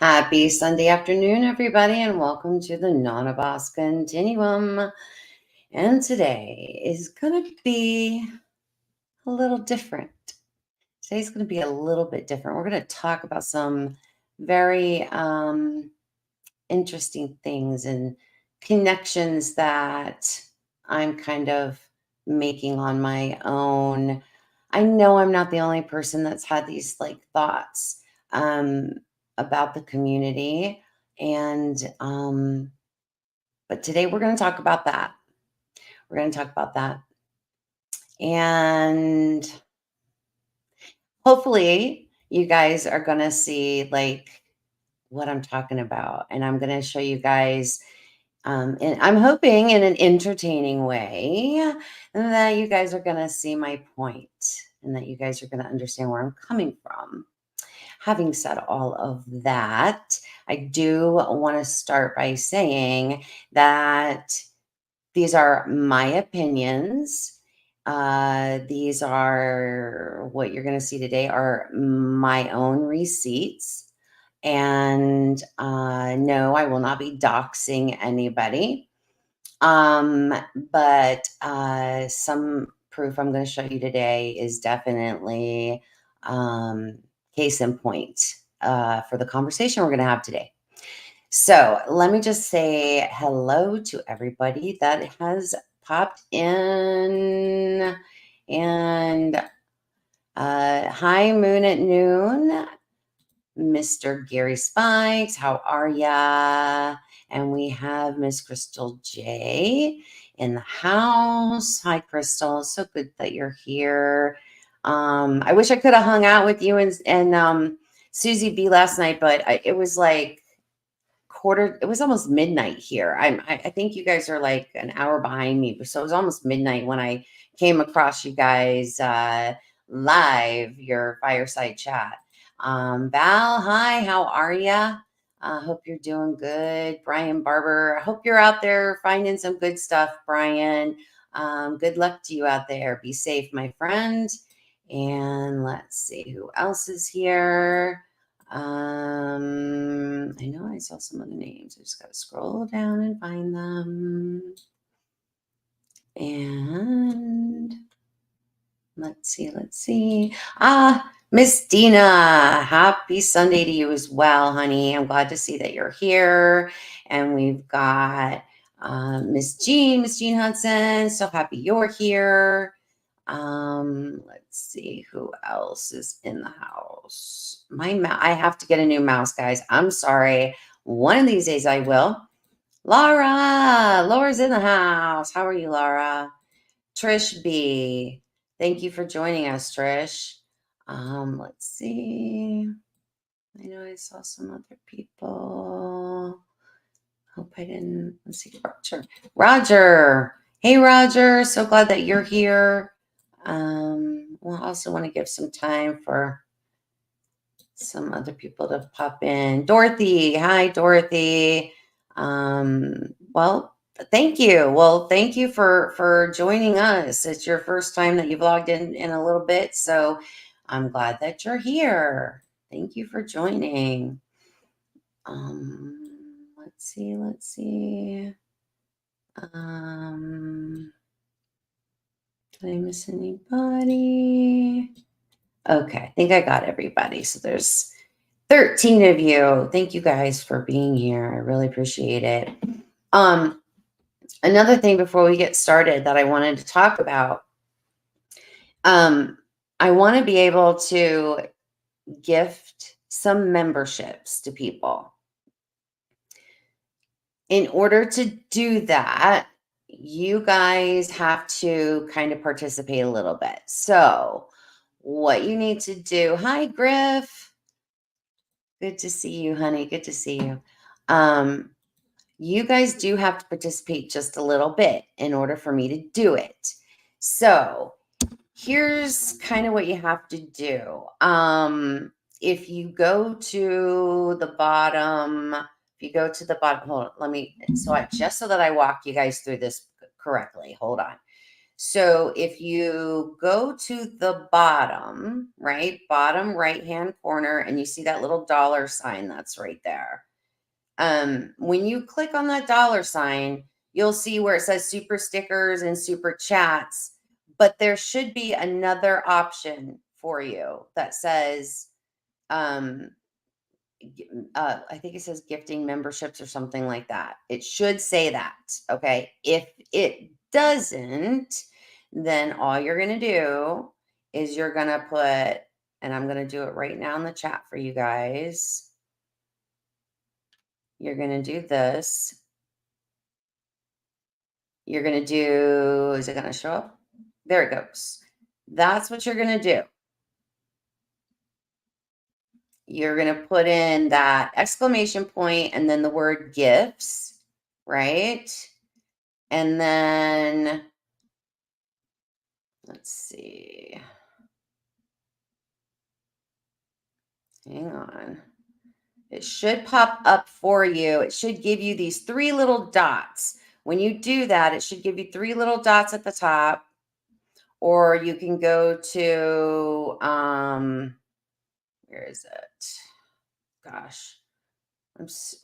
Happy Sunday afternoon, everybody, and welcome to the Non-Boss Continuum. And today is going to be a little different. Today's going to be a little bit different. We're going to talk about some very interesting things and connections that I'm kind of making on my own. I know I'm not the only person that's had these thoughts about the community, and but today we're going to talk about that. We're going to talk about that, and hopefully you guys are going to see what I'm talking about, and I'm going to show you guys. And I'm hoping in an entertaining way that you guys are going to see my point and that you guys are going to understand where I'm coming from. Having said all of that, I do want to start by saying that these are my opinions. These are what you're going to see today are my own receipts. And no, I will not be doxing anybody. But some proof I'm going to show you today is definitely case in point for the conversation we're going to have today. So let me just say hello to everybody that has popped in. And hi, Moon at Noon. Mr. Gary Spikes, how are ya? And we have Miss Crystal J in the house. Hi, Crystal. So good that you're here. I wish I could have hung out with you and Susie B last night, but it was like it was almost midnight here. I think you guys are like an hour behind me, so it was almost midnight when I came across you guys live, your fireside chat. Val, hi, how are ya? Hope you're doing good. Brian Barber, I hope you're out there finding some good stuff, Brian. Good luck to you out there. Be safe, my friend. And let's see who else is here. I know I saw some other names. I just got to scroll down and find them. And let's see. Miss Dina, happy Sunday to you as well, honey. I'm glad to see that you're here. And we've got Miss Jean Hudson. So happy you're here. Let's see who else is in the house. I have to get a new mouse, guys. I'm sorry. One of these days I will. Laura's in the house. How are you, Laura? Trish B. Thank you for joining us, Trish. Let's see. I know I saw some other people. Hope I didn't. Let's see. Roger. Hey, Roger. So glad that you're here. We'll also want to give some time for some other people to pop in. Dorothy. Hi, Dorothy. Well, thank you. Well, thank you for joining us. It's your first time that you've logged in a little bit, so I'm glad that you're here. Thank you for joining. Let's see. Did I miss anybody? Okay, I think I got everybody. So there's 13 of you. Thank you guys for being here. I really appreciate it. Another thing before we get started that I wanted to talk about, I want to be able to gift some memberships to people. In order to do that, you guys have to kind of participate a little bit. So what you need to do, hi, Griff. Good to see you, honey. Good to see you. You guys do have to participate just a little bit in order for me to do it. So here's kind of what you have to do. If you go to the bottom, hold on, so that I walk you guys through this correctly. Hold on. So if you go to the bottom, right, bottom right-hand corner, and you see that little dollar sign that's right there. When you click on that dollar sign, you'll see where it says super stickers and super chats, but there should be another option for you that says, um, I think it says gifting memberships or something like that. It should say that. Okay. If it doesn't, then all you're going to do is you're going to put, and I'm going to do it right now in the chat for you guys. You're going to do this. You're going to do, is it going to show up? There it goes. That's what you're going to do. You're going to put in that exclamation point and then the word gifts, right? And then, let's see. Hang on. It should pop up for you. It should give you these 3 little dots. When you do that, it should give you 3 little dots at the top. Or you can go to, where is it? Gosh,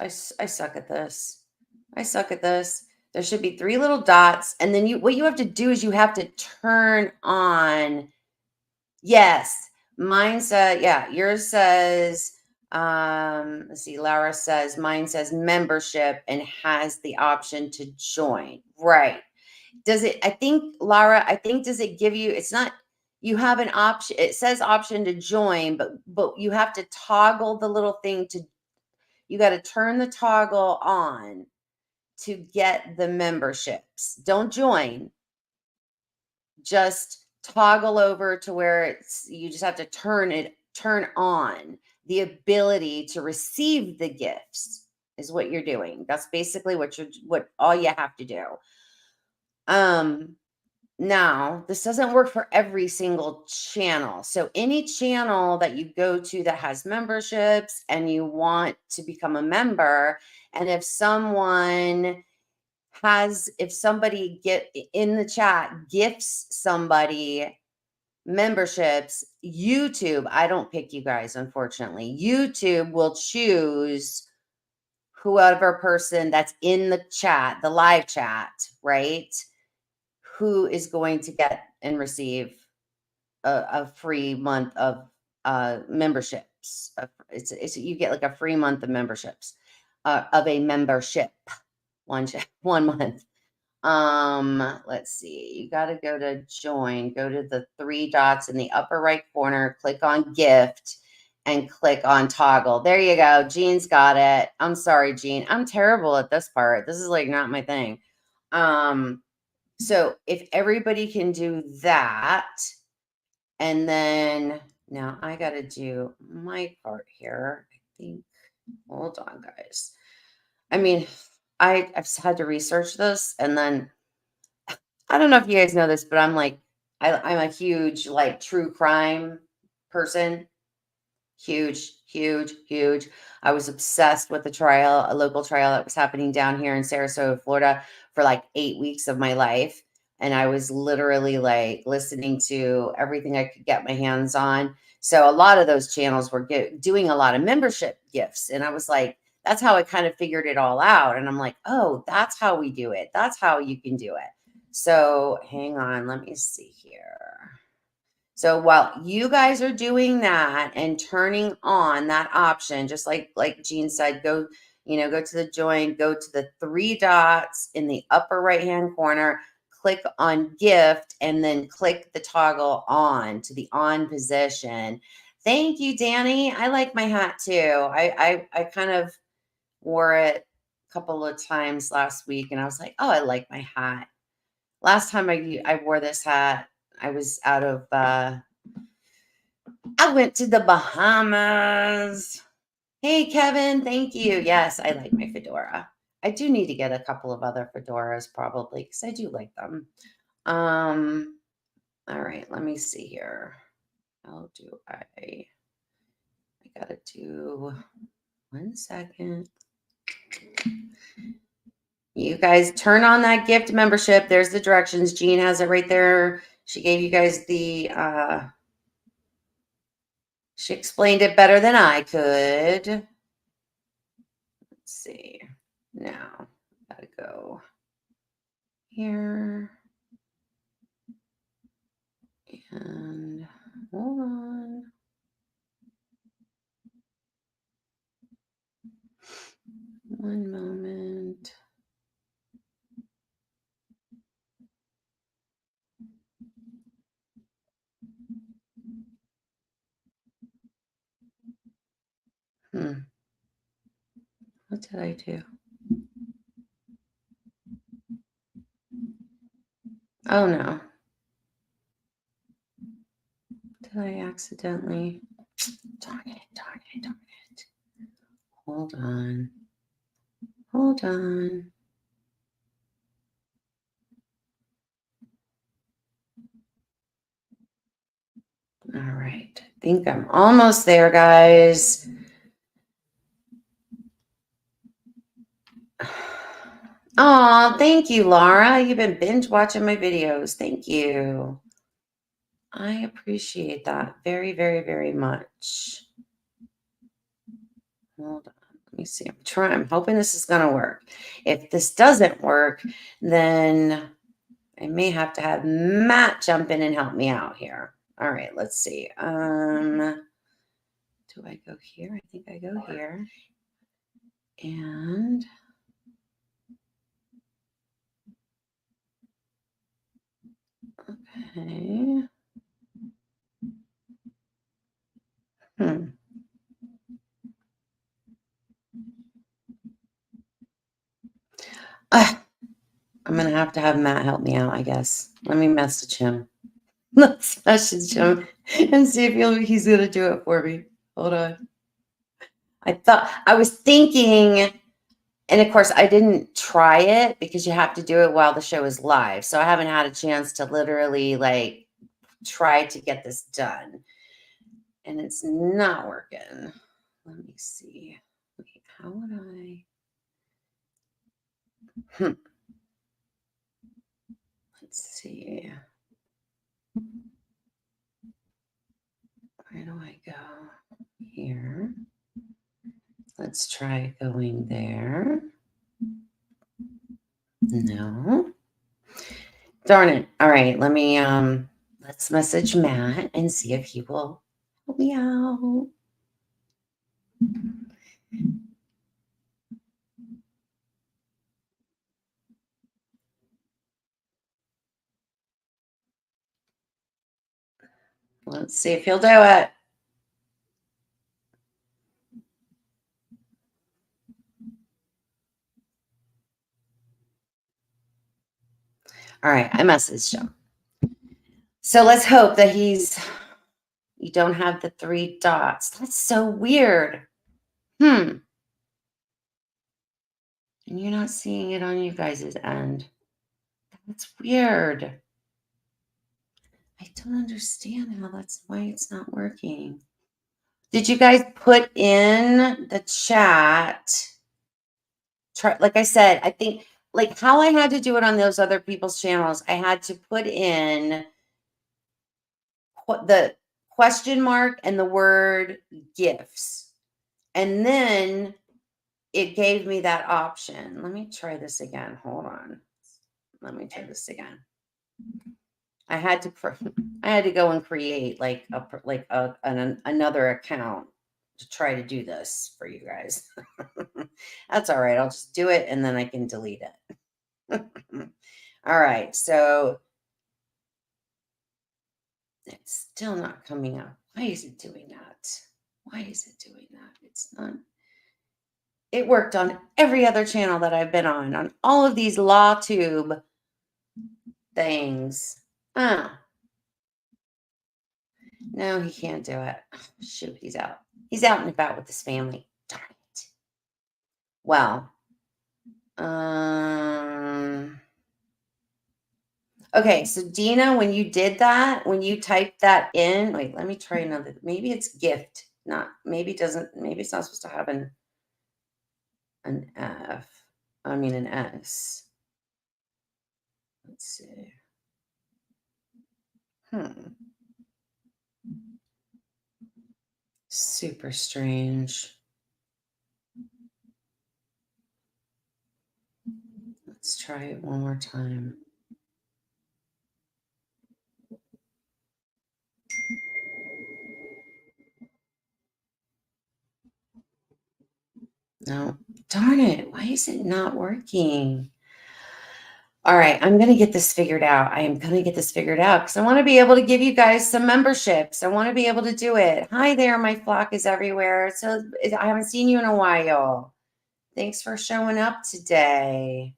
I suck at this. I suck at this. There should be 3 little dots. And then what you have to do is you have to turn on. Yes. Mine said, yeah, yours says, let's see, Laura says, mine says membership and has the option to join. Right. Does it, I think, Laura, I think, does it give you, it's not, you have an option, it says option to join, but you have to toggle the little thing to, you got to turn the toggle on to get the memberships. Don't join, just toggle over to where it's, you just have to turn on the ability to receive the gifts is what you're doing. That's basically what all you have to do. Now, this doesn't work for every single channel. So any channel that you go to that has memberships and you want to become a member, and if somebody get in the chat gifts somebody memberships, YouTube, I don't pick you guys, unfortunately. YouTube will choose whoever person that's in the chat, the live chat, right? Who is going to get and receive a free month of memberships. It's you get like a free month of memberships, of a membership, one month. Let's see. You got to go to join, go to the 3 dots in the upper right corner, click on gift and click on toggle. There you go. Jean's got it. I'm sorry, Jean. I'm terrible at this part. This is like not my thing. So if everybody can do that, and then now I got to do my part here. I think, hold on, guys. I mean, I've had to research this, and then I don't know if you guys know this, but I'm like, I'm a huge like true crime person. Huge, huge, huge. I was obsessed with a local trial that was happening down here in Sarasota, Florida for like 8 weeks of my life. And I was literally like listening to everything I could get my hands on. So a lot of those channels were doing a lot of membership gifts. And I was like, that's how I kind of figured it all out. And I'm like, oh, that's how we do it. That's how you can do it. So hang on, let me see here. So while you guys are doing that and turning on that option, just like Jean said, go to the join, go to the 3 dots in the upper right-hand corner, click on gift, and then click the toggle on to the on position. Thank you, Danny. I like my hat too. I kind of wore it a couple of times last week and I was like, oh, I like my hat. Last time I wore this hat, I was out of I went to the Bahamas. Hey, Kevin, thank you. Yes, I like my fedora. I do need to get a couple of other fedoras probably because I do like them. All right, let me see here. How do I gotta do 1 second. You guys turn on that gift membership. There's the directions. Jean has it right there. She gave you guys the she explained it better than I could. Let's see. Now, gotta go here. And hold on. One moment. What did I do? Oh no. Did I accidentally? Darn it, darn it, darn it. Hold on. Hold on. All right. I think I'm almost there, guys. Oh, thank you, Laura. You've been binge watching my videos. Thank you. I appreciate that very, very, very much. Hold on. Let me see. I'm hoping this is going to work. If this doesn't work, then I may have to have Matt jump in and help me out here. All right, let's see. Do I go here? I think I go here. And okay. I'm going to have Matt help me out, I guess. Let me message him. Let's message him and see if he's going to do it for me. Hold on. I was thinking, and of course I didn't try it because you have to do it while the show is live. So I haven't had a chance to literally like try to get this done. And it's not working. Let me see. Wait, how would I? Let's see. Where do I go? Here. Let's try going there. No. Darn it. All right, let me let's message Matt and see if he will help me out. Let's see if he'll do it. All right, I messaged him. So let's hope that you don't have the 3 dots. That's so weird. And you're not seeing it on you guys' end. That's weird. I don't understand why it's not working. Did you guys put in the chat? Like I said, I think like how I had to do it on those other people's channels, I had to put in the question mark and the word gifts. And then it gave me that option. Let me try this again. Hold on. Let me try this again. I had to go and create like another account to try to do this for you guys. That's all right. I'll just do it and then I can delete it. All right. So it's still not coming up. Why is it doing that? Why is it doing that? It's not. It worked on every other channel that I've been on all of these LawTube things. No, he can't do it. Shoot, he's out. He's out and about with his family. Darn it. Well, okay, so Dina, when you did that, when you typed that in, wait, let me try another. Maybe it's gift, maybe it's not supposed to have an F. I mean, an S. Let's see. Hmm. Super strange. Let's try it one more time. No, darn it. Why is it not working? All right, I'm going to get this figured out. I am going to get this figured out because I want to be able to give you guys some memberships. I want to be able to do it. Hi there, my flock is everywhere. So I haven't seen you in a while. Thanks for showing up today.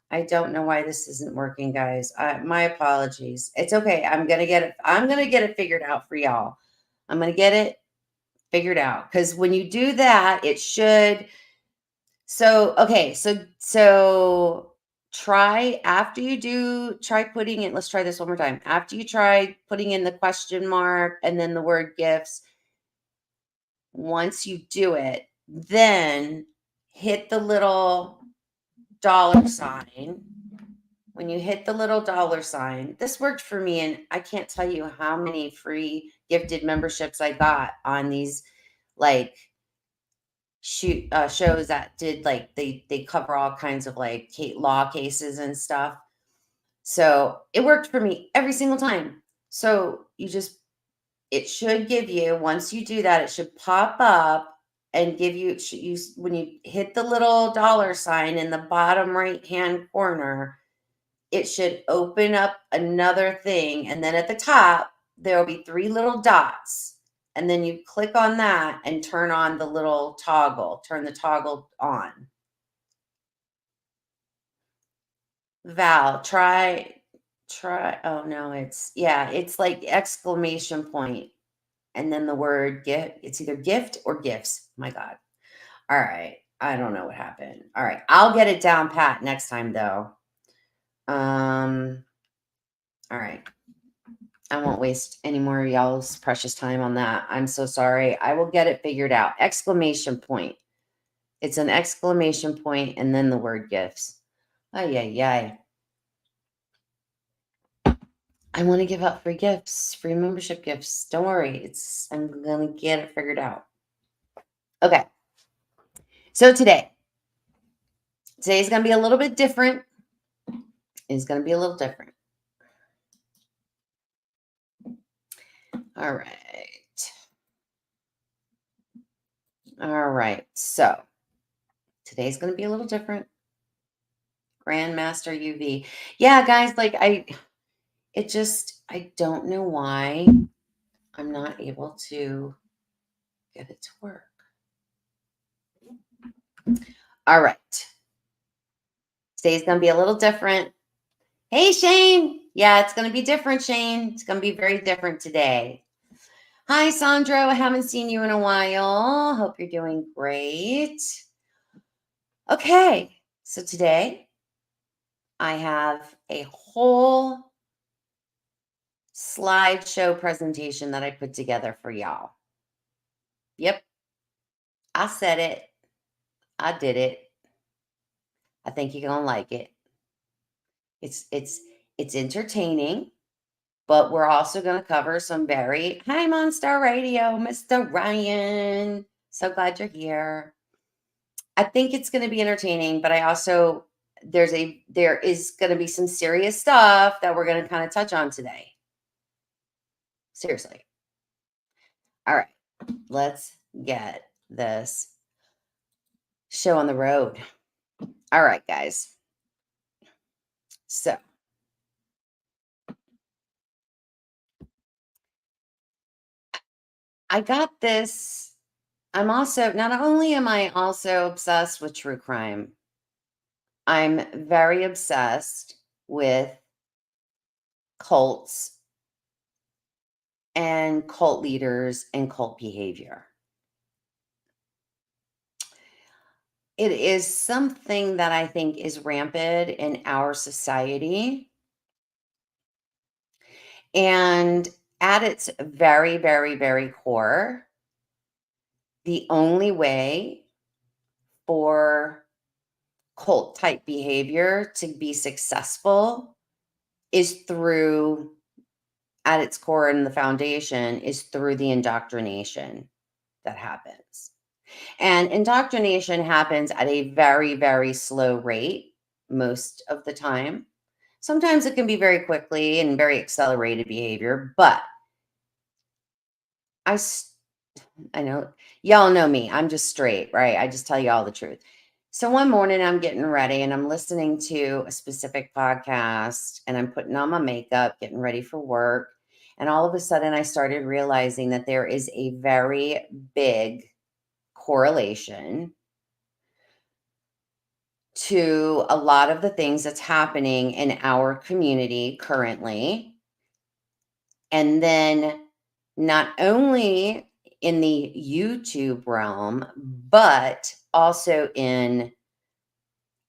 I don't know why this isn't working, guys. My apologies. It's okay. I'm going to get it. I'm going to get it figured out for y'all. I'm going to get it figured out because when you do that, it should. So, okay. So try after you do, try putting it. Let's try this one more time. After you try putting in the question mark and then the word gifts, once you do it, then hit the little dollar sign. When you hit the little dollar sign, this worked for me. And I can't tell you how many free gifted memberships I got on these like shows that did like they cover all kinds of like law cases and stuff. So it worked for me every single time. So it should give you, once you do that, it should pop up and give you, when you hit the little dollar sign in the bottom right hand corner, it should open up another thing. And then at the top, there will be 3 little dots. And then you click on that and turn on the little toggle, turn the toggle on. Val, try. Oh no, it's like exclamation point and then the word gift. It's either gift or gifts. My God. All right. I don't know what happened. All right. I'll get it down pat next time though. All right. I won't waste any more of y'all's precious time on that. I'm so sorry. I will get it figured out. Exclamation point. It's an exclamation point and then the word gifts. Ay, ay, ay. I want to give out free gifts, free membership gifts. Don't worry. I'm going to get it figured out. Okay. So today's going to be a little bit different. It's going to be a little different. All right. All right. So today's going to be a little different. Grandmaster UV. Yeah, guys, like I don't know why I'm not able to get it to work. All right. Today's going to be a little different. Hey, Shane. Yeah, it's going to be different, Shane. It's going to be very different today. Hi, Sandro. I haven't seen you in a while. Hope you're doing great. Okay. So today I have a whole slideshow presentation that I put together for y'all. Yep. I said it. I did it. I think you're going to like it. It's entertaining, but we're also going to cover some hi Monster Radio, Mr. Ryan. So glad you're here. I think it's going to be entertaining, but I also there is going to be some serious stuff that we're going to kind of touch on today. Seriously. All right. Let's get this show on the road. All right, guys. So I got this. Not only am I also obsessed with true crime, I'm very obsessed with cults and cult leaders and cult behavior. It is something that I think is rampant in our society. And at its very, very, very core, the only way for cult type behavior to be successful is through, at its core and the foundation, is through the indoctrination that happens. And indoctrination happens at a very, very slow rate most of the time. Sometimes it can be very quickly and very accelerated behavior, but I s- I know y'all know me. I'm just straight, right? I just tell you all the truth. So one morning I'm getting ready and I'm listening to a specific podcast and I'm putting on my makeup, getting ready for work. And all of a sudden I started realizing that there is a very big correlation to a lot of the things that's happening in our community currently. And then not only in the YouTube realm, but also in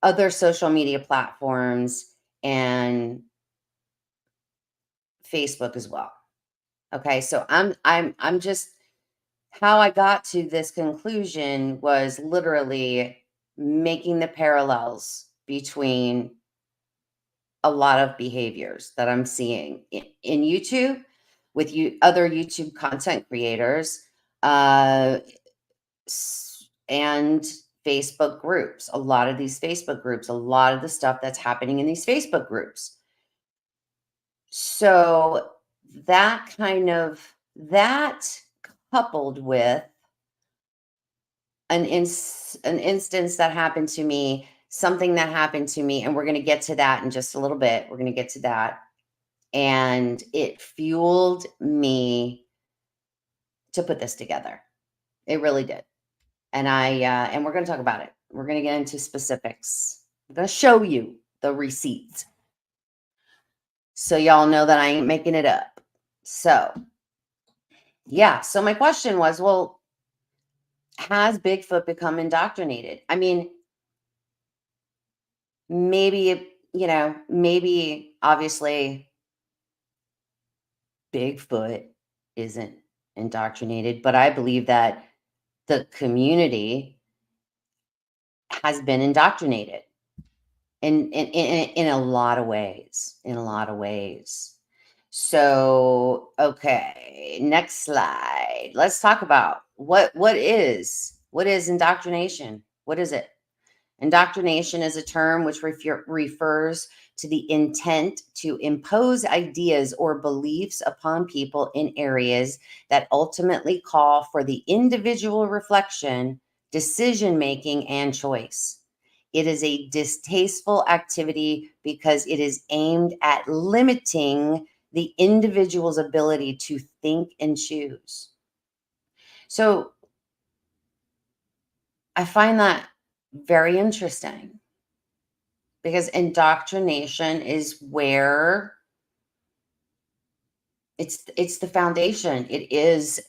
other social media platforms and Facebook as well. Okay, so I'm just, how I got to this conclusion was literally making the parallels between a lot of behaviors that I'm seeing in YouTube with you, other YouTube content creators, uh, and Facebook groups. A lot of these Facebook groups, a lot of the stuff that's happening in these Facebook groups. So that coupled with an instance that happened to me, something that happened to me, and we're going to get to that in just a little bit. We're going to get to that. And it fueled me to put this together. It really did. And and we're going to talk about it. We're going to get into specifics. I'm going to show you the receipts so y'all know that I ain't making it up. So, yeah. So my question was, well, has Bigfoot become indoctrinated? I mean, maybe, maybe obviously Bigfoot isn't indoctrinated, but I believe that the community has been indoctrinated in a lot of ways, in a lot of ways. So, okay, next slide. Let's talk about what is indoctrination? What is it? Indoctrination is a term which refers to the intent to impose ideas or beliefs upon people in areas that ultimately call for the individual reflection, decision making, and choice. It is a distasteful activity because it is aimed at limiting the individual's ability to think and choose. So I find that very interesting, because indoctrination is where it's the foundation. It is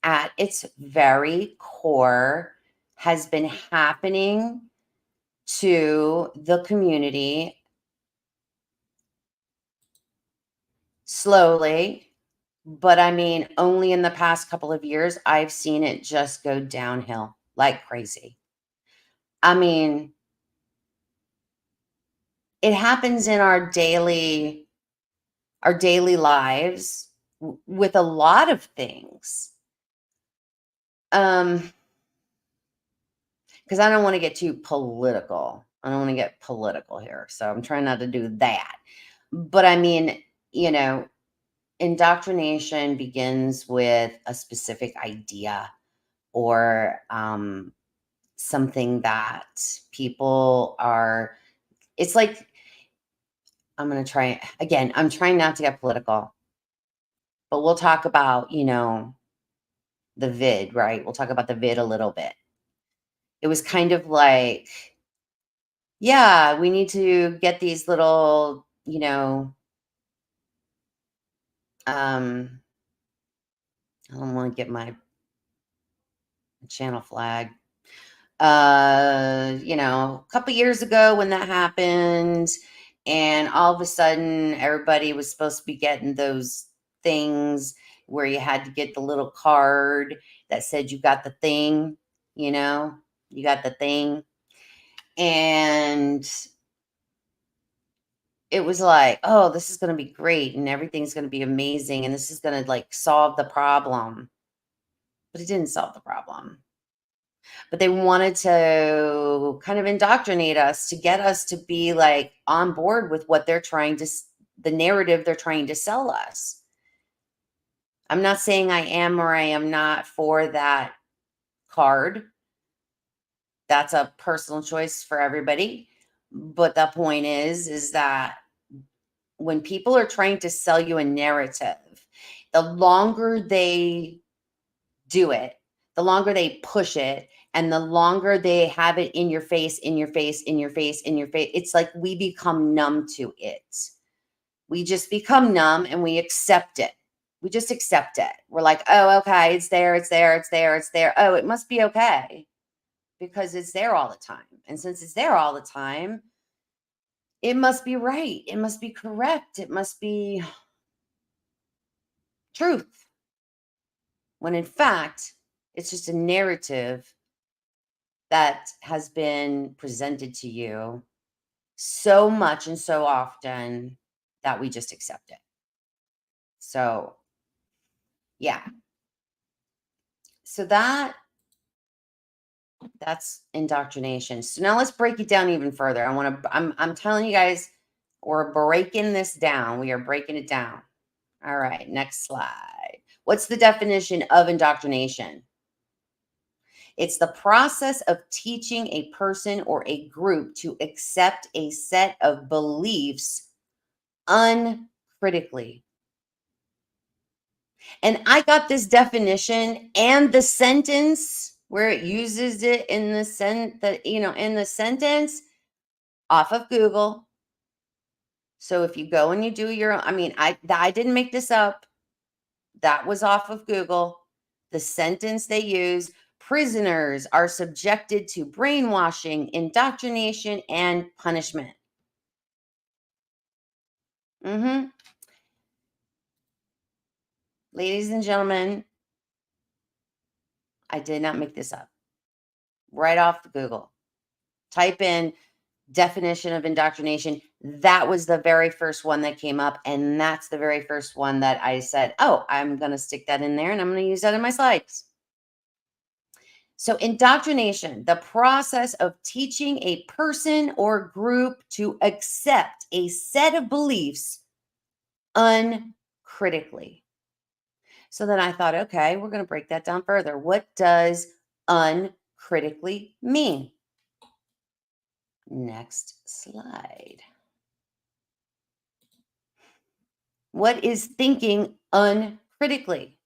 at its very core, has been happening to the community slowly, but I mean, only in the past couple of years, I've seen it just go downhill like crazy. I mean, it happens in our daily lives with a lot of things. Um, because I don't want to get too political. I don't want to get political here. So I'm trying not to do that. But I mean, you know, indoctrination begins with a specific idea or something that people are, it's like, I'm going to try again. I'm trying not to get political, but we'll talk about, the vid, right? We'll talk about the vid a little bit. It was kind of like, yeah, we need to get these little, um, I don't want to get my channel flag. A couple years ago when that happened, and all of a sudden everybody was supposed to be getting those things where you had to get the little card that said you got the thing, you got the thing. And it was like, oh, this is going to be great and everything's going to be amazing and this is going to like solve the problem. But it didn't solve the problem. But they wanted to kind of indoctrinate us to get us to be like on board with what they're trying to, the narrative they're trying to sell us. I'm not saying I am or I am not for that card. That's a personal choice for everybody. But the point is that when people are trying to sell you a narrative, the longer they do it, the longer they push it, and the longer they have it in your face, in your face, in your face, in your face, it's like we become numb to it. We just become numb and we accept it. We just accept it. We're like, oh, okay, it's there, it's there, it's there, it's there. Oh, it must be okay because it's there all the time. And since it's there all the time, it must be right. It must be correct. It must be truth. When in fact, it's just a narrative that has been presented to you so much and so often that we just accept it. So, yeah. So that's indoctrination. So now let's break it down even further. I'm telling you guys, we're breaking this down. We are breaking it down. All right, next slide. What's the definition of indoctrination? It's the process of teaching a person or a group to accept a set of beliefs uncritically. And I got this definition and the sentence where it uses it in in the sentence off of Google. So if you go and you do your, I didn't make this up. That was off of Google. The sentence they use: prisoners are subjected to brainwashing, indoctrination, and punishment. Mm-hmm. Ladies and gentlemen, I did not make this up. Right off the Google. Type in definition of indoctrination. That was the very first one that came up. And that's the very first one that I said, oh, I'm going to stick that in there and I'm going to use that in my slides. So indoctrination, the process of teaching a person or group to accept a set of beliefs uncritically. So then I thought, okay, we're going to break that down further. What does uncritically mean? Next slide. What is thinking uncritically?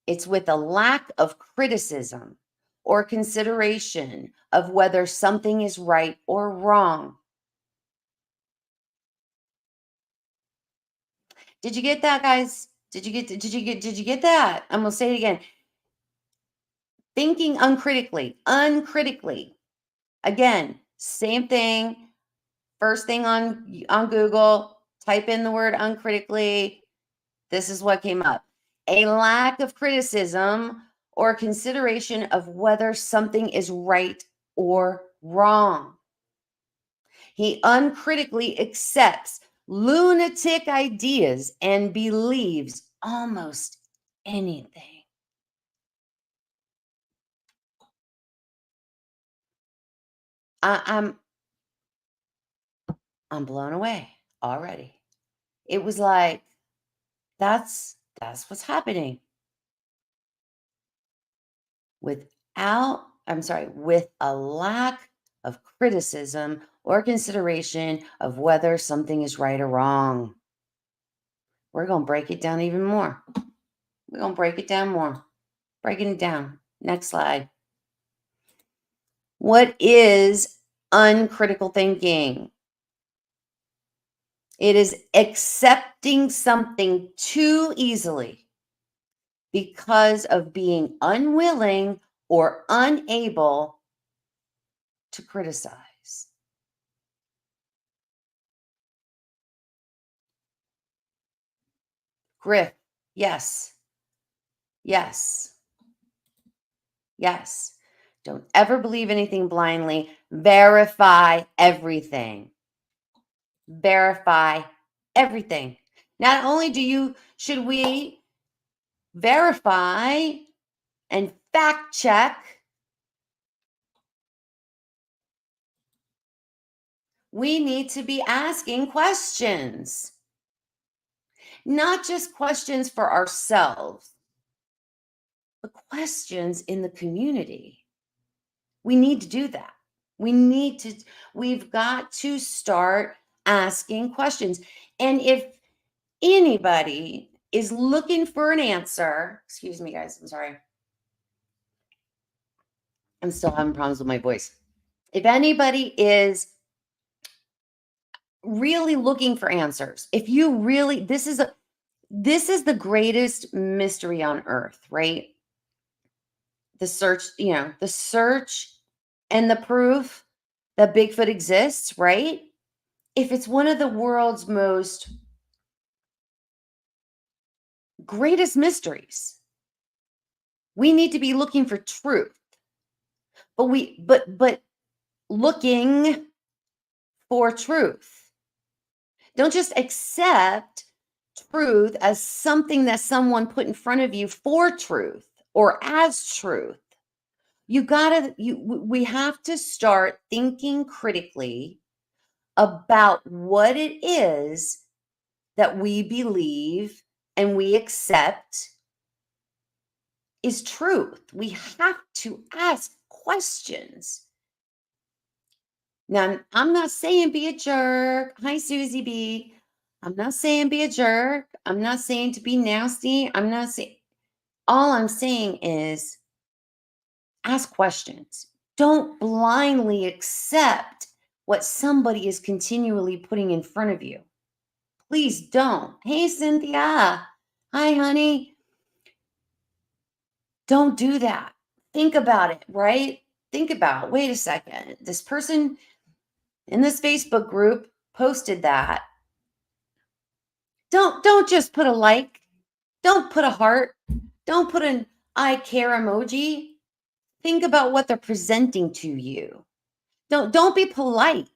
It's with a lack of criticism or consideration of whether something is right or wrong. Did you get that, guys? Did you get that? I'm going to say it again. Thinking uncritically. Again, same thing. First thing on Google, type in the word uncritically. This is what came up. A lack of criticism or consideration of whether something is right or wrong. He uncritically accepts lunatic ideas and believes almost anything. I'm blown away already. It was like that's what's happening. With a lack of criticism or consideration of whether something is right or wrong. We're going to break it down even more. We're going to break it down more. Breaking it down. Next slide. What is uncritical thinking? It is accepting something too easily because of being unwilling or unable to criticize. Griff, yes. Yes. Yes. Don't ever believe anything blindly. Verify everything. Verify everything. Not only should we verify and fact check, we need to be asking questions, not just questions for ourselves, but questions in the community. We need to do that. We've got to start asking questions. And if anybody is looking for an answer, excuse me, guys, I'm sorry. I'm still having problems with my voice. If anybody is really looking for answers, if you really, this is the greatest mystery on earth, right? The search, the search and the proof that Bigfoot exists, right? If it's one of the world's most greatest mysteries, we need to be looking for truth. But looking for truth. Don't just accept truth as something that someone put in front of you for truth or as truth. We have to start thinking critically about what it is that we believe and we accept is truth. We have to ask questions. Now, I'm not saying be a jerk. Hi, Susie B. I'm not saying be a jerk. I'm not saying to be nasty. I'm not saying, all I'm saying is ask questions. Don't blindly accept what somebody is continually putting in front of you. Please don't. Hey, Cynthia. Hi, honey. Don't do that. Think about it, right? Think about, wait a second. This person in this Facebook group posted that. Don't just put a like. Don't put a heart. Don't put an I care emoji. Think about what they're presenting to you. Don't be polite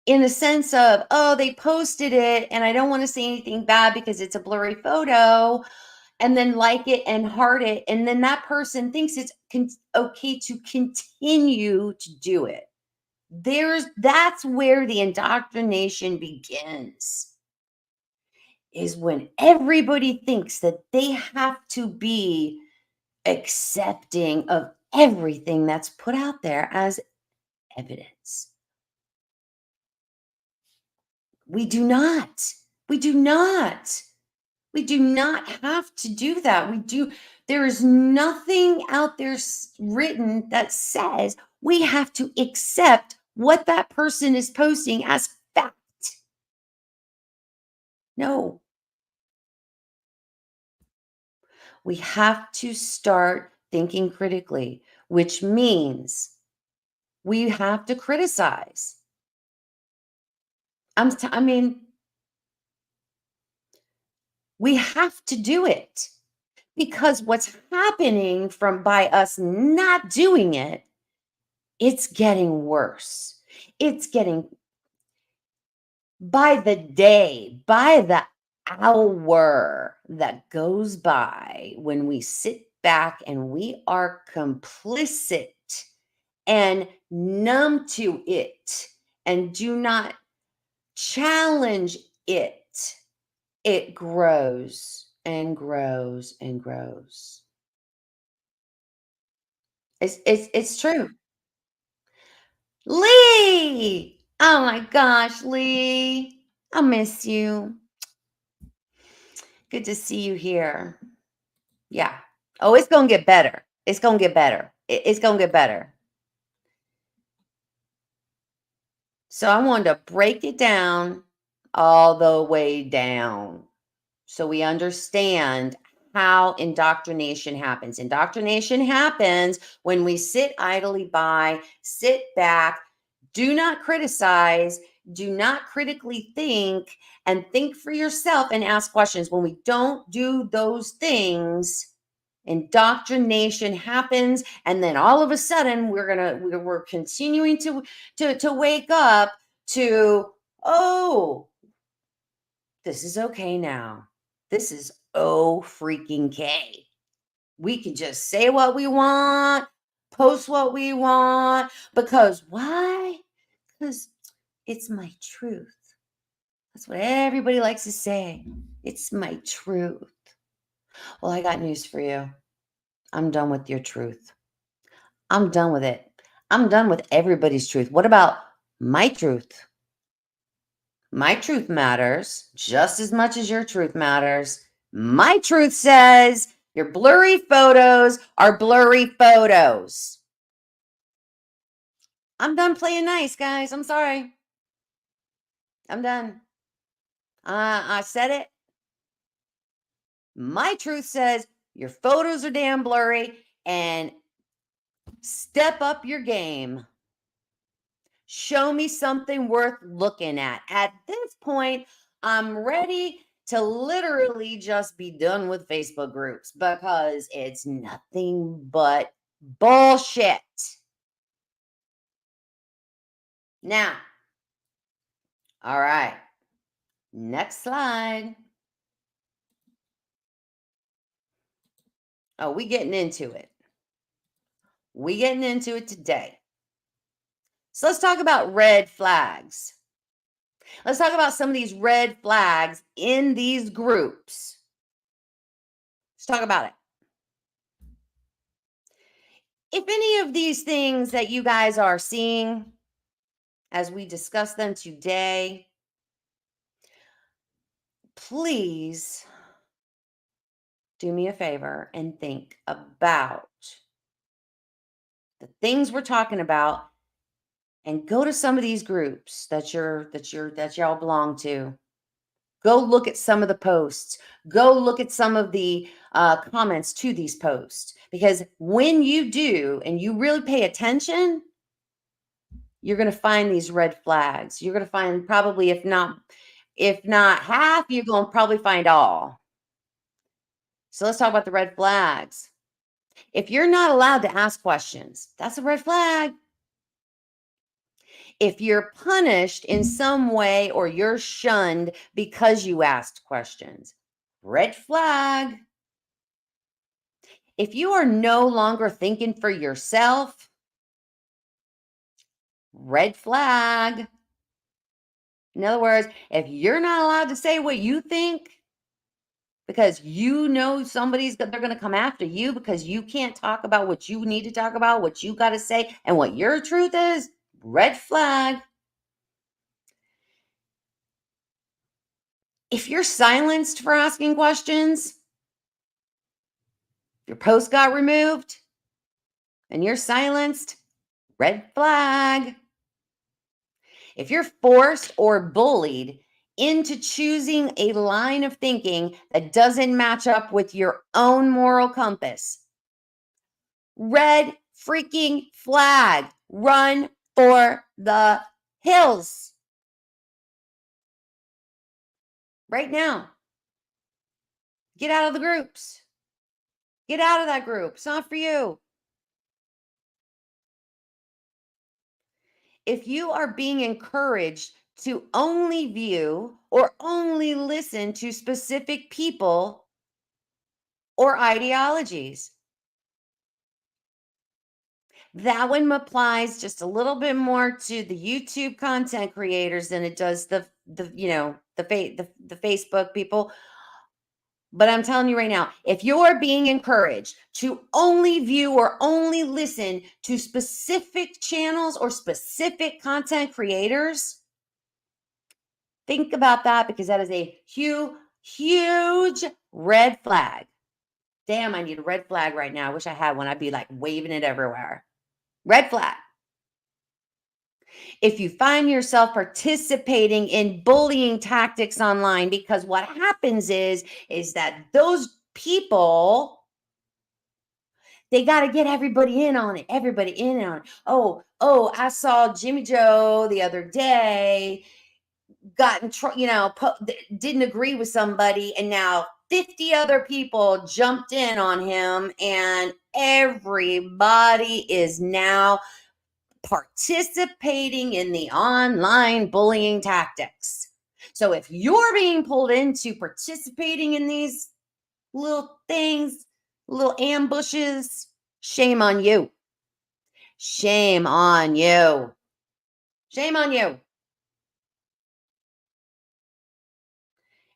in the sense of, oh, they posted it and I don't want to say anything bad because it's a blurry photo, and then like it and heart it, and then that person thinks it's okay to continue to do it. That's where the indoctrination begins, is when everybody thinks that they have to be accepting of everything that's put out there as evidence. We do not. We do not. We do not have to do that. There is nothing out there written that says we have to accept what that person is posting as fact. No. We have to start thinking critically, which means we have to criticize. I mean, we have to do it, because what's happening by us not doing it, it's getting worse. It's getting, by the day, by the hour that goes by, when we sit back and we are complicit and numb to it and do not challenge it, it grows and grows and grows. It's true. Lee! Oh my gosh, Lee. I miss you. Good to see you here. Yeah. Oh, it's going to get better. It's going to get better. It's going to get better. So I wanted to break it down all the way down so we understand how indoctrination happens. Indoctrination happens when we sit idly by, sit back, do not criticize, do not critically think, and think for yourself and ask questions. When we don't do those things, Indoctrination happens, and then all of a sudden we're continuing to wake up to, oh, this is okay now. This is oh freaking K. We can just say what we want, post what we want, because why? Because it's my truth. That's what everybody likes to say. It's my truth. Well, I got news for you. I'm done with your truth. I'm done with it. I'm done with everybody's truth. What about my truth? My truth matters just as much as your truth matters. My truth says your blurry photos are blurry photos. I'm done playing nice, guys. I'm sorry. I'm done. I said it. My truth says your photos are damn blurry, and step up your game. Show me something worth looking at. At this point, I'm ready to literally just be done with Facebook groups because it's nothing but bullshit. Now, all right, next slide. Oh, we getting into it. We getting into it today. So let's talk about red flags. Let's talk about some of these red flags in these groups. Let's talk about it. If any of these things that you guys are seeing as we discuss them today, please do me a favor and think about the things we're talking about and go to some of these groups that y'all belong to. Go look at some of the posts. Go look at some of the comments to these posts, because when you do and you really pay attention, you're going to find these red flags. You're going to find probably, if not half, you're going to probably find all. So let's talk about the red flags. If you're not allowed to ask questions, that's a red flag. If you're punished in some way or you're shunned because you asked questions, red flag. If you are no longer thinking for yourself, red flag. In other words, if you're not allowed to say what you think because you know they're going to come after you because you can't talk about what you need to talk about, what you got to say, and what your truth is, red flag. If you're silenced for asking questions, your post got removed and you're silenced, red flag. If you're forced or bullied into choosing a line of thinking that doesn't match up with your own moral compass, red freaking flag. Run for the hills. Right now. Get out of the groups. Get out of that group. It's not for you. If you are being encouraged to only view or only listen to specific people or ideologies, that one applies just a little bit more to the YouTube content creators than it does the Facebook people. But I'm telling you right now, if you're being encouraged to only view or only listen to specific channels or specific content creators, think about that, because that is a huge red flag. Damn, I need a red flag right now. I wish I had one. I'd be like waving it everywhere. Red flag. If you find yourself participating in bullying tactics online, because what happens is that those people, they got to get everybody in on it. Everybody in on it. Oh, I saw Jimmy Joe the other day didn't agree with somebody, and now 50 other people jumped in on him, and everybody is now participating in the online bullying tactics. So if you're being pulled into participating in these little things, little ambushes, shame on you. Shame on you. Shame on you.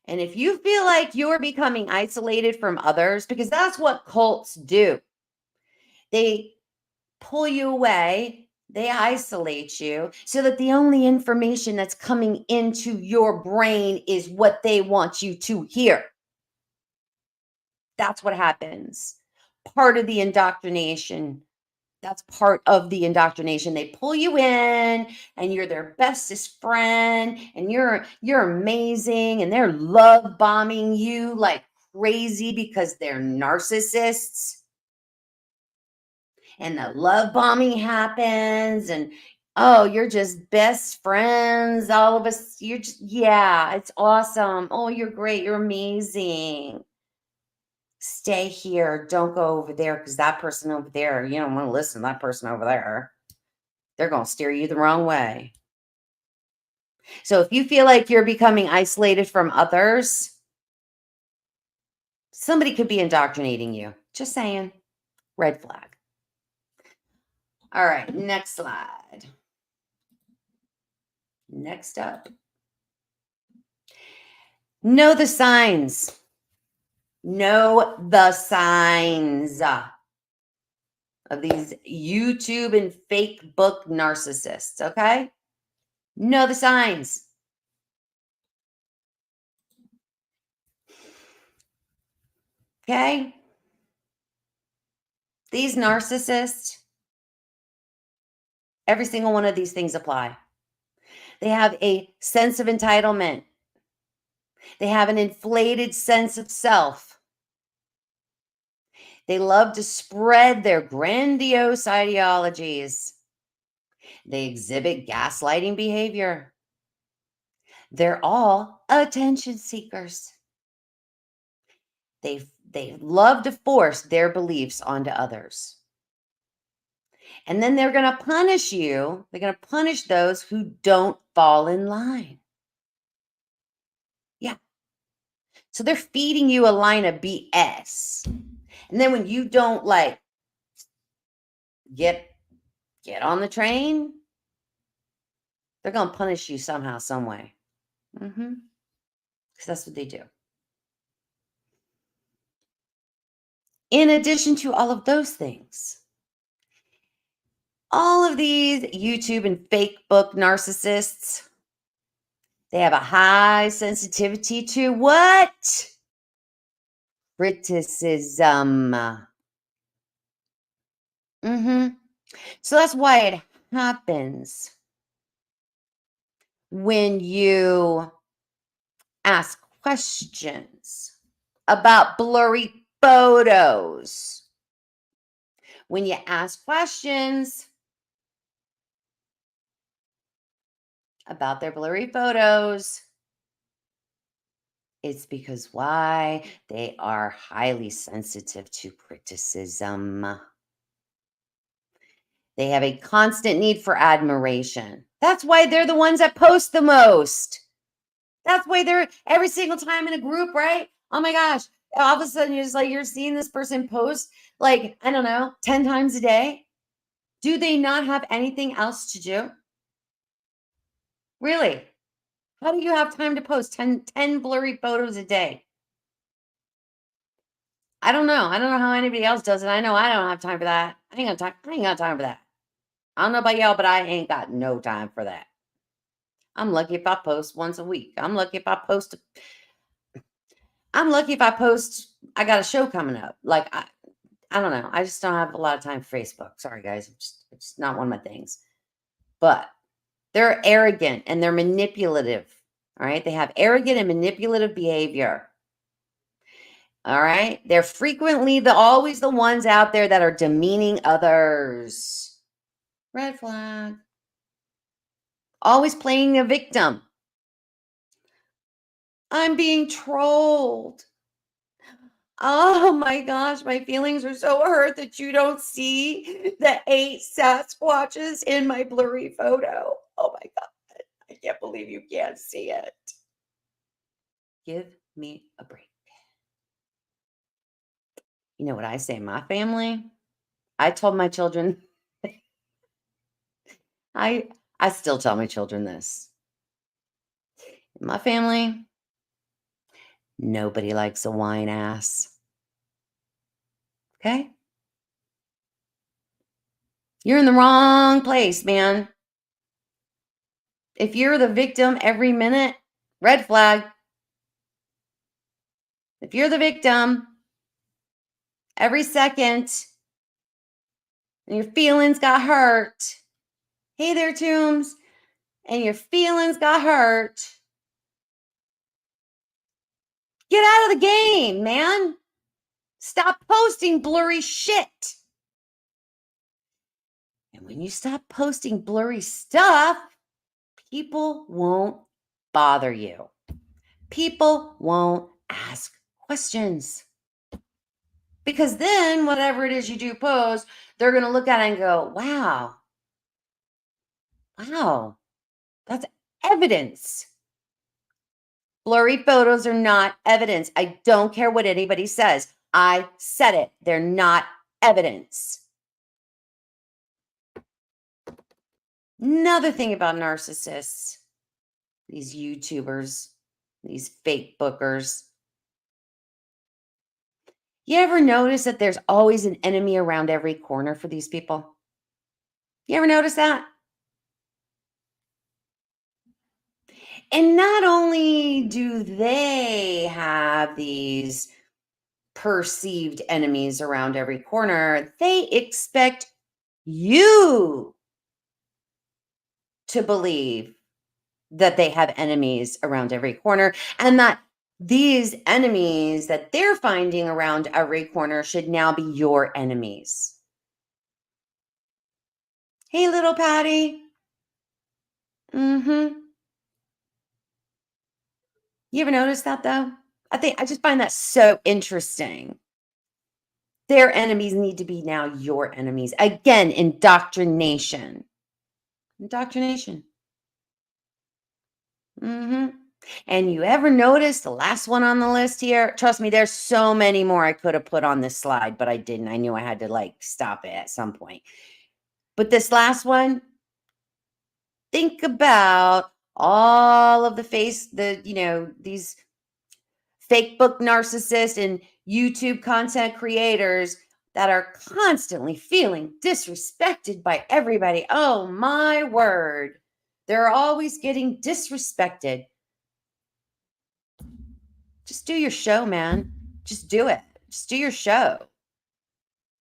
And if you feel like you're becoming isolated from others, because that's what cults do, they pull you away, they isolate you so that the only information that's coming into your brain is what they want you to hear. That's what happens. Part of the indoctrination. That's part of the indoctrination. They pull you in and you're their bestest friend and you're amazing and they're love bombing you like crazy because they're narcissists. And the love bombing happens and oh, you're just best friends. All of us, you're just, yeah, it's awesome. Oh, you're great. You're amazing. Stay here. Don't go over there because that person over there, you don't want to listen to that person over there. They're going to steer you the wrong way. So if you feel like you're becoming isolated from others, somebody could be indoctrinating you. Just saying. Red flag. All right, next slide. Next up. Know the signs. Know the signs of these YouTube and fake book narcissists, okay? Know the signs. Okay? These narcissists, every single one of these things apply. They have a sense of entitlement. They have an inflated sense of self. They love to spread their grandiose ideologies. They exhibit gaslighting behavior. They're all attention seekers. They love to force their beliefs onto others. And then they're going to punish you. They're going to punish those who don't fall in line. Yeah. So they're feeding you a line of BS. And then when you don't like get on the train, they're going to punish you somehow, some way. Because that's what they do. In addition to all of those things, all of these YouTube and fake book narcissists, they have a high sensitivity to what? Criticism. So that's why it happens when you ask questions about blurry photos. When you ask questions about their blurry photos, it's because why? They are highly sensitive to criticism. They have a constant need for admiration. That's why they're the ones that post the most. That's why they're every single time in a group, right? Oh my gosh. All of a sudden, you're just like, you're seeing this person post, like, I don't know, 10 times a day. Do they not have anything else to do? Really? How do you have time to post 10 blurry photos a day? I don't know. I don't know how anybody else does it. I know I don't have time for that. I ain't got time for that. I don't know about y'all, but I ain't got no time for that. I'm lucky if I post once a week. I'm lucky if I post. I got a show coming up. Like I don't know. I just don't have a lot of time for Facebook. Sorry, guys. It's not one of my things. But they're arrogant and they're manipulative. All right. They have arrogant and manipulative behavior. All right. They're frequently always the ones out there that are demeaning others. Red flag. Always playing a victim. I'm being trolled. Oh my gosh, my feelings are so hurt that you don't see the 8 Sasquatches in my blurry photo. Oh my god, I can't believe you can't see it. Give me a break. You know what I say in my family? I told my children I I still tell my children this. In my family, nobody likes a whine ass. Okay? You're in the wrong place, man. If you're the victim every minute, red flag. If you're the victim every second and your feelings got hurt, hey there, Tombs, and your feelings got hurt, get out of the game, man. Stop posting blurry shit. And when you stop posting blurry stuff, people won't bother you. People won't ask questions. Because then, whatever it is you do post, they're going to look at it and go, wow, that's evidence. Blurry photos are not evidence. I don't care what anybody says. I said it. They're not evidence. Another thing about narcissists, these YouTubers, these fake bookers. You ever notice that there's always an enemy around every corner for these people? You ever notice that? And not only do they have these perceived enemies around every corner, they expect you to believe that they have enemies around every corner and that these enemies that they're finding around every corner should now be your enemies. Hey, little Patty. Mm-hmm. You ever notice that though? I just find that so interesting. Their enemies need to be now your enemies. Again, indoctrination. Indoctrination. And you ever notice the last one on the list here? Trust me, there's so many more I could have put on this slide, but I didn't. I knew I had to like stop it at some point. But this last one, think about all of these fake book narcissists and YouTube content creators that are constantly feeling disrespected by everybody. Oh my word. They're always getting disrespected. Just do your show, man. Just do it. Just do your show.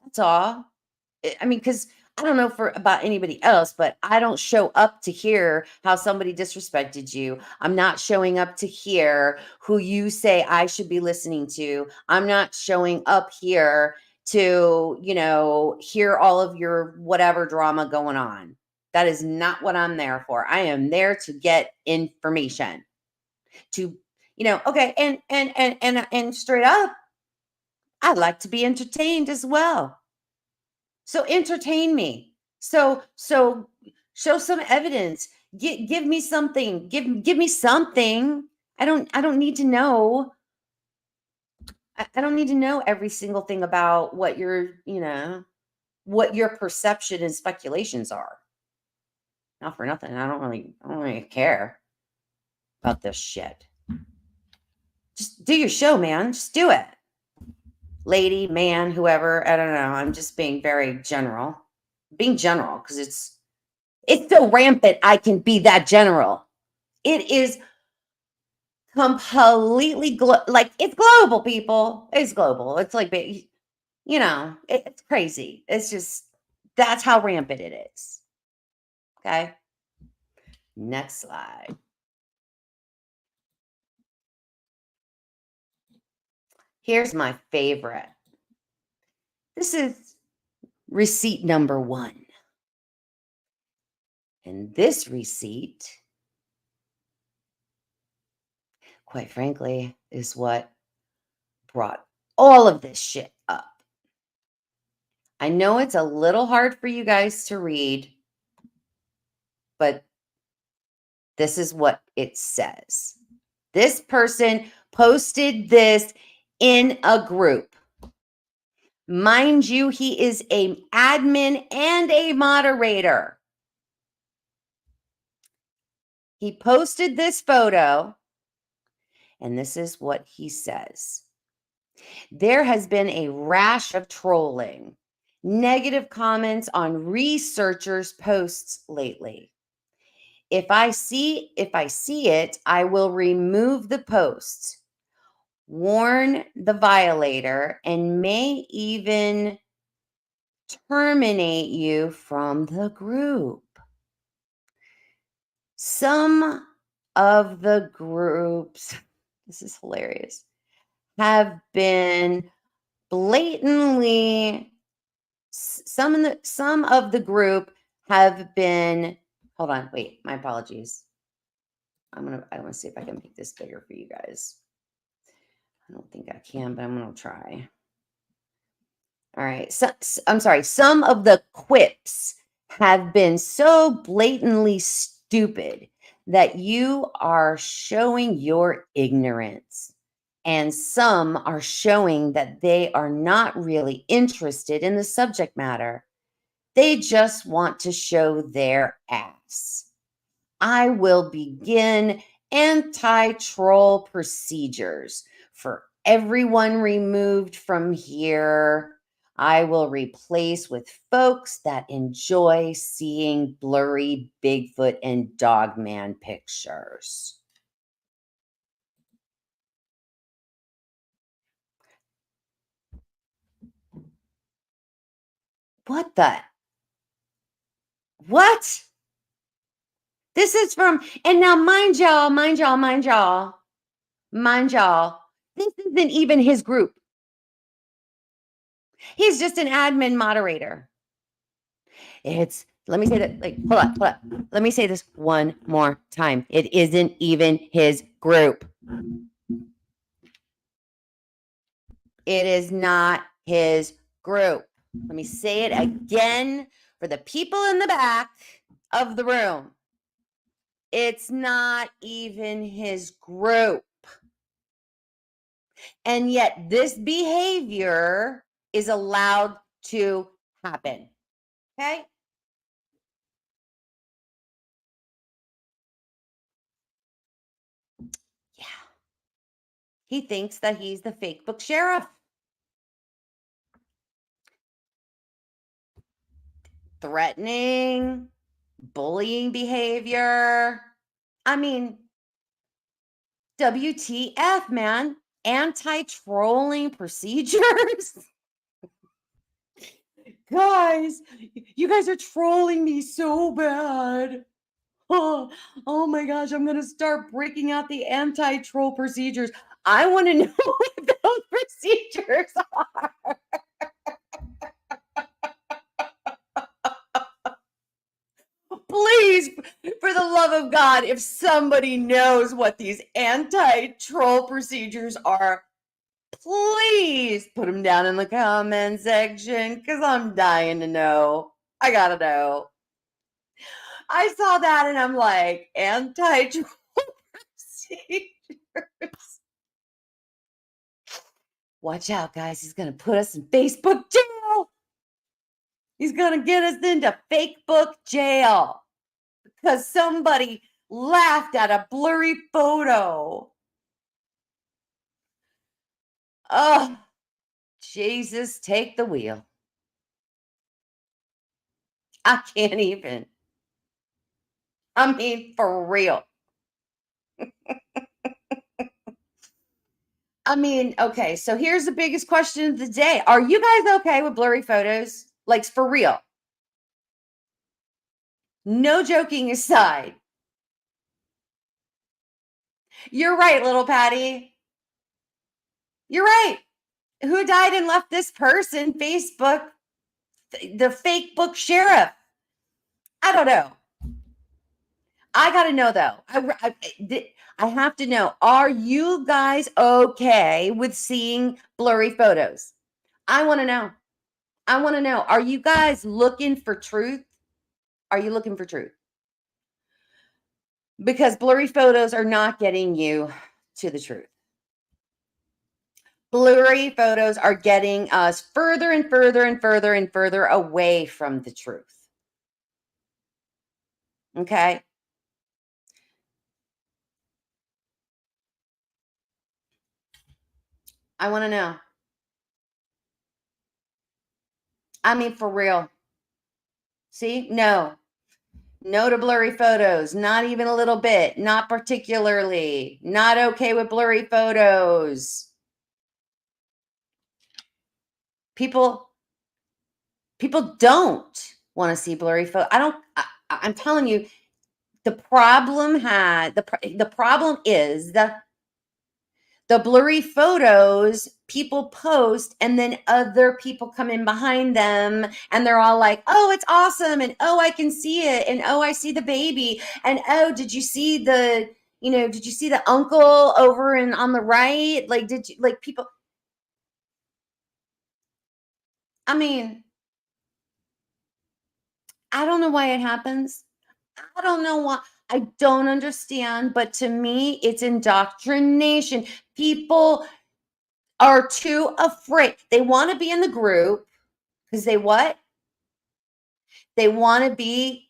That's all. I mean, because I don't know for about anybody else, but I don't show up to hear how somebody disrespected you. I'm not showing up to hear who you say I should be listening to. I'm not showing up here to, hear all of your whatever drama going on. That is not what I'm there for. I am there to get information. To, okay, and straight up, I like to be entertained as well. So entertain me. So show some evidence. Give me something. Give me something. I don't need to know. I don't need to know every single thing about what your perception and speculations are. Not for nothing. I don't really care about this shit. Just do your show, man. Just do it. Lady, man, whoever. I don't know. I'm just being very general. Being general because it's so rampant I can be that general. It is completely like it's global, people. It's global. It's like it's crazy. It's just that's how rampant it is. Okay. Next slide. Here's my favorite. This is receipt number 1. And this receipt, quite frankly, is what brought all of this shit up. I know it's a little hard for you guys to read, but this is what it says. This person posted this in a group. Mind you, he is an admin and a moderator. He posted this photo, and this is what he says. There has been a rash of trolling, negative comments on researchers' posts lately. If I see it, I will remove the post, warn the violator, and may even terminate you from the group. Some of the groups, this is hilarious, have been blatantly, some of the group have been, hold on, wait, my apologies. I want to see if I can make this bigger for you guys. I don't think I can, but I'm going to try. All right. So, I'm sorry. Some of the quips have been so blatantly stupid that you are showing your ignorance. And some are showing that they are not really interested in the subject matter. They just want to show their ass. I will begin anti-troll procedures for everyone removed from here. I will replace with folks that enjoy seeing blurry Bigfoot and Dogman pictures. What the? What? This is from, and now mind y'all, this isn't even his group. He's just an admin moderator. Let me say that, hold on. Let me say this one more time. It isn't even his group. It is not his group. Let me say it again for the people in the back of the room. It's not even his group. And yet this behavior is allowed to happen. Okay? Yeah. He thinks that he's the fake book sheriff. Threatening, bullying behavior. I mean, WTF, man. Anti-trolling procedures. Guys, you guys are trolling me so bad. Oh my gosh, I'm going to start breaking out the anti-troll procedures. I want to know what those procedures are. Please, for the love of God, if somebody knows what these anti-troll procedures are, please put them down in the comment section because I'm dying to know. I gotta know. I saw that and I'm like, anti-troll procedures. Watch out, guys. He's going to put us in Facebook jail. He's going to get us into fake book jail because somebody laughed at a blurry photo. Oh, Jesus, take the wheel. I can't even. I mean, for real. I mean, okay, so here's the biggest question of the day. Are you guys okay with blurry photos? Like, for real. No joking aside. You're right, little Patty. You're right. Who died and left this person Facebook, the fake book sheriff? I don't know. I got to know though. I have to know, are you guys okay with seeing blurry photos? I want to know. I want to know. Are you guys looking for truth? Are you looking for truth? Because blurry photos are not getting you to the truth. Blurry photos are getting us further and further and further and further away from the truth. Okay? I want to know. I mean, for real. See? No. No to blurry photos. Not even a little bit. Not particularly. Not okay with blurry photos. People don't want to see blurry photos. I'm telling you, the problem is the blurry photos people post, and then other people come in behind them and they're all like, oh, it's awesome, and oh, I can see it, and oh, I see the baby, and oh, did you see the uncle over and on the right? Like, did you, like, people, I mean, I don't know why it happens. I don't know why. I don't understand, but to me, it's indoctrination. People are too afraid. They want to be in the group because they what? They want to be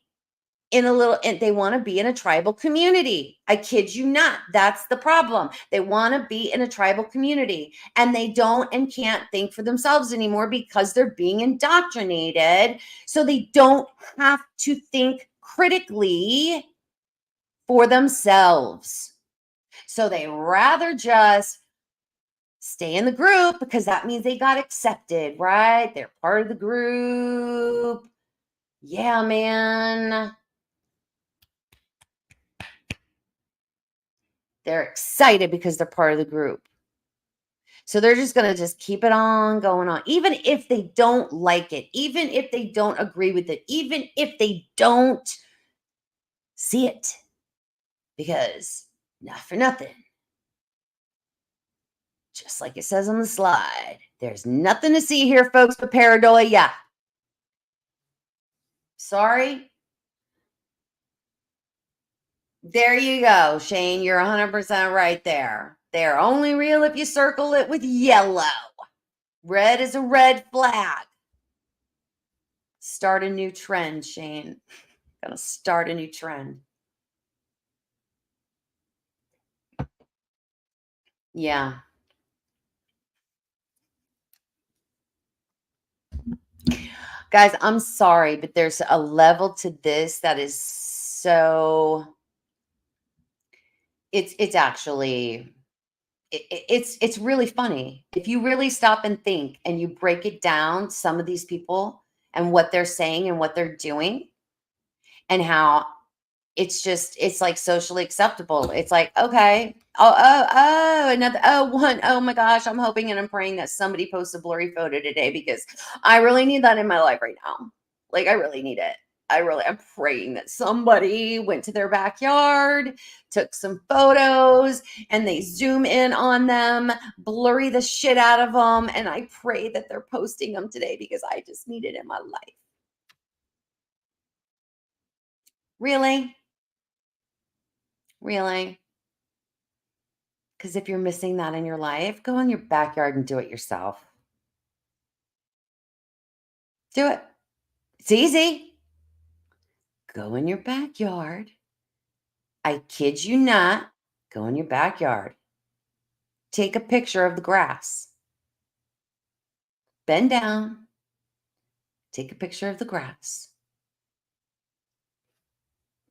they want to be in a tribal community. I kid you not. That's the problem. They want to be in a tribal community and they don't and can't think for themselves anymore because they're being indoctrinated. So they don't have to think critically for themselves. So they rather just stay in the group because that means they got accepted, right? They're part of the group. Yeah, man. They're excited because they're part of the group. So they're just going to just keep it on going on, even if they don't like it, even if they don't agree with it, even if they don't see it. Because not for nothing, just like it says on the slide, there's nothing to see here, folks, but pareidolia. Sorry. There you go, Shane. You're 100% right there. They're only real if you circle it with yellow. Red is a red flag. Start a new trend, Shane. Gonna start a new trend. Yeah. Guys, I'm sorry, but there's a level to this that is so it's actually it's really funny. If you really stop and think and you break it down, some of these people and what they're saying and what they're doing and how it's like socially acceptable. It's like, okay, another, one. Oh my gosh, I'm hoping and I'm praying that somebody posts a blurry photo today because I really need that in my life right now. Like, I really need it. I'm praying that somebody went to their backyard, took some photos, and they zoom in on them, blurry the shit out of them. And I pray that they're posting them today because I just need it in my life. Really? Really? Because if you're missing that in your life, go in your backyard and do it yourself. Do it. It's easy. Go in your backyard. I kid you not. Go in your backyard. Take a picture of the grass. Bend down. Take a picture of the grass.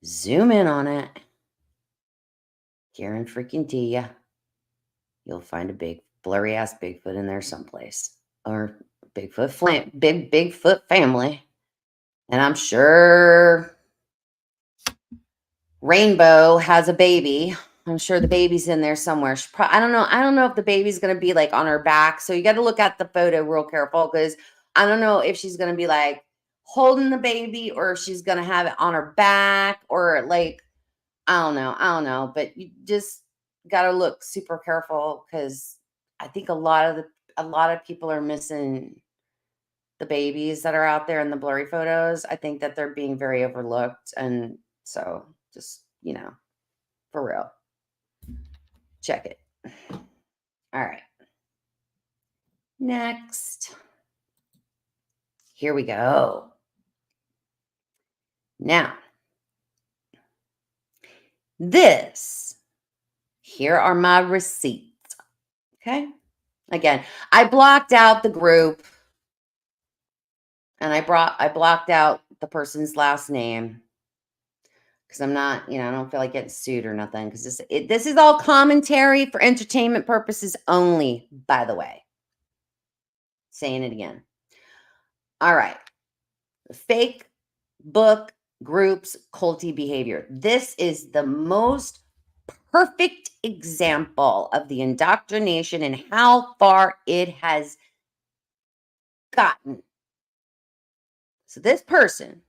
Zoom in on it. Guarantee freaking you, you'll find a big blurry ass Bigfoot in there someplace. Or Bigfoot family. And I'm sure Rainbow has a baby. I'm sure the baby's in there somewhere. I don't know. I don't know if the baby's going to be like on her back. So you got to look at the photo real careful because I don't know if she's going to be like holding the baby or if she's going to have it on her back or like, I don't know, but you just got to look super careful because I think a lot of people are missing the babies that are out there in the blurry photos. I think that they're being very overlooked, and so just for real, check it. All right, next. Here we go. Now, here are my receipts. Okay. Again, I blocked out the group and I blocked out the person's last name because I'm not, I don't feel like getting sued or nothing because this is all commentary for entertainment purposes only, by the way. Saying it again. All right. Fake book groups, culty behavior. This is the most perfect example of the indoctrination and how far it has gotten. So this person,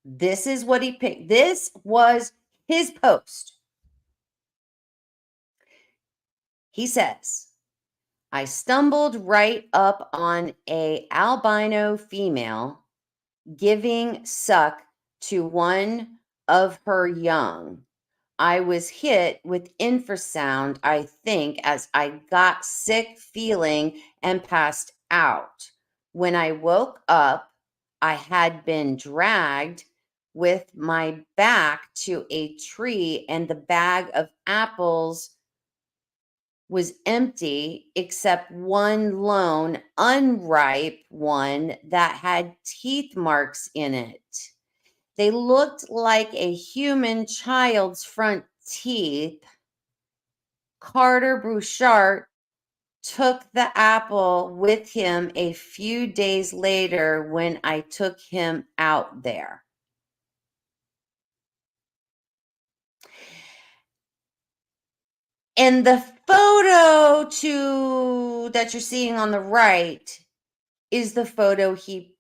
this is what he picked. This was his post. He says, I stumbled right up on a albino female giving suck to one of her young. I was hit with infrasound, I think, as I got sick feeling and passed out. When I woke up, I had been dragged with my back to a tree, and the bag of apples was empty except one lone, unripe one that had teeth marks in it. They looked like a human child's front teeth. Carter Bouchard took the apple with him a few days later when I took him out there. And the photo that you're seeing on the right is the photo he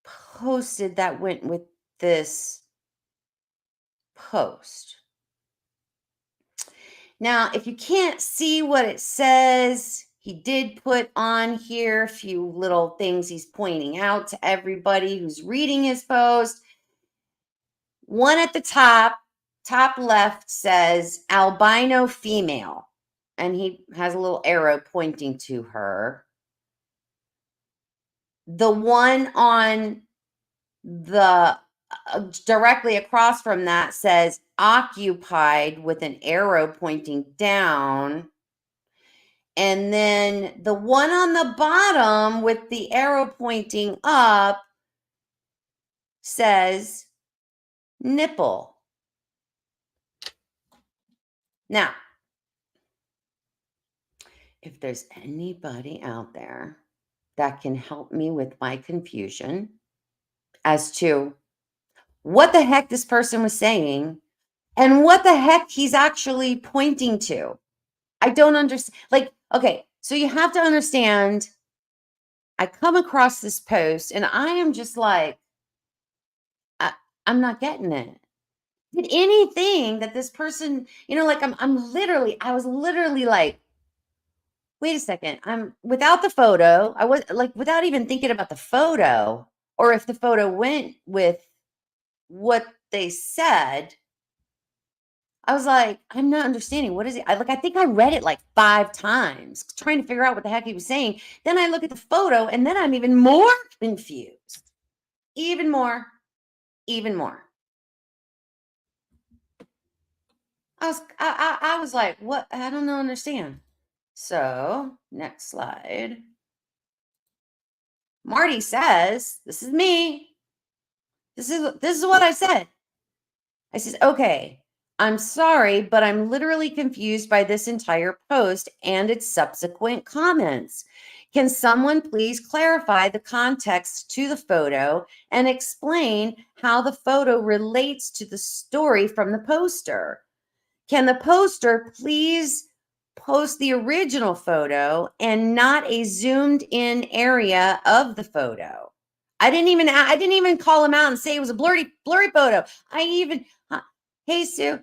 posted that went with this post. Now, if you can't see what it says, he did put on here a few little things he's pointing out to everybody who's reading his post. One at the top left says albino female, and he has a little arrow pointing to her. The one on the directly across from that says occupied with an arrow pointing down. And then the one on the bottom with the arrow pointing up says nipple. Now, if there's anybody out there that can help me with my confusion as to what the heck this person was saying and what the heck he's actually pointing to. I don't understand. Like, okay, so you have to understand, I come across this post and I am just like, I'm not getting it. Did anything that this person, like I was literally like, wait a second, I'm without the photo. I was like, without even thinking about the photo or if the photo went with what they said. I was like, I'm not understanding. What is it? I think I read it like 5 times trying to figure out what the heck he was saying. Then I look at the photo and then I'm even more confused. Even more. I was like, what? I don't know, understand. So, next slide. Marty says, this is me. This is what I said. I said, okay, I'm sorry, but I'm literally confused by this entire post and its subsequent comments. Can someone please clarify the context to the photo and explain how the photo relates to the story from the poster? Can the poster please post the original photo and not a zoomed in area of the photo? I didn't even call him out and say it was a blurry photo. Hey Sue,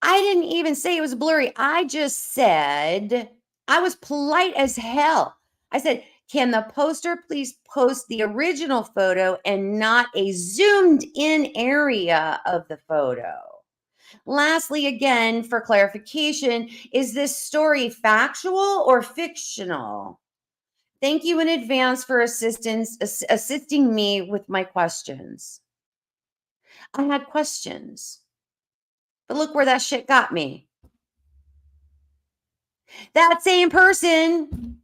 I didn't even say it was blurry. I just said, I was polite as hell. I said, can the poster please post the original photo and not a zoomed in area of the photo? Lastly, again, for clarification, is this story factual or fictional? Thank you in advance for assisting me with my questions. I had questions, but look where that shit got me. That same person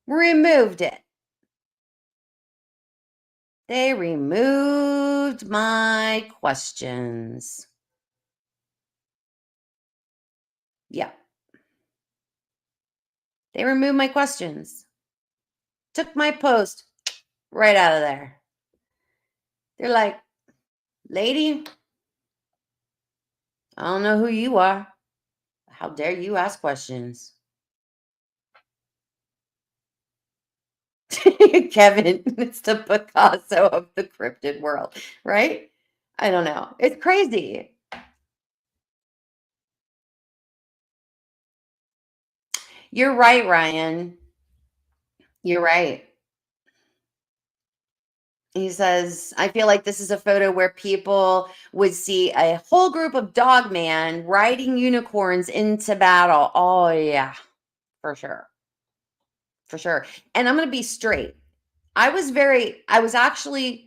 removed it. They removed my questions. Yeah, they removed my questions. Took my post right out of there. They're like, lady, I don't know who you are. How dare you ask questions? Kevin, it's the Picasso of the cryptid world, right? I don't know. It's crazy. You're right, Ryan. You're right. He says, I feel like this is a photo where people would see a whole group of dogman riding unicorns into battle. Oh, yeah, for sure. For sure. And I'm going to be straight. I was actually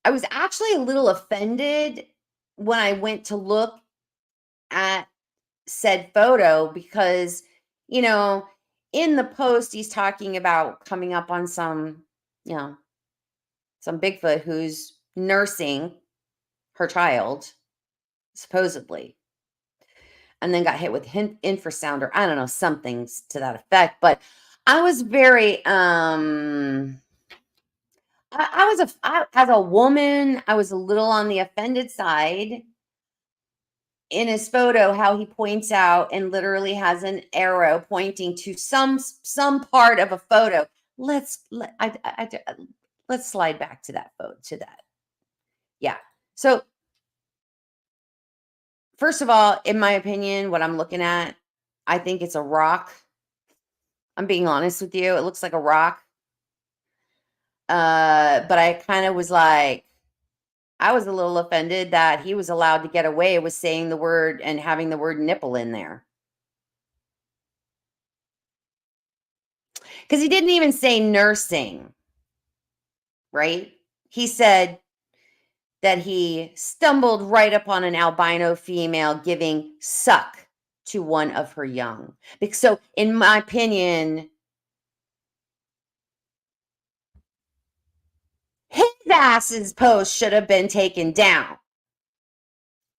a little offended when I went to look at said photo because, you know, in the post, he's talking about coming up on you know, some Bigfoot who's nursing her child, supposedly, and then got hit with infrasound or I don't know, something to that effect. But I was very, as a woman, I was a little on the offended side in his photo, how he points out and literally has an arrow pointing to some part of a photo. Let's slide back to that photo to that. Yeah. So first of all, in my opinion, what I'm looking at, I think it's a rock. I'm being honest with you. It looks like a rock. But I kind of was like, I was a little offended that he was allowed to get away with saying the word and having the word nipple in there. Because he didn't even say nursing, right? He said that he stumbled right upon an albino female giving suck to one of her young. So, in my opinion, his ass's post should have been taken down,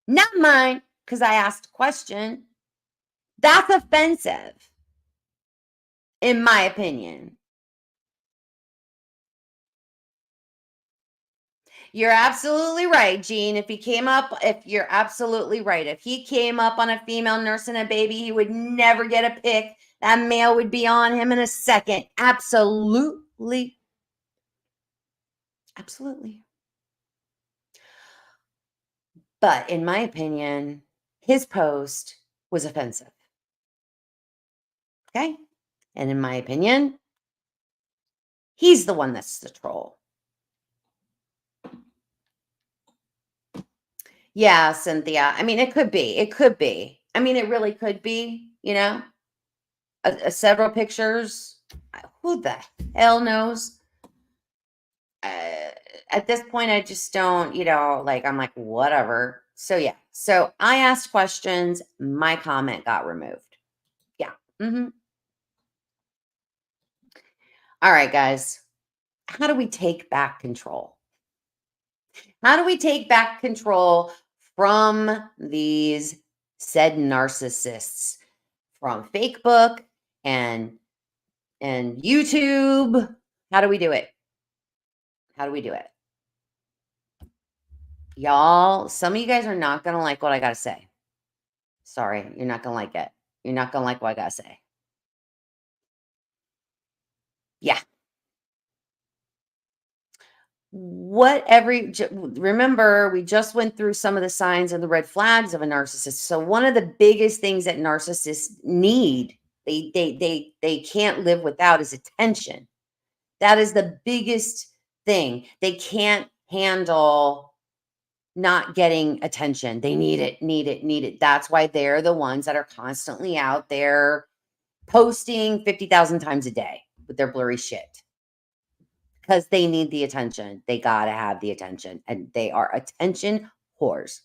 not mine, because I asked a question. That's offensive, in my opinion. You're absolutely right, Gene. If you're absolutely right, if he came up on a female nursing a baby, he would never get a pic. That male would be on him in a second. Absolutely. Absolutely. But in my opinion, his post was offensive. Okay. And in my opinion, he's the one that's the troll. Yeah, Cynthia. I mean, it could be. It could be. I mean, it really could be, several pictures. Who the hell knows? Uh, at this point, I just don't, like, I'm like, whatever. So, yeah. So I asked questions. My comment got removed. Yeah. All right, guys. How do we take back control? How do we take back control from these said narcissists from Facebook and YouTube? How do we do it? How do we do it? Y'all, some of you guys are not going to like what I got to say. Sorry, you're not going to like it. You're not going to like what I got to say. Yeah. remember, we just went through some of the signs and the red flags of a narcissist. So one of the biggest things that narcissists need, they can't live without, is attention. That is the biggest thing. They can't handle not getting attention. They need it, need it, need it. That's why they're the ones that are constantly out there posting 50,000 times a day with their blurry shit, because they need the attention. They got to have the attention, and they are attention whores.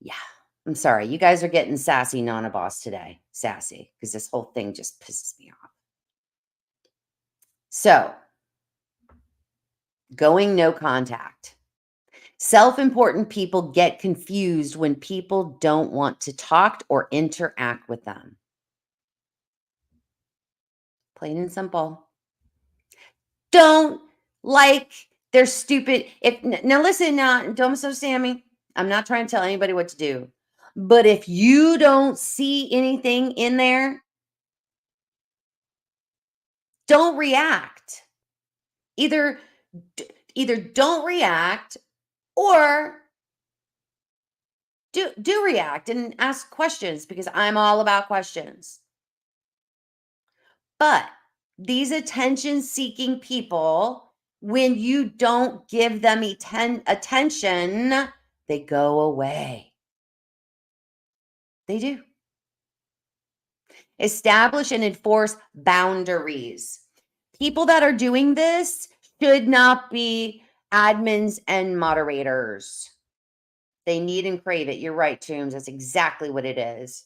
Yeah. I'm sorry. You guys are getting sassy, Nana Boss, today. Sassy, because this whole thing just pisses me off. So, going no contact. Self-important people get confused when people don't want to talk or interact with them. Plain and simple. Don't like their stupid. Now listen, don't misunderstand me. I'm not trying to tell anybody what to do. But if you don't see anything in there, don't react. Either either don't react, or do react and ask questions, because I'm all about questions. But these attention-seeking people, when you don't give them attention, they go away. They do. Establish and enforce boundaries. People that are doing this should not be admins and moderators. They need and crave it. You're right, Toombs. That's exactly what it is.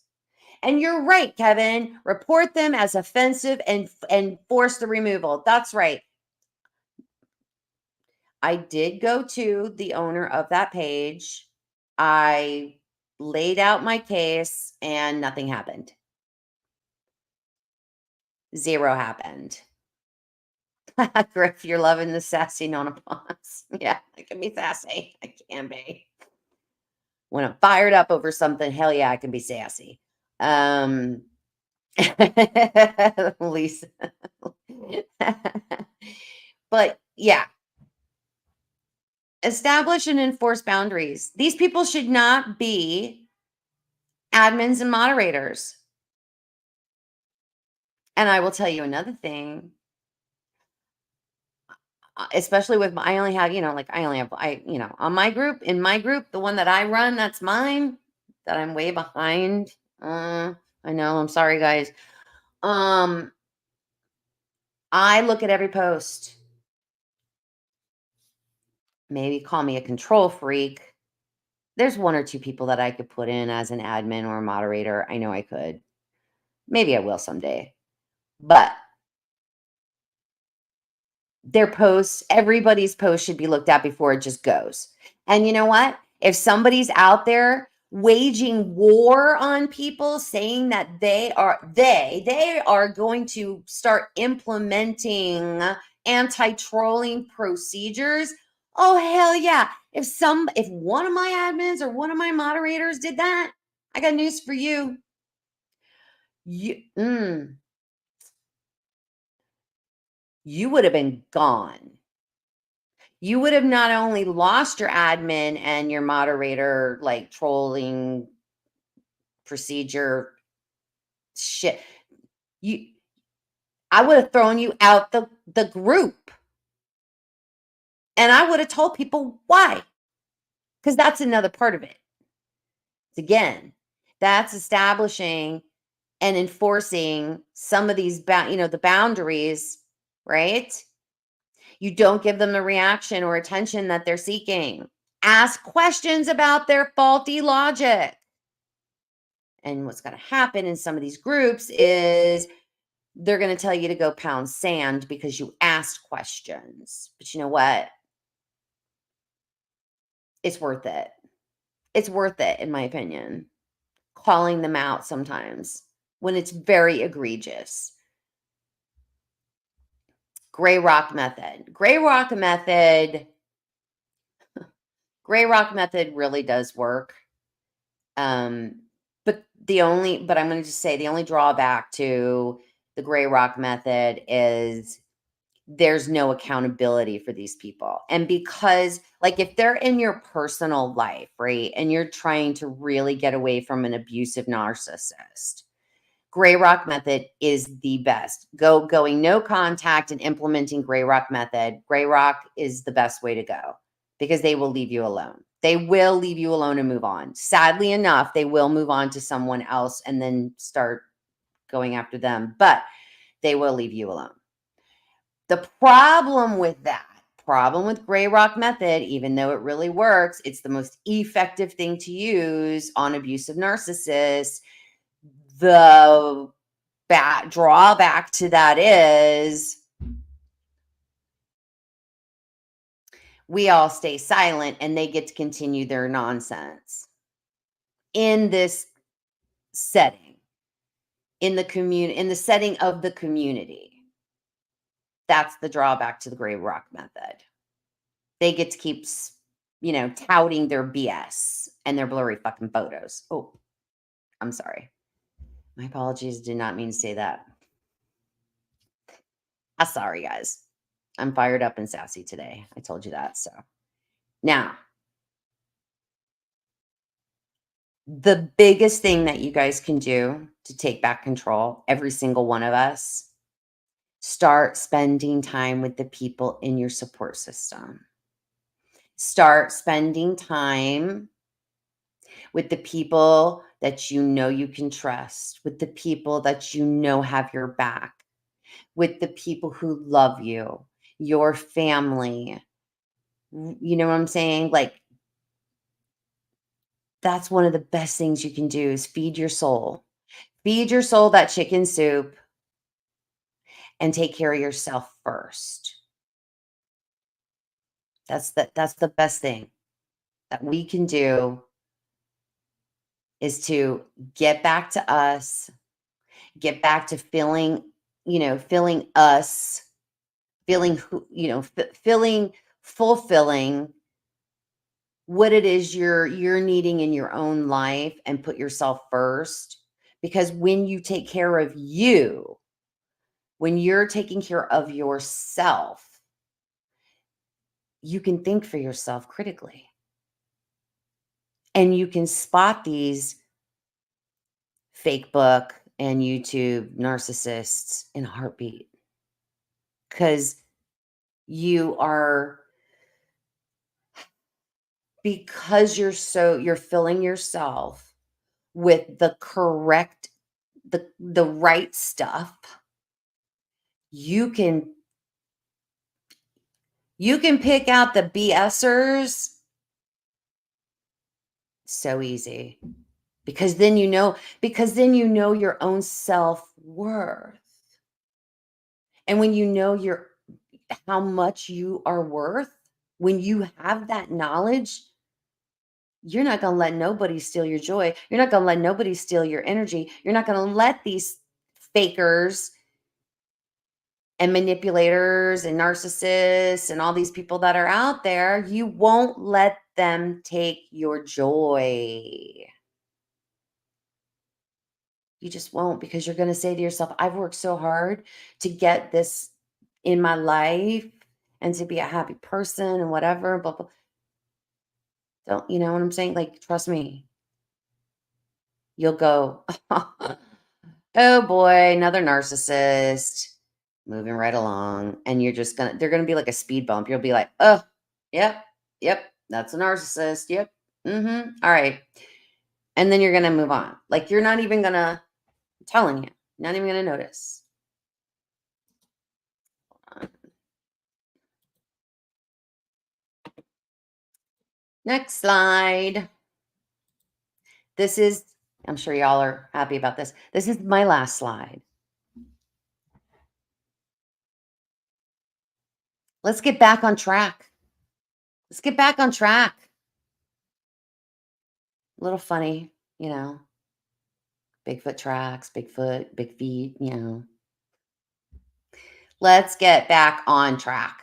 And you're right, Kevin. Report them as offensive and force the removal. That's right. I did go to the owner of that page. I laid out my case and nothing happened. Zero happened. Griff, you're loving the sassy nonapons. Yeah, I can be sassy. I can be. When I'm fired up over something, hell yeah, I can be sassy. Lisa. But yeah, establish and enforce boundaries. These people should not be admins and moderators. And I will tell you another thing, especially with I only have, on my group, in my group, the one that I run, that's mine, that I'm way behind. I know, I'm sorry, guys. I look at every post. Maybe call me a control freak. There's one or two people that I could put in as an admin or a moderator. I know I could. Maybe I will someday. But their posts, everybody's post should be looked at before it just goes. And you know what? If somebody's out there waging war on people, saying that they are going to start implementing anti-trolling procedures, oh hell yeah. If one of my admins or one of my moderators did that, I got news for you. You would have been gone. You would have not only lost your admin and your moderator, like, trolling procedure shit. I would have thrown you out the group. And I would have told people why. Because that's another part of it. Again, that's establishing and enforcing some of these the boundaries, right? You don't give them the reaction or attention that they're seeking. Ask questions about their faulty logic. And what's going to happen in some of these groups is they're going to tell you to go pound sand because you asked questions. But you know what? It's worth it. It's worth it, in my opinion. Calling them out sometimes when it's very egregious. Gray rock method. Gray rock method really does work. But I'm going to just say the only drawback to the gray rock method is there's no accountability for these people. And because, like, if they're in your personal life, right, and you're trying to really get away from an abusive narcissist, Gray Rock method is the best. Going no contact and implementing Gray Rock method. Gray Rock is the best way to go because they will leave you alone. They will leave you alone and move on. Sadly enough, they will move on to someone else and then start going after them, but they will leave you alone. The problem with Gray Rock method, even though it really works, it's the most effective thing to use on abusive narcissists. The drawback to that is we all stay silent and they get to continue their nonsense in this setting, in the setting of the community. That's the drawback to the Gray Rock method. They get to keep, touting their BS and their blurry fucking photos. Oh, I'm sorry. My apologies. Did not mean to say that. I'm sorry, guys. I'm fired up and sassy today. I told you that. So now, the biggest thing that you guys can do to take back control, every single one of us, start spending time with the people in your support system. Start spending time with the people that you know you can trust, with the people that you know have your back, with the people who love you, your family. You know what I'm saying? Like, that's one of the best things you can do is feed your soul. Feed your soul that chicken soup and take care of yourself first. That's the best thing that we can do is to get back to us, get back to feeling us, fulfilling what it is you're needing in your own life and put yourself first. Because when you take care of you, when you're taking care of yourself, you can think for yourself critically. And you can spot these fake book and YouTube narcissists in a heartbeat. Because you're filling yourself with the correct, the right stuff, you can pick out the BSers so easy. Because then you know your own self-worth. And when you know how much you are worth, when you have that knowledge, you're not going to let nobody steal your joy. You're not going to let nobody steal your energy. You're not going to let these fakers and manipulators and narcissists and all these people that are out there, you won't let them take your joy. You just won't, because you're going to say to yourself, I've worked so hard to get this in my life and to be a happy person and whatever, blah, blah. Don't, you know what I'm saying? Like, trust me, you'll go, oh boy, another narcissist moving right along. And they're going to be like a speed bump. You'll be like, oh, yep, that's a narcissist. Yep. Mm-hmm. All right. And then you're going to move on. Like, you're not even going to, I'm telling you, not even going to notice. Next slide. I'm sure y'all are happy about this. This is my last slide. Let's get back on track. Let's get back on track. A little funny, Bigfoot tracks, Bigfoot, big feet, Let's get back on track.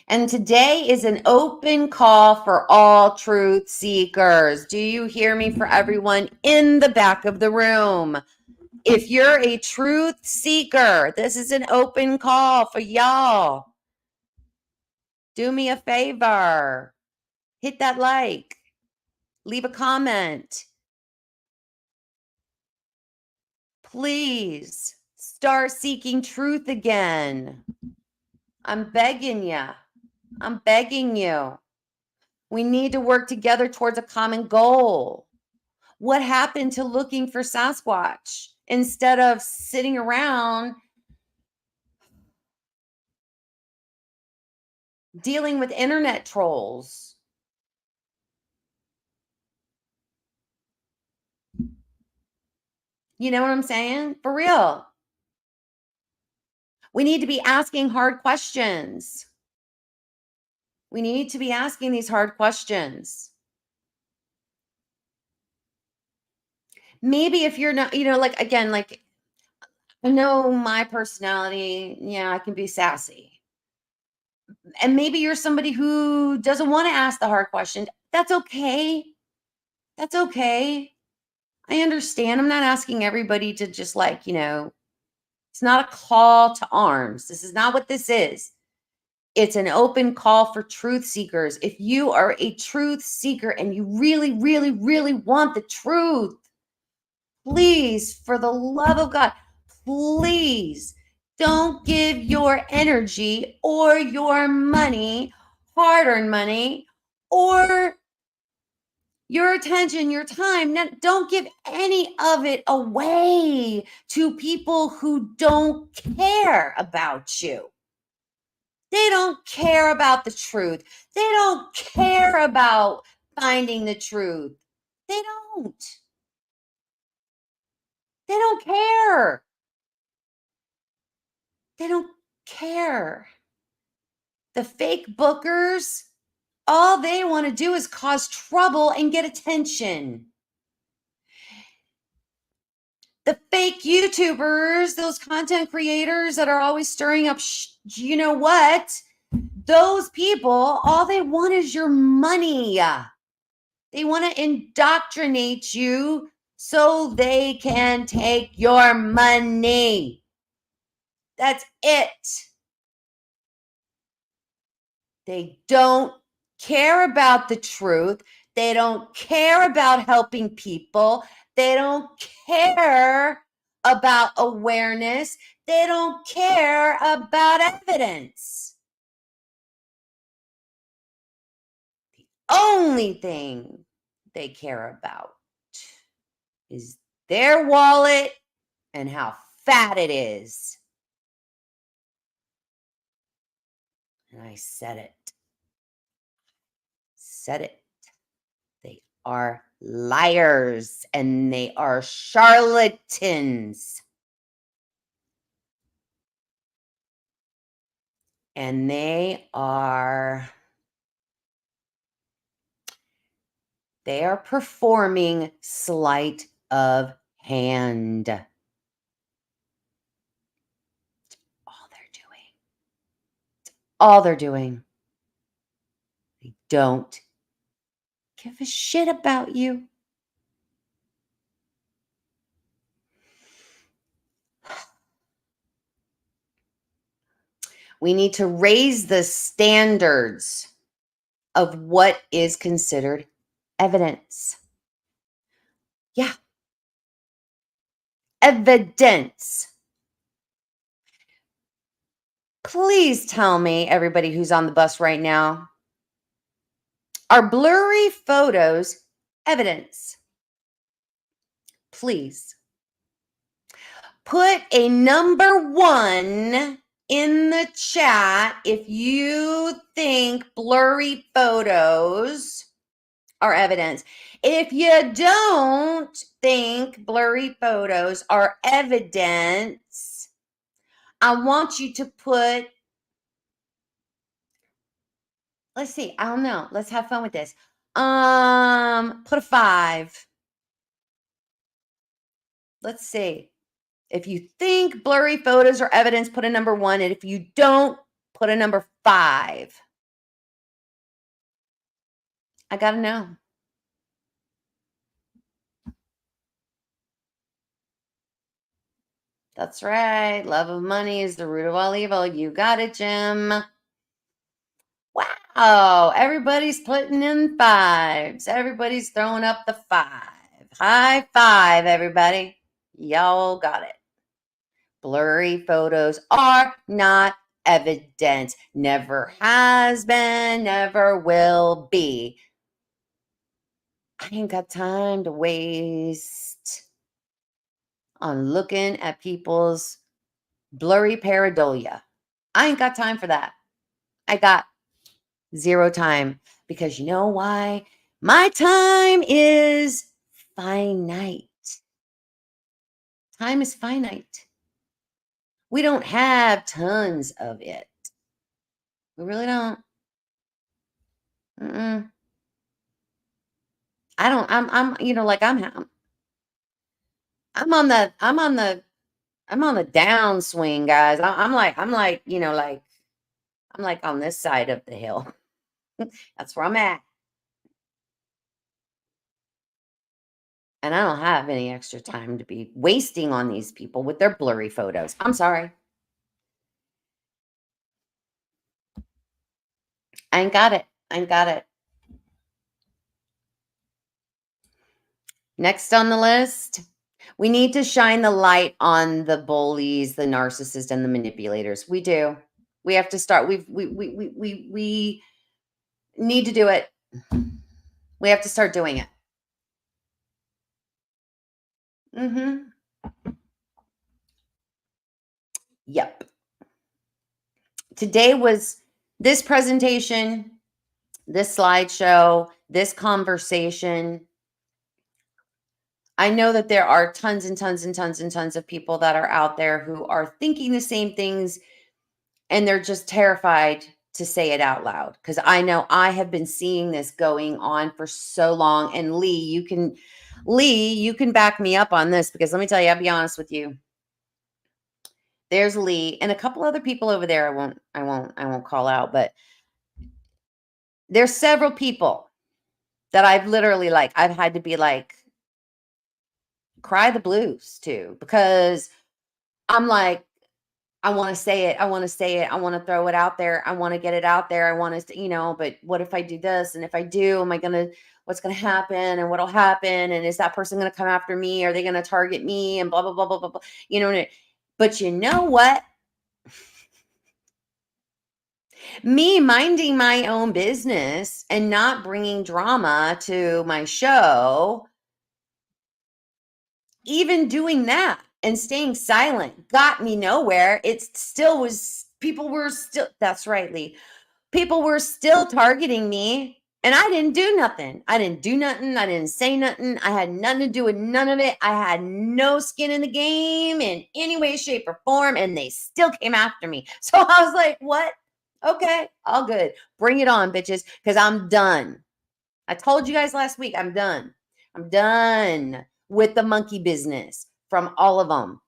And today is an open call for all truth seekers. Do you hear me? For everyone in the back of the room, If you're a truth seeker, this is an open call for y'all. Do me a favor. Hit that like. Leave a comment. Please start seeking truth again. I'm begging you. I'm begging you. We need to work together towards a common goal. What happened to looking for Sasquatch instead of sitting around dealing with internet trolls? You know what I'm saying? For real. We need to be asking hard questions. We need to be asking these hard questions. Maybe if you're not, like, again, like, I know my personality, yeah, I can be sassy. And maybe you're somebody who doesn't want to ask the hard questions. That's okay. That's okay. I understand. I'm not asking everybody to just, like, it's not a call to arms. This is not what this is. It's an open call for truth seekers. If you are a truth seeker and you really, really, really want the truth, please, for the love of God, please don't give your energy or your money, hard earned money, or your attention, your time. Don't give any of it away to people who don't care about you. They don't care about the truth. They don't care about finding the truth. They don't. They don't care. They don't care. The fake bookers, all they want to do is cause trouble and get attention. The fake YouTubers, those content creators that are always stirring up, you know what? Those people, all they want is your money. They want to indoctrinate you so they can take your money. That's it. They don't care about the truth. They don't care about helping people. They don't care about awareness. They don't care about evidence. The only thing they care about is their wallet and how fat it is. And I said it. Said it. They are liars and they are charlatans. And they are performing sleight of hand. All they're doing. All they're doing. They don't give a shit about you. We need to raise the standards of what is considered evidence. Yeah. Evidence. Please tell me, everybody who's on the bus right now, are blurry photos evidence? Please. Put a number 1 in the chat if you think blurry photos are evidence. If you don't think blurry photos are evidence, I want you to put, let's see, I don't know. Let's have fun with this. Put a 5. Let's see. If you think blurry photos are evidence, put a number 1. And if you don't, put a number 5. I got to know. That's right. Love of money is the root of all evil. You got it, Jim. Wow. Everybody's putting in fives. Everybody's throwing up the five. High five, everybody. Y'all got it. Blurry photos are not evidence. Never has been, never will be. I ain't got time to waste on looking at people's blurry pareidolia. I ain't got time for that. I got zero time because you know why? My time is finite. Time is finite. We don't have tons of it. We really don't. Mm-mm. I don't. Like I'm on the downswing, guys. I'm like on this side of the hill. That's where I'm at. And I don't have any extra time to be wasting on these people with their blurry photos. I'm sorry. I ain't got it. I ain't got it. Next on the list, we need to shine the light on the bullies, the narcissists, and the manipulators. We do. We have to start. We need to do it. We have to start doing it. Mm-hmm. Yep. Today was this presentation, this slideshow, this conversation. I know that there are tons and tons and tons and tons of people that are out there who are thinking the same things and they're just terrified to say it out loud. Because I know I have been seeing this going on for so long. And Lee, you can back me up on this because let me tell you, I'll be honest with you. There's Lee and a couple other people over there. I won't call out, but there's several people that I've literally I've had to be like, cry the blues to because I'm like, I want to say it. I want to say it. I want to throw it out there. I want to get it out there. I want to, but what if I do this? And if I do, what's going to happen? And what'll happen? And is that person going to come after me? Are they going to target me? And blah, blah, blah, blah, blah, blah. But you know what? Me minding my own business and not bringing drama to my show, even doing that and staying silent got me nowhere. That's right, Lee. People were still targeting me and I didn't do nothing. I didn't do nothing. I didn't say nothing. I had nothing to do with none of it. I had no skin in the game in any way, shape, or form. And they still came after me. So I was like, what? Okay, all good. Bring it on, bitches, because I'm done. I told you guys last week, I'm done. I'm done with the monkey business from all of them.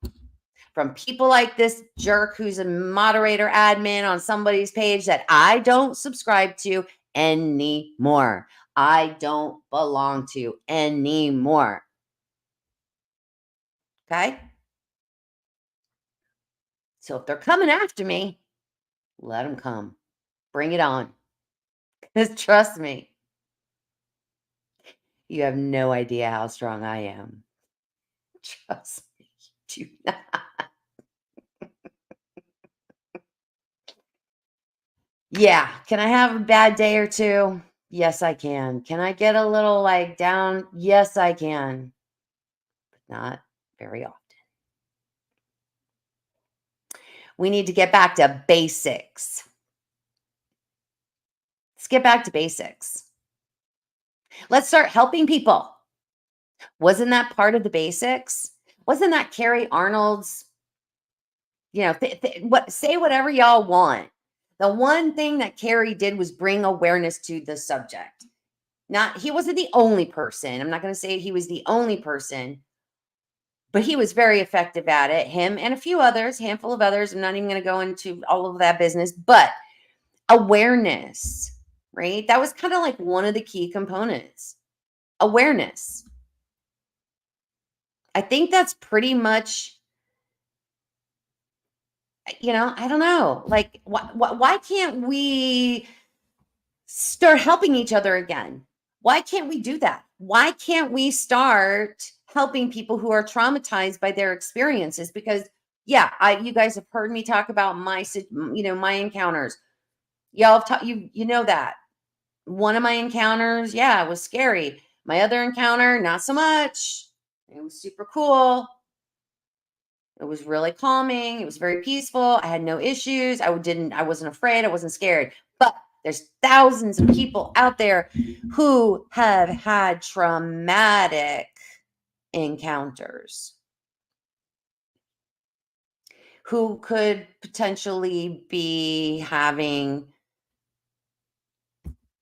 From people like this jerk who's a moderator admin on somebody's page that I don't subscribe to anymore. I don't belong to anymore. Okay? So if they're coming after me, let them come. Bring it on. Because trust me, you have no idea how strong I am. Trust me, you do not. Yeah. Can I have a bad day or two? Yes, I can. Can I get a little down? Yes, I can. But not very often. We need to get back to basics. Let's get back to basics. Let's start helping people. Wasn't that part of the basics? Wasn't that Carrie Arnold's, say whatever y'all want. The one thing that Carrie did was bring awareness to the subject. He wasn't the only person. I'm not going to say he was the only person, but he was very effective at it. Him and a few others, handful of others. I'm not even going to go into all of that business, but awareness, right? That was kind of like one of the key components. Awareness. I think that's pretty much I don't know. Like, why can't we start helping each other again? Why can't we do that? Why can't we start helping people who are traumatized by their experiences? Because yeah, you guys have heard me talk about my encounters. Y'all have you know that. One of my encounters, yeah, it was scary. My other encounter, not so much. It was super cool. It was really calming. It was very peaceful. I had no issues. I wasn't afraid. I wasn't scared. But there's thousands of people out there who have had traumatic encounters, who could potentially be having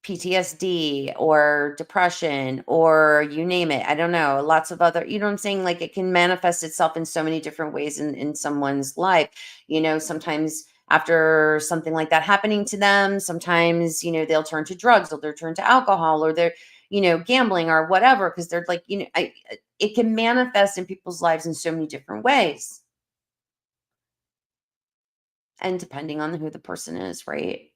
PTSD or depression or you name it. I don't know. Lots of other, you know what I'm saying? Like it can manifest itself in so many different ways in someone's life. Sometimes after something like that happening to them, sometimes, they'll turn to drugs or they'll turn to alcohol or they're, gambling or whatever. Cause they're like, it can manifest in people's lives in so many different ways. And depending on who the person is, right?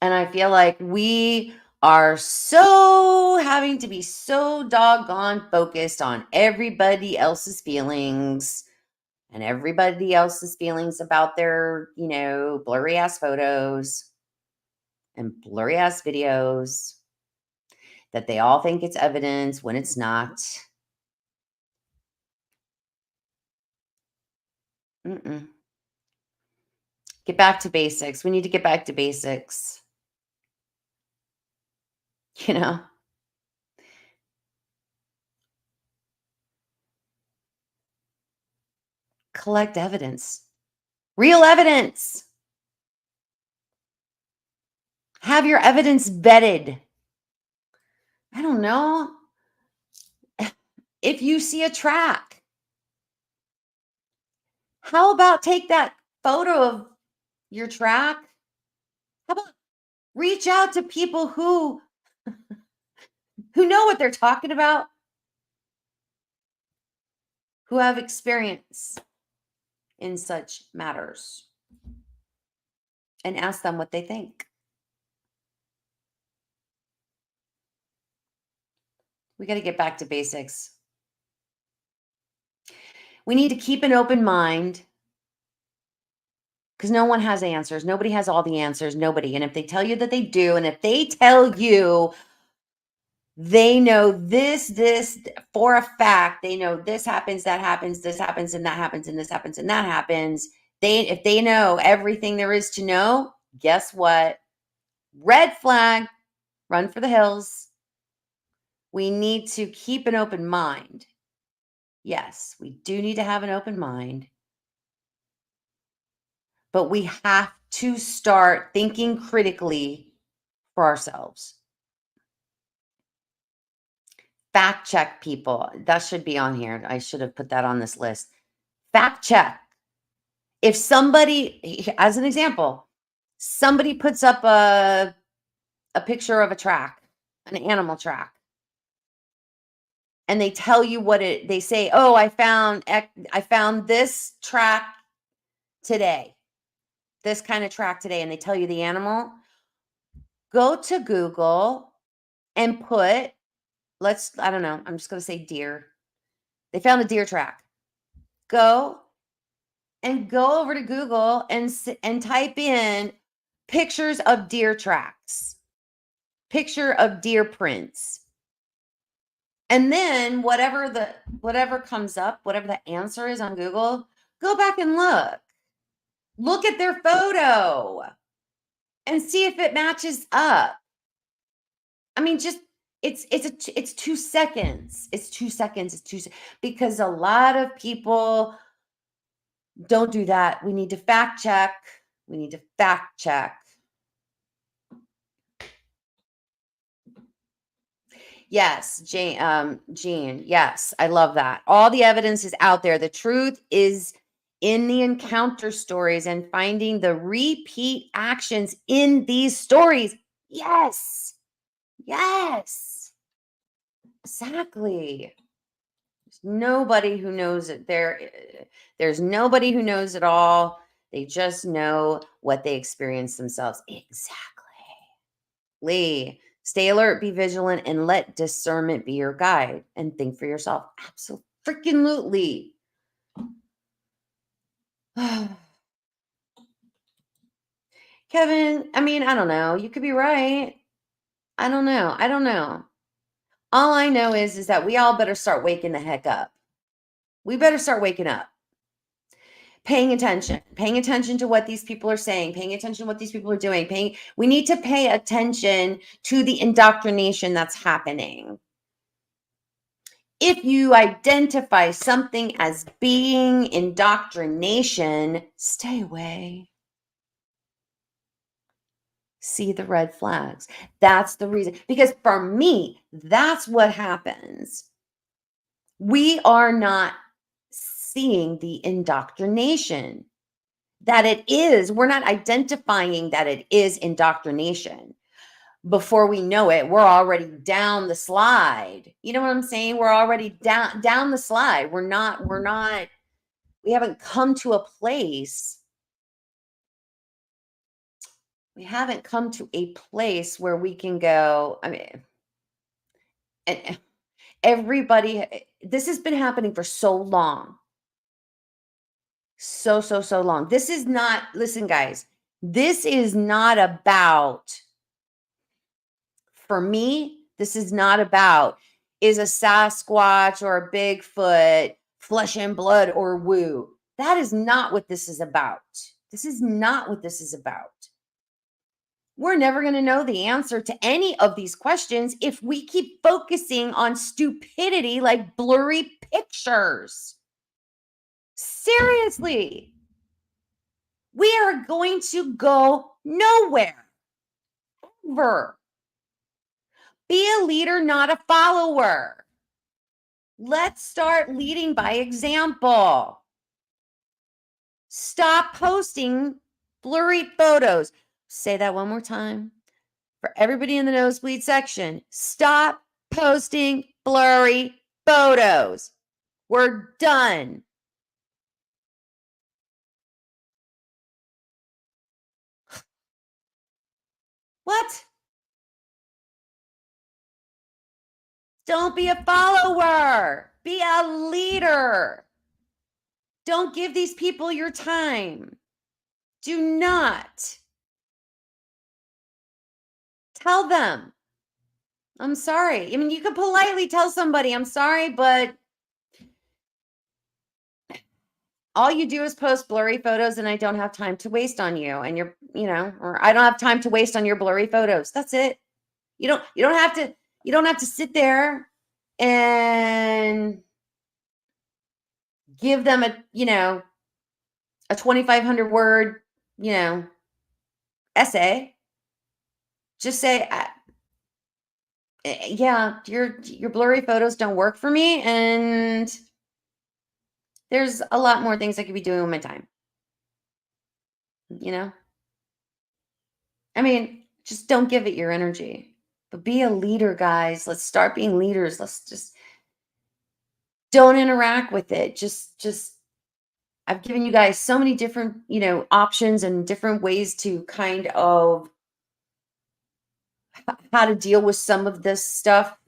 And I feel like we are so having to be so doggone focused on everybody else's feelings and everybody else's feelings about their, blurry ass photos and blurry ass videos that they all think it's evidence when it's not. Mm-mm. Get back to basics. We need to get back to basics. You know, collect evidence, real evidence. Have your evidence vetted. I don't know. If you see a track, how about take that photo of your track? How about reach out to people who know what they're talking about, who have experience in such matters, and ask them what they think. We got to get back to basics. We need to keep an open mind because no one has answers. Nobody has all the answers. Nobody. And if they tell you that they do, and if they tell you they know this for a fact, they know this happens, that happens, this happens, and that happens, and this happens, and that happens. If they know everything there is to know, guess what? Red flag, run for the hills. We need to keep an open mind. Yes, we do need to have an open mind, but we have to start thinking critically for ourselves. Fact check people. That should be on here. I should have put that on this list. Fact check. If somebody, as an example, somebody puts up a picture of a track, an animal track, and they tell you they say, "Oh, I found this track today. This kind of track today," and they tell you the animal, go to Google and I don't know, I'm just going to say deer. They found a deer track. Go over to Google and type in pictures of deer tracks, picture of deer prints. And then whatever comes up, whatever the answer is on Google, go back and look. Look at their photo and see if it matches up. I mean, just it's 2 seconds. It's 2 seconds. Because a lot of people don't do that. We need to fact check. We need to fact check. Yes, Jean. Yes, I love that. All the evidence is out there. The truth is in the encounter stories and finding the repeat actions in these stories. Yes. Yes. Exactly. Nobody who knows it. There's nobody who knows it all. They just know what they experience themselves. Exactly. Stay alert, be vigilant, and let discernment be your guide. And think for yourself. Absolutely. Kevin, I mean, I don't know. You could be right. I don't know. I don't know. All I know is that we all better start waking the heck up. We better start waking up. Paying attention to what these people are saying, paying attention to what these people are doing, we need to pay attention to the indoctrination that's happening. If you identify something as being indoctrination, stay away. See the red flags. That's the reason. Because for me, that's what happens. We are not seeing the indoctrination that it is. We're not identifying that it is indoctrination. Before we know it, we're already down the slide. You know what I'm saying? We're already down the slide. We haven't come to a place. We haven't come to a place where we can go. I mean, and everybody, this has been happening for so long. So long. This is not, listen, guys, this is not about, for me, this is not about, is a Sasquatch or a Bigfoot flesh and blood or woo. That is not what this is about. This is not what this is about. We're never going to know the answer to any of these questions if we keep focusing on stupidity like blurry pictures. Seriously. We are going to go nowhere. Ever. Be a leader, not a follower. Let's start leading by example. Stop posting blurry photos. Say that one more time. For everybody in the nosebleed section, stop posting blurry photos. We're done. What? Don't be a follower. Be a leader. Don't give these people your time. Do not. Tell them. I'm sorry. I mean, you can politely tell somebody, I'm sorry, but all you do is post blurry photos and I don't have time to waste on you. And you're, or I don't have time to waste on your blurry photos. That's it. You don't have to sit there and give them a 2,500 word, essay. Just say, yeah, your blurry photos don't work for me, and there's a lot more things I could be doing with my time. I mean, just don't give it your energy, but be a leader, guys. Let's start being leaders. Let's just don't interact with it. Just I've given you guys so many different, options and different ways to kind of how to deal with some of this stuff,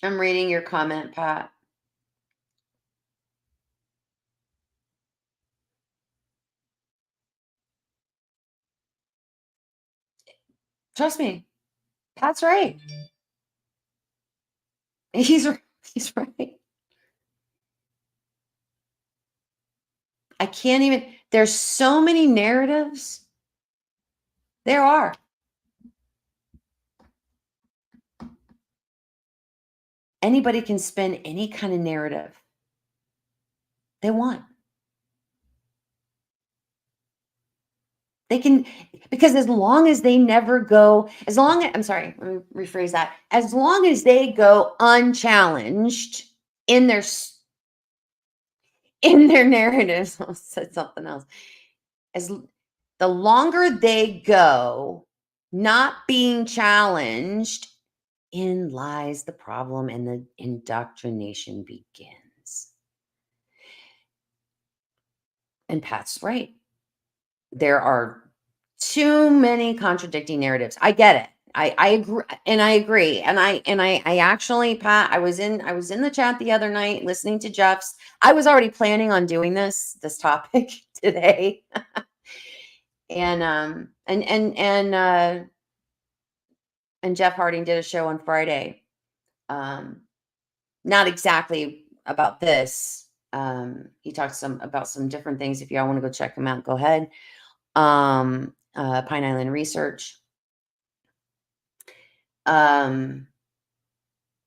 I'm reading your comment, Pat. Trust me, Pat's right. He's right. I can't even, there's so many narratives. There are. Anybody can spin any kind of narrative they want. They can, because as long as they never go, as long as, I'm sorry, let me rephrase that. As long as they go unchallenged in their in their narratives, I said something else. As the longer they go not being challenged, in lies the problem and the indoctrination begins. And Pat's right. There are too many contradicting narratives. I get it. I agree, and I agree. And I actually, Pat, I was in the chat the other night listening to Jeff's. I was already planning on doing this topic today. And Jeff Harding did a show on Friday. Um Not exactly about this. He talked some about some different things. If y'all want to go check him out, go ahead. Pine Island Research. Um,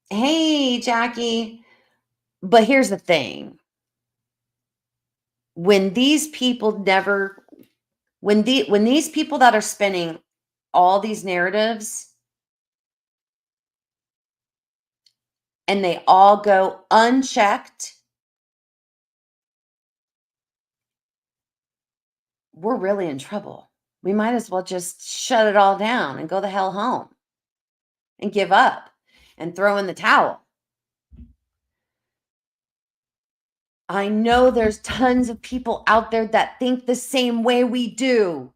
hey, Jackie. But here's the thing. When these people never, when these people that are spinning all these narratives and they all go unchecked, we're really in trouble. We might as well just shut it all down and go the hell home and give up and throw in the towel. I know there's tons of people out there that think the same way we do.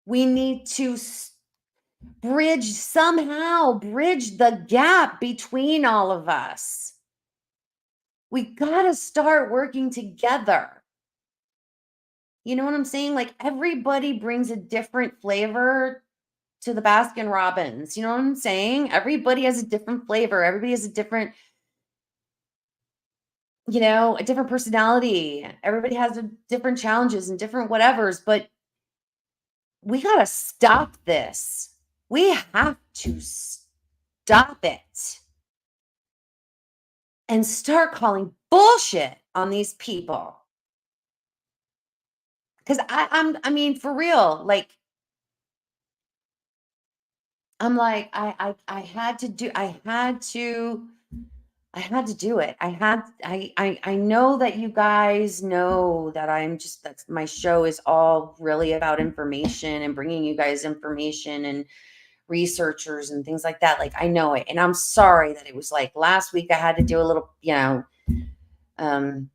We need to somehow bridge the gap between all of us. We got to start working together. You know what I'm saying? Like everybody brings a different flavor to the Baskin Robbins. You know what I'm saying? Everybody has a different flavor. Everybody has a different, a different personality. Everybody has different challenges and different whatevers, but we got to stop this. We have to stop it and start calling bullshit on these people. Because I mean, for real, like, I'm like, I had to do, I had to do it. I know that you guys know that that's my show is all really about information and bringing you guys information and researchers and things like that. Like, I know it. And I'm sorry that it was like last week I had to do a little, um,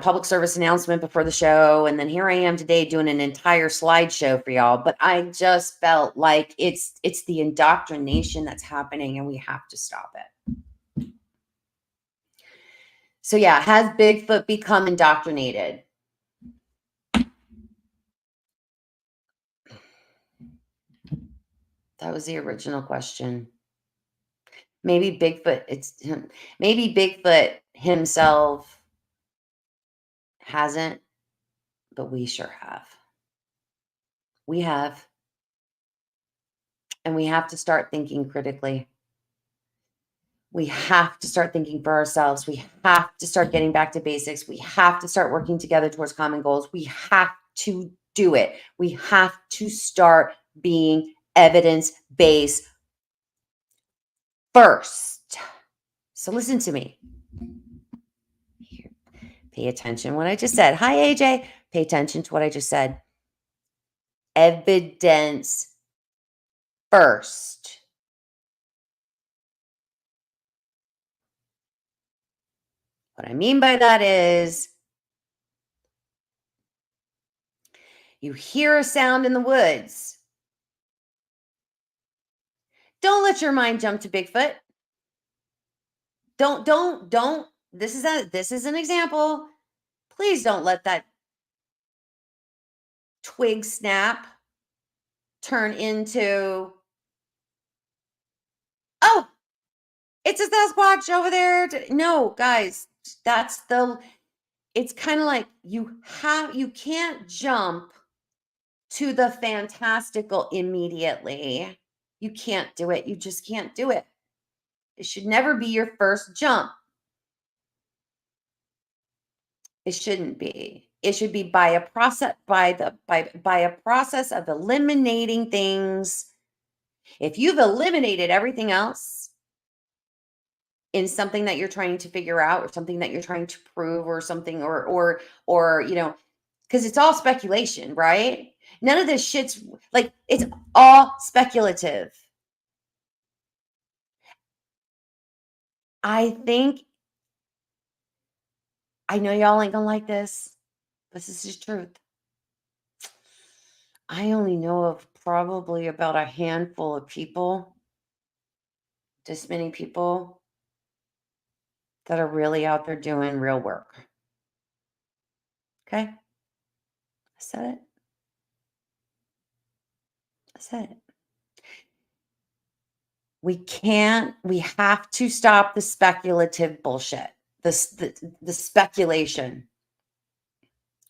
public service announcement before the show. And then here I am today doing an entire slideshow for y'all. But I just felt like it's the indoctrination that's happening and we have to stop it. So yeah, has Bigfoot become indoctrinated? That was the original question. Maybe Bigfoot himself hasn't, but we sure have. We have. And we have to start thinking critically. We have to start thinking for ourselves. We have to start getting back to basics. We have to start working together towards common goals. We have to do it. We have to start being evidence-based first. So listen to me. Here, pay attention to what I just said. Hi, AJ. Pay attention to what I just said. Evidence first. What I mean by that is you hear a sound in the woods. Don't let your mind jump to Bigfoot. Don't. This is an example. Please don't let that twig snap turn into, oh, it's a Sasquatch over there. No, guys, it's kind of like you can't jump to the fantastical immediately. You can't do it. You just can't do it. It should never be your first jump. It shouldn't be. It should be by a process by a process of eliminating things. If you've eliminated everything else in something that you're trying to figure out or something that you're trying to prove or something or because it's all speculation, right? None of this shit's like it's all speculative. I think I know y'all ain't gonna like this. This is the truth. I only know of probably about a handful of people, this many people that are really out there doing real work. Okay? I said it. I said it. We have to stop the speculative bullshit. The speculation.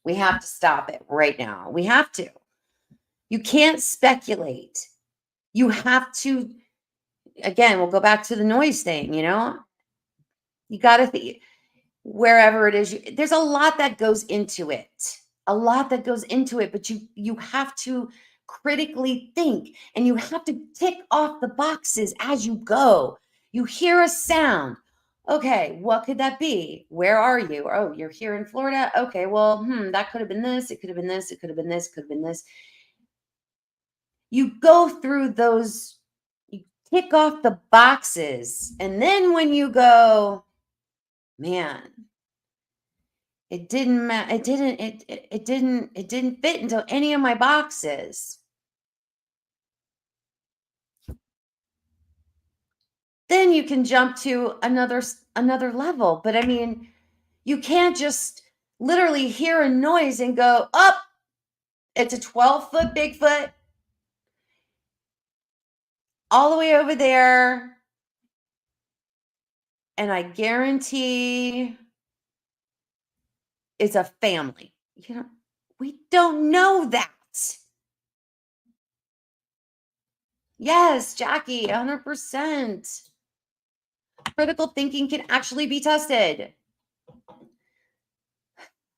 We have to stop it right now. We have to. You can't speculate. You have to, again, we'll go back to the noise thing, You got to think wherever it is, there's a lot that goes into it. A lot that goes into it, but you have to critically think and you have to tick off the boxes as you go. You hear a sound. Okay, what could that be? Where are you? Oh, you're here in Florida. Okay, well, that could have been this. It could have been this. It could have been this. Could have been this. You go through those, you tick off the boxes. And then when you go, man, it didn't it didn't fit into any of my boxes. Then you can jump to another level. But I mean, you can't just literally hear a noise and go, "Up, it's a 12-foot Bigfoot all the way over there." And I guarantee it's a family. We don't know that. Yes, Jackie, 100%. Critical thinking can actually be tested.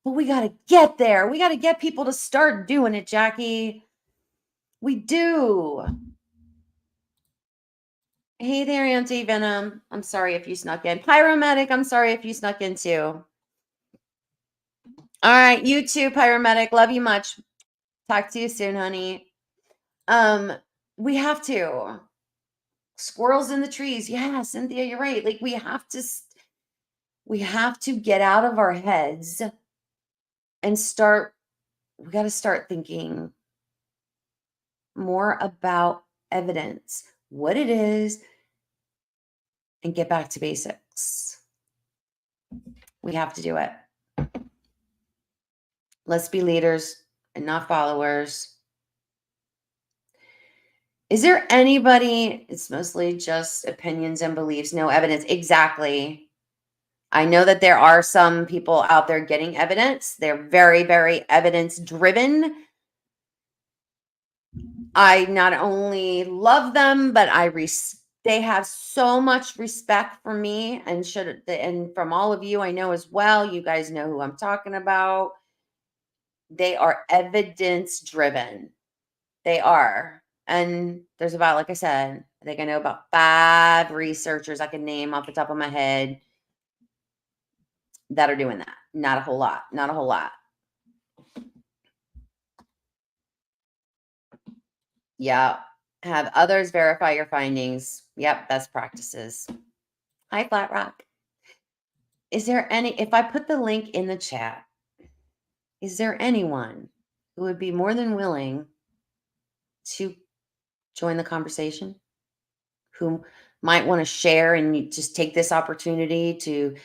But we got to get there. We got to get people to start doing it, Jackie. We do. Hey there, Auntie Venom. I'm sorry if you snuck in. Pyromedic, I'm sorry if you snuck in too. All right, you too, Pyromedic. Love you much. Talk to you soon, honey. We have to. Squirrels in the trees. Yeah, Cynthia, you're right. Like we have to get out of our heads and we got to start thinking more about evidence, what it is, and get back to basics. We have to do it. Let's be leaders and not followers. Is there anybody, it's mostly just opinions and beliefs, no evidence. Exactly. I know that there are some people out there getting evidence. They're very, very evidence driven. I not only love them, but they have so much respect for me and from all of you I know as well. You guys know who I'm talking about. They are evidence driven. They are. And there's about, like I said, I think I know about 5 researchers I can name off the top of my head that are doing that. Not a whole lot. Not a whole lot. Yeah. Have others verify your findings. Yep, best practices. Hi, Flat Rock. Is there if I put the link in the chat, is there anyone who would be more than willing to join the conversation? Who might want to share and you just take this opportunity to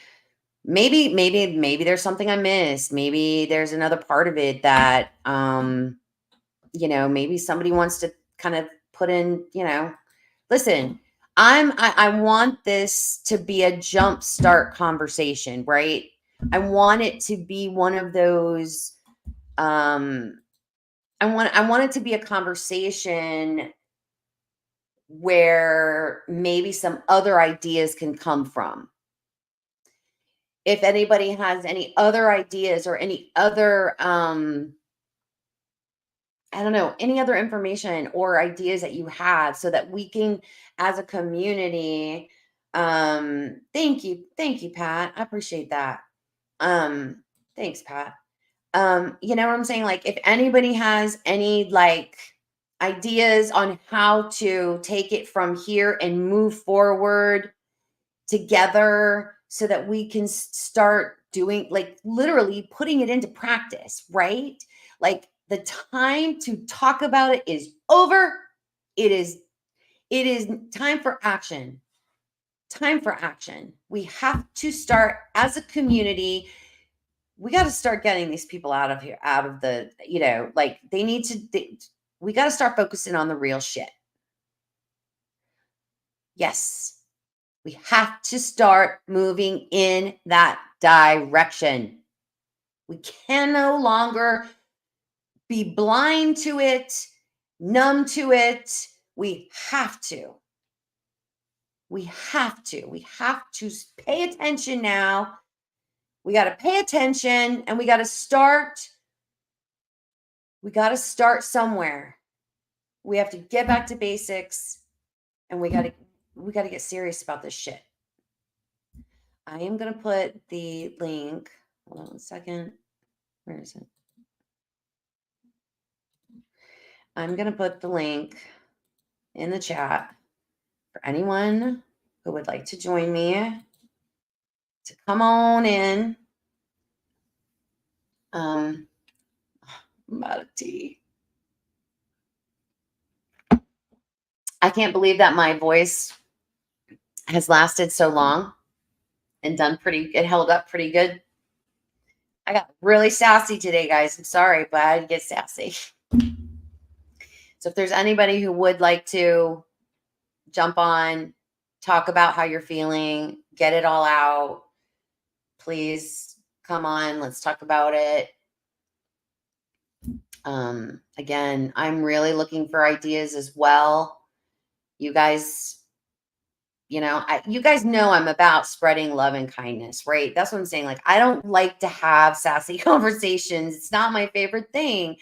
maybe there's something I missed. Maybe there's another part of it that maybe somebody wants to kind of put in, listen, I want this to be a jump start conversation, right? I want it to be one of those I want it to be a conversation where maybe some other ideas can come from. if anybody has any other ideas or any other I don't know, any other information or ideas that you have so that we can, as a community, thank you, Pat. I appreciate that. Um, thanks, Pat. You know what I'm saying? Like, if anybody has any like ideas on how to take it from here and move forward together so that we can start doing, like, literally putting it into practice, right? Like, the time to talk about it is over. It is time for action. Time for action. We have to start as a community. We got to start getting these people out of here, out of the, like, they need to we got to start focusing on the real shit. Yes. We have to start moving in that direction. We can no longer be blind to it, numb to it. We have to. We have to. We have to pay attention now. We got to pay attention and we got to start. We got to start somewhere. We have to get back to basics and we got to get serious about this shit. I am going to put the link. Hold on a second. Where is it? I'm going to put the link in the chat for anyone who would like to join me to come on in. I'm out of tea. I can't believe that my voice has lasted so long and it held up pretty good. I got really sassy today, guys. I'm sorry, but I get sassy. So if there's anybody who would like to jump on, talk about how you're feeling, get it all out, please come on. Let's talk about it. Again, I'm really looking for ideas as well. You guys, you guys know I'm about spreading love and kindness, right? That's what I'm saying. Like, I don't like to have sassy conversations. It's not my favorite thing,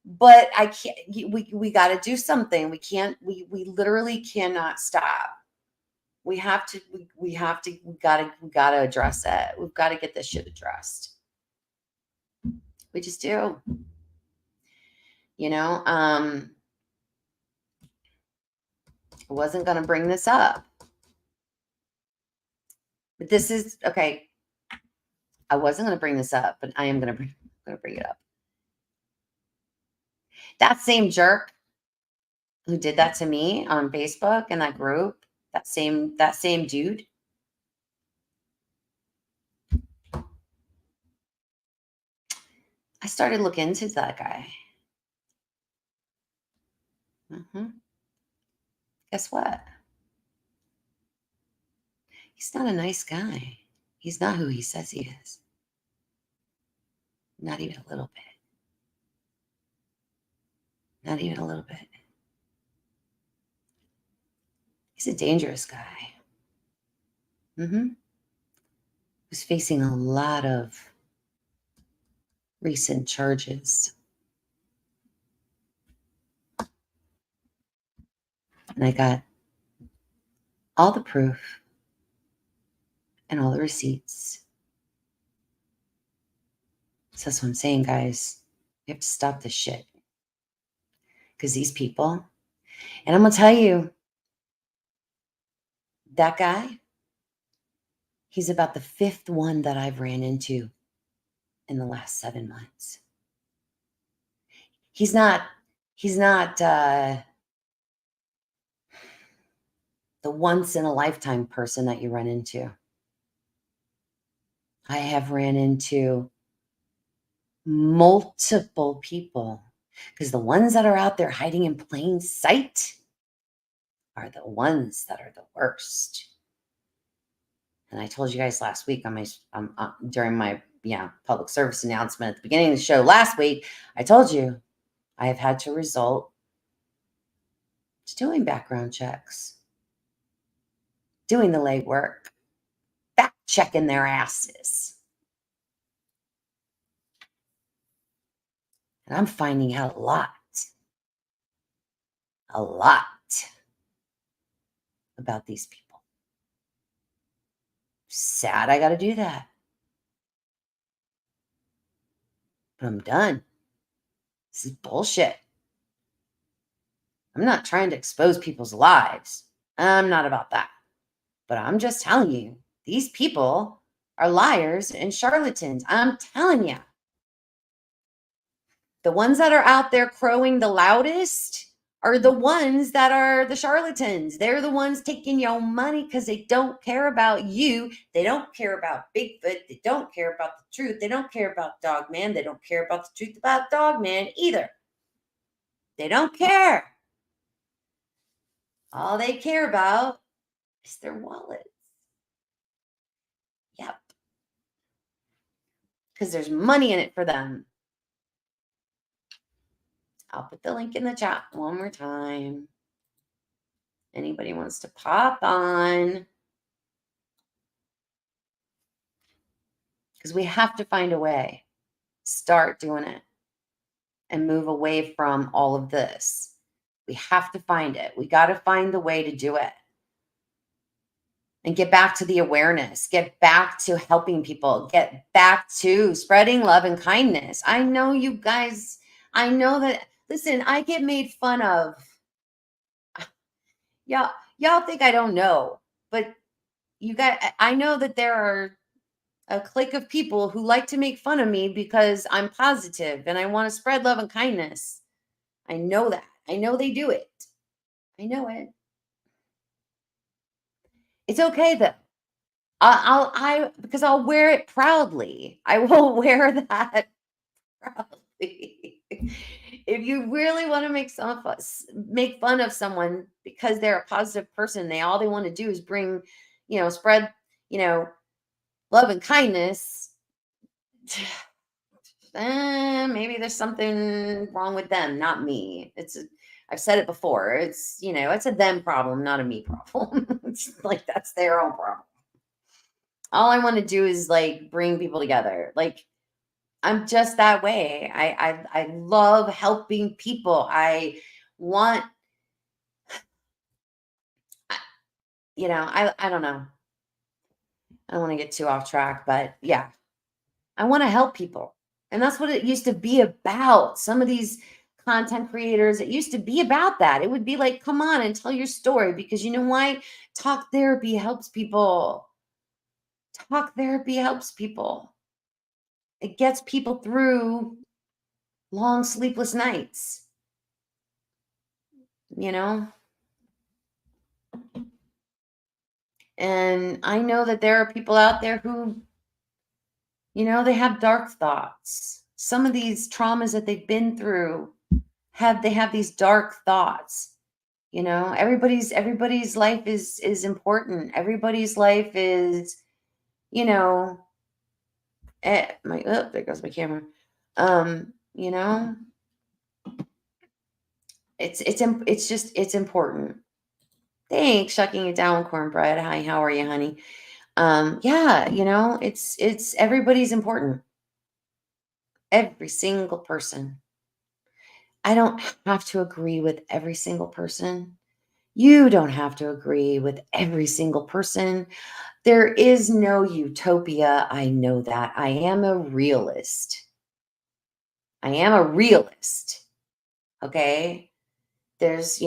but I can't, we got to do something. We can't, we literally cannot stop. We have to, we gotta address it. We've got to get this shit addressed. We just do. I wasn't going to bring this up, but this is okay. I wasn't going to bring this up, but I am going to bring it up. That same jerk who did that to me on Facebook and that group, that same dude. I started looking into that guy. Guess what? He's not a nice guy. He's not who he says he is. Not even a little bit. Not even a little bit. He's a dangerous guy. Who's facing a lot of recent charges. And I got all the proof and all the receipts. So that's what I'm saying, guys. We have to stop this shit. Because these people, and I'm going to tell you, that guy, he's about the 5th one that I've ran into in the last 7 months. He's not the once in a lifetime person that you run into. I have ran into multiple people, because the ones that are out there hiding in plain sight are the ones that are the worst. And I told you guys last week during my public service announcement at the beginning of the show last week, I told you I have had to resort to doing background checks, doing the legwork, fact checking their asses. And I'm finding out a lot about these people. Sad I got to do that, but I'm done. This is bullshit. I'm not trying to expose people's lives. I'm not about that. But I'm just telling you, these people are liars and charlatans. I'm telling you. The ones that are out there crowing the loudest are the ones that are the charlatans. They're the ones taking your money because they don't care about you. They don't care about Bigfoot. They don't care about the truth. They don't care about Dogman. They don't care about the truth about Dogman either. They don't care. All they care about is their wallets. Yep. Because there's money in it for them. I'll put the link in the chat one more time. Anybody wants to pop on? Because we have to find a way. Start doing it and move away from all of this. We have to find it. We got to find the way to do it. And get back to the awareness. Get back to helping people. Get back to spreading love and kindness. I know you guys, I know that, listen, I get made fun of. Y'all think I don't know, but you guys, I know that there are a clique of people who like to make fun of me because I'm positive and I want to spread love and kindness. I know that. I know they do it. I know it. It's okay though. Because I'll wear it proudly. I will wear that proudly. If you really want to make fun of someone because they're a positive person, they want to do is bring, spread, love and kindness. Maybe there's something wrong with them, not me. I've said it before. It's a them problem, not a me problem. It's like that's their own problem. All I want to do is like bring people together. Like I'm just that way. I love helping people. I want, I don't know. I don't want to get too off track, but yeah, I want to help people. And that's what it used to be about. Some of these content creators, it used to be about that. It would be like, come on and tell your story, because you know why? Talk therapy helps people. Talk therapy helps people. It gets people through long sleepless nights, And I know that there are people out there who, they have dark thoughts. Some of these traumas that they've been through they have these dark thoughts. Everybody's life is important. Everybody's life is, there goes my camera. It's important. Thanks, shucking it down, cornbread. Hi, how are you, honey? Yeah, it's everybody's important. Every single person. I don't have to agree with every single person. You don't have to agree with every single person. There is no utopia. I know that. I am a realist. Okay? There's,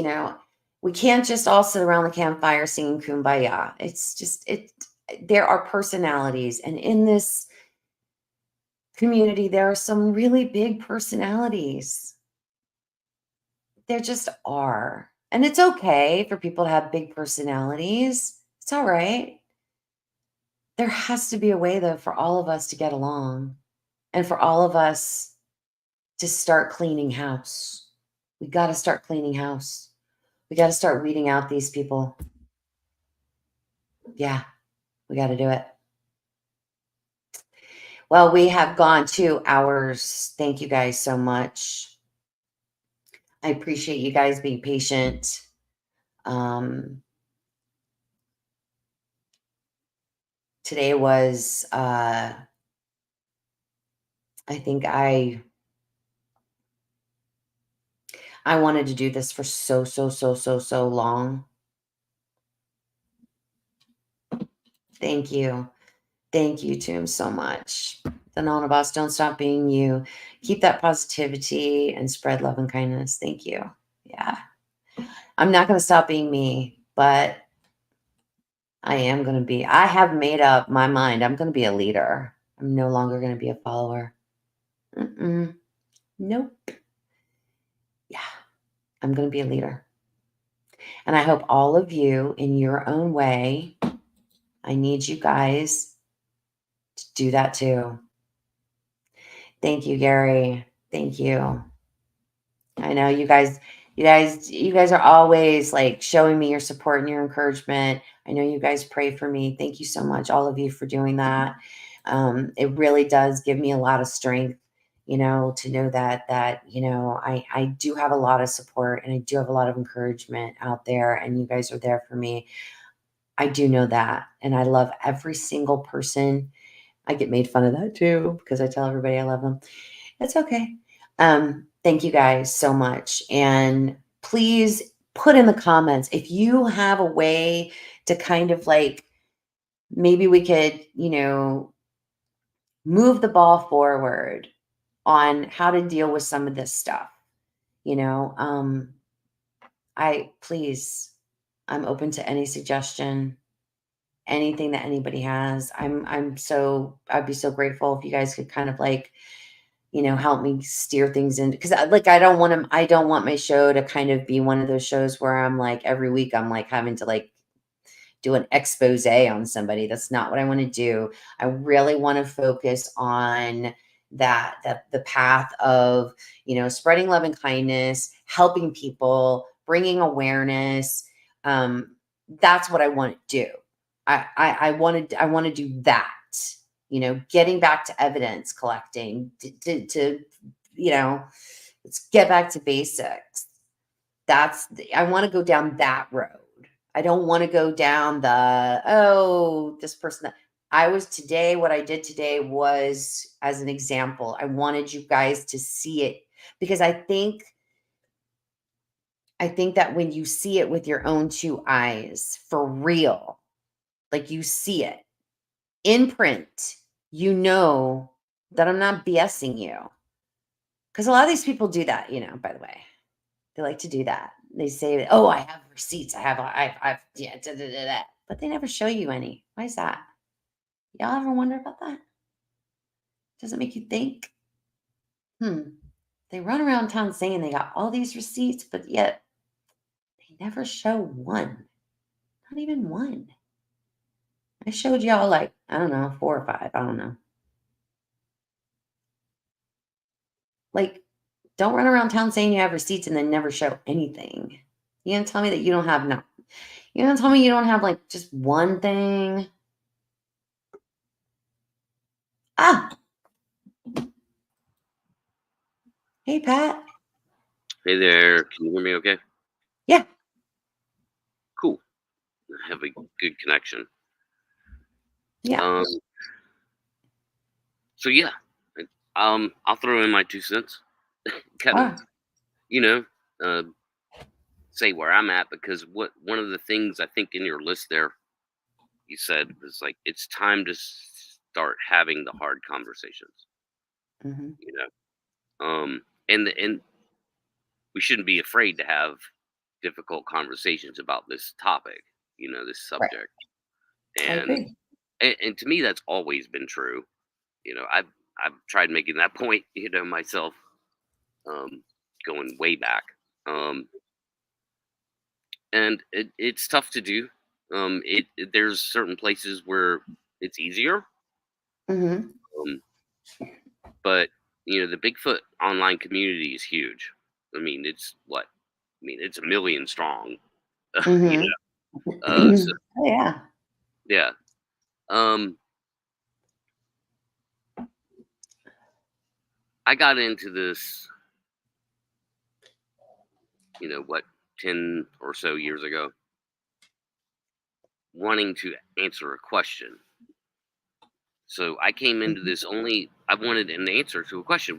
we can't just all sit around the campfire singing kumbaya. It's just, there are personalities. And in this community, there are some really big personalities. There just are. And it's okay for people to have big personalities. It's all right. There has to be a way, though, for all of us to get along and for all of us to start cleaning house. We got to start cleaning house. We got to start weeding out these people. Yeah, we got to do it. Well, we have gone 2 hours. Thank you guys so much. I appreciate you guys being patient. today was, I think I wanted to do this for so long. Thank you. Thank you, Toom, so much. The Boss, don't stop being you. Keep that positivity and spread love and kindness. Thank you. Yeah. I'm not going to stop being me, but I have made up my mind. I'm going to be a leader. I'm no longer going to be a follower. Nope. Yeah. I'm going to be a leader. And I hope all of you, in your own way, I need you guys to do that too. Thank you, Gary. Thank you. I know you guys are always like showing me your support and your encouragement. I know you guys pray for me. Thank you so much, all of you, for doing that. It really does give me a lot of strength, to know that I do have a lot of support and I do have a lot of encouragement out there, and you guys are there for me. I do know that, and I love every single person. I get made fun of that too because I tell everybody I love them. It's okay. Thank you guys so much. And please put in the comments if you have a way to kind of like, maybe we could, move the ball forward on how to deal with some of this stuff. I'm open to any suggestion, anything that anybody has. I'd be so grateful if you guys could kind of like, help me steer things in, because I don't want my show to kind of be one of those shows where I'm like every week I'm like having to like do an expose on somebody. That's not what I want to do. I really want to focus on the path of, spreading love and kindness, helping people, bringing awareness. That's what I want to do. I want to do that. Getting back to evidence collecting to let's get back to basics. I want to go down that road. I don't want to go down this person. What I did today was, as an example, I wanted you guys to see it, because I think that when you see it with your own two eyes, for real, like you see it in print, that I'm not BSing you. Because a lot of these people do that, by the way. They like to do that. They say, oh, I have receipts. Yeah, da, da, da, da. But they never show you any. Why is that? Y'all ever wonder about that? Does it make you think? They run around town saying they got all these receipts, but yet they never show one. Not even one. I showed y'all like, I don't know, 4 or 5. I don't know. Like, don't run around town saying you have receipts and then never show anything. You gonna tell me that you don't have you gonna tell me you don't have like just one thing? Ah. Hey, Pat. Hey there, can you hear me okay? Yeah. Cool. I have a good connection. Yeah. So yeah, I'll throw in my 2 cents. kind of, uh, say where I'm at, because one of the things I think in your list there, you said was like, it's time to start having the hard conversations, Mm-hmm. and we shouldn't be afraid to have difficult conversations about this topic, this Right. subject. I And, agree. and to me, that's always been true. I've tried making that point, myself, going way back. And it's tough to do. There's certain places where it's easier. Mm-hmm. Um, but the Bigfoot online community is huge. I mean, it's what? I mean, it's 1 million strong. you Mm-hmm. know. So Oh, yeah. yeah. Um, I got into this, what, 10 or so years ago, wanting to answer a question. So I came into Mhm. this only I wanted an answer to a question,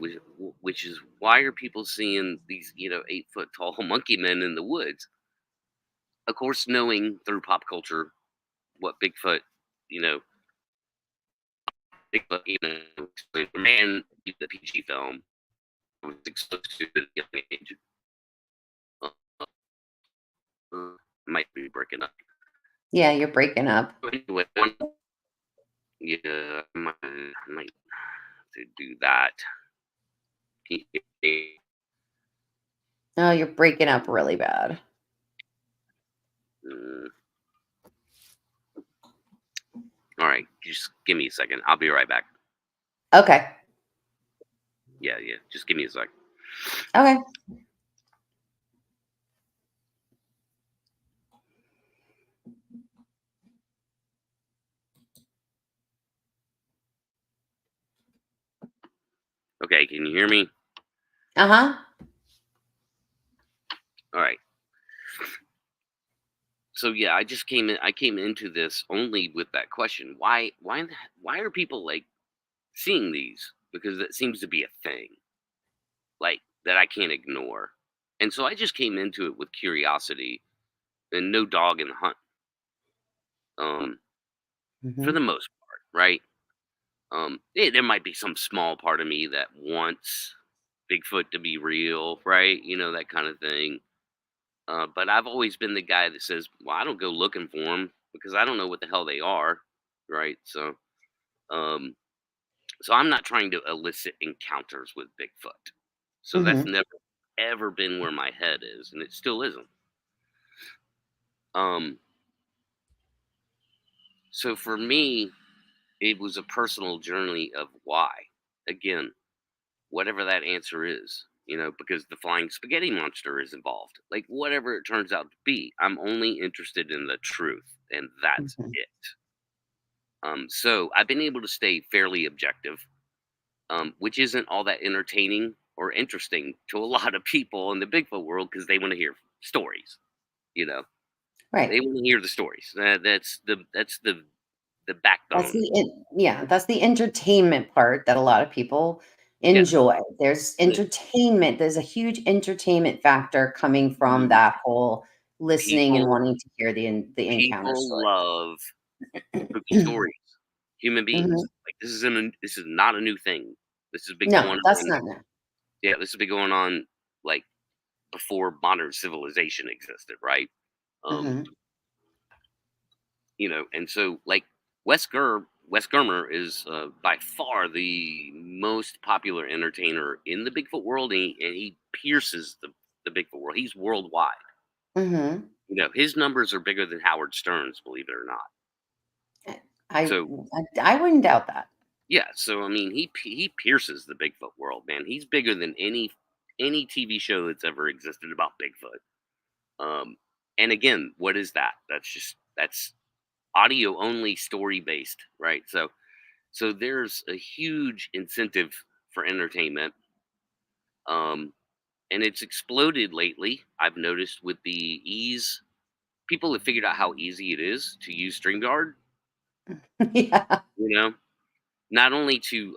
which is why are people seeing these 8 foot tall monkey men in the woods? Of course, knowing through pop culture what Bigfoot, you know, Bigfoot, man, the PG film was exposed to at a young age. Uh, might be breaking up. Yeah, you're breaking up. Anyway, yeah, I might have to do that. Oh, you're breaking up really bad. Mm, all right, just give me a second. I'll be right back. Okay. Yeah, yeah. Just give me a sec. Okay. Okay, can you hear me? Uh-huh. All right. So yeah, I came into this only with that question. Why are people like seeing these? Because it seems to be a thing, like that I can't ignore. And so I just came into it with curiosity and no dog in the hunt. Um, for the Mhm. most part, right? There might be some small part of me that wants Bigfoot to be real, right? That kind of thing. But I've always been the guy that says, "Well, I don't go looking for them because I don't know what the hell they are," right? Um, so I'm not trying to elicit encounters with Bigfoot. So that's Mhm. never ever been where my head is, and it still isn't. Um, so for me, it was a personal journey of why. Again, whatever that answer is, because the flying spaghetti monster is involved. Like whatever it turns out to be, I'm only interested in the truth, and that's Mhm. it. So I've been able to stay fairly objective, which isn't all that entertaining or interesting to a lot of people in the Bigfoot world because they want to hear stories. You know, Right. they want to hear the stories. That's the That's backbone. that's the entertainment part that a lot of people Yeah, enjoy. There's the entertainment. There's a huge entertainment factor coming from huge that whole listening and people wanting to hear the encounter people story. love spooky stories. Human beings. Mhm. Like this is not a new thing. This has been No, going that's on. not new. Yeah, this has been going on like before modern civilization existed, right? Um, Mhm. and so like Wes Germer is by far the most popular entertainer in the Bigfoot world, and he pierces the Bigfoot world. He's worldwide. Mhm. His numbers are bigger than Howard Stern's, believe it or not. I So I wouldn't doubt that. yeah, so I mean, he pierces the Bigfoot world, man. He's bigger than any TV show that's ever existed about Bigfoot. Um, and again, what is that? That's audio only, story based, right? So there's a huge incentive for entertainment, um, and it's exploded lately. I've noticed with the ease, people have figured out how easy it is to use StreamYard. Yeah. You know, not only to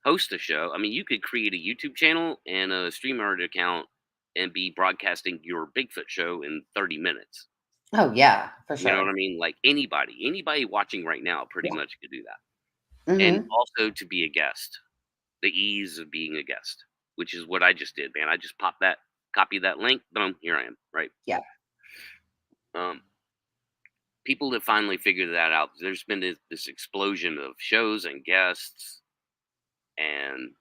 host a show. I mean, you could create a YouTube channel and a StreamYard account and be broadcasting your Bigfoot show in 30 minutes. Oh, yeah, for You know what I sure. mean? Like anybody watching right now pretty Yeah. much could do that. And Mhm. also to be a guest, the ease of being a guest, which is what I just did, man. I just popped that, copy that link, boom, here I am, right? Yeah. Um, People have finally figured that out. There's been this explosion of shows and guests, and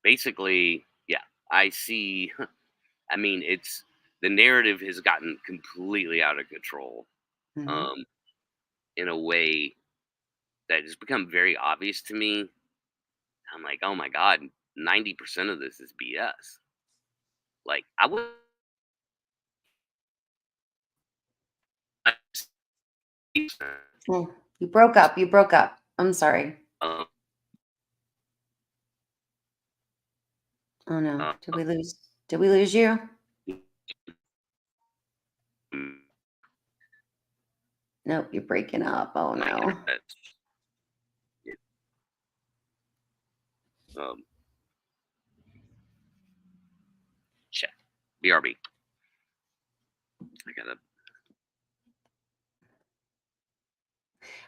basically, yeah, I see. I mean, it's the narrative has gotten completely out of control, Mhm. um, in a way that has become very obvious to me. I'm like, oh my god, 90% of this is BS. Like, I would. Mm. You broke up, you broke up. I'm sorry. Uh, Oh, no. uh, Did we lose you? Nope, you're breaking up. Oh, my no. internet. Um, check. BRB. I gotta.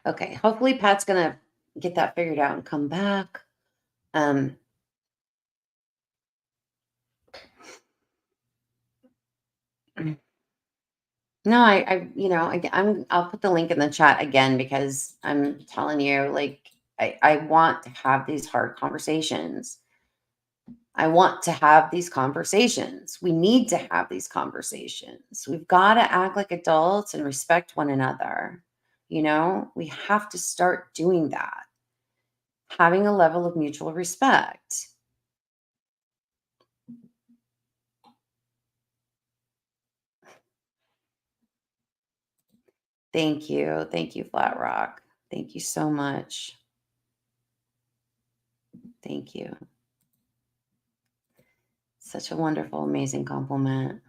Okay, hopefully Pat's gonna get that figured out and come back. Um, no, I'll put the link in the chat again because I'm telling you, like, I want to have these hard conversations. I want to have these conversations. We need to have these conversations. We've got to act like adults and respect one another. We have to start doing that, having a level of mutual respect. Thank you. Thank you, Flat Rock. Thank you so much. Thank you. Such a wonderful, amazing compliment.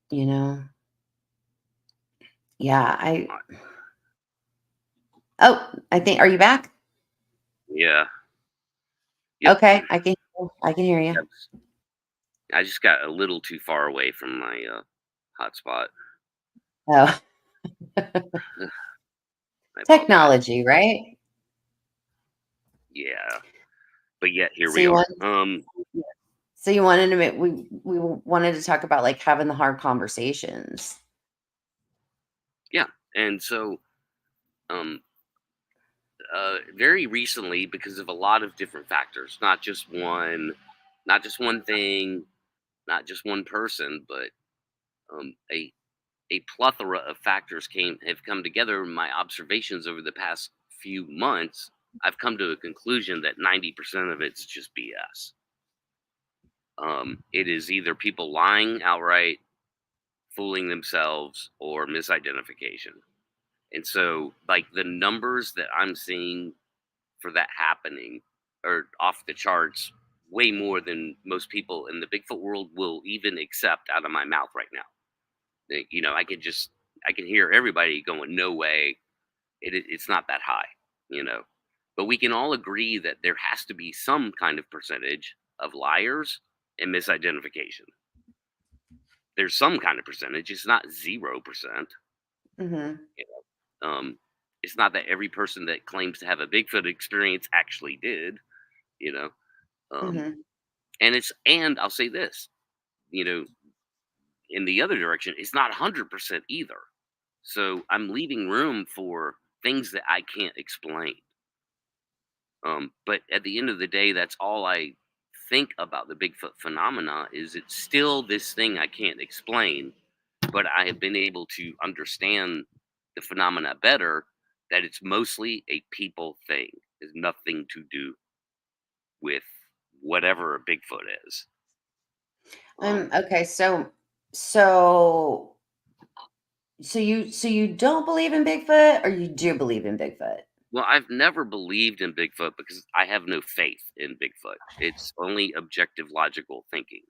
You know? Yeah, I think, are you back? Yeah. Yep. Okay, I can hear you. I just got a little too far away from my hotspot. Oh, I apologize. technology, right? Yeah, but yet here So we you are. want so you wanted to we wanted to talk about like having the hard conversations. Yeah, and so um, very recently, because of a lot of different factors, not just one thing, not just one person, but a plethora of factors came have come together. In my observations over the past few months, I've come to a conclusion that 90% of it's just BS. It is either people lying outright, fooling themselves, or misidentification. And so, like, the numbers that I'm seeing for that happening are off the charts, way more than most people in the Bigfoot world will even accept out of my mouth right now. I can hear everybody going, "No way, it's not that high," you know. But we can all agree that there has to be some kind of percentage of liars and misidentification. There's some kind of percentage. It's not 0%. Mhm. You know? It's not that every person that claims to have a Bigfoot experience actually did. You know, um, Mhm. and I'll say this. You know, in the other direction, it's not 100% either. So I'm leaving room for things that I can't explain. But at the end of the day, that's all I think about the Bigfoot phenomena is it's still this thing I can't explain, but I have been able to understand the phenomena better, that it's mostly a people thing. It's nothing to do with whatever a Bigfoot is. Okay, so you don't believe in Bigfoot or you do believe in Bigfoot? Well, I've never believed in Bigfoot because I have no faith in Bigfoot. It's only objective logical thinking.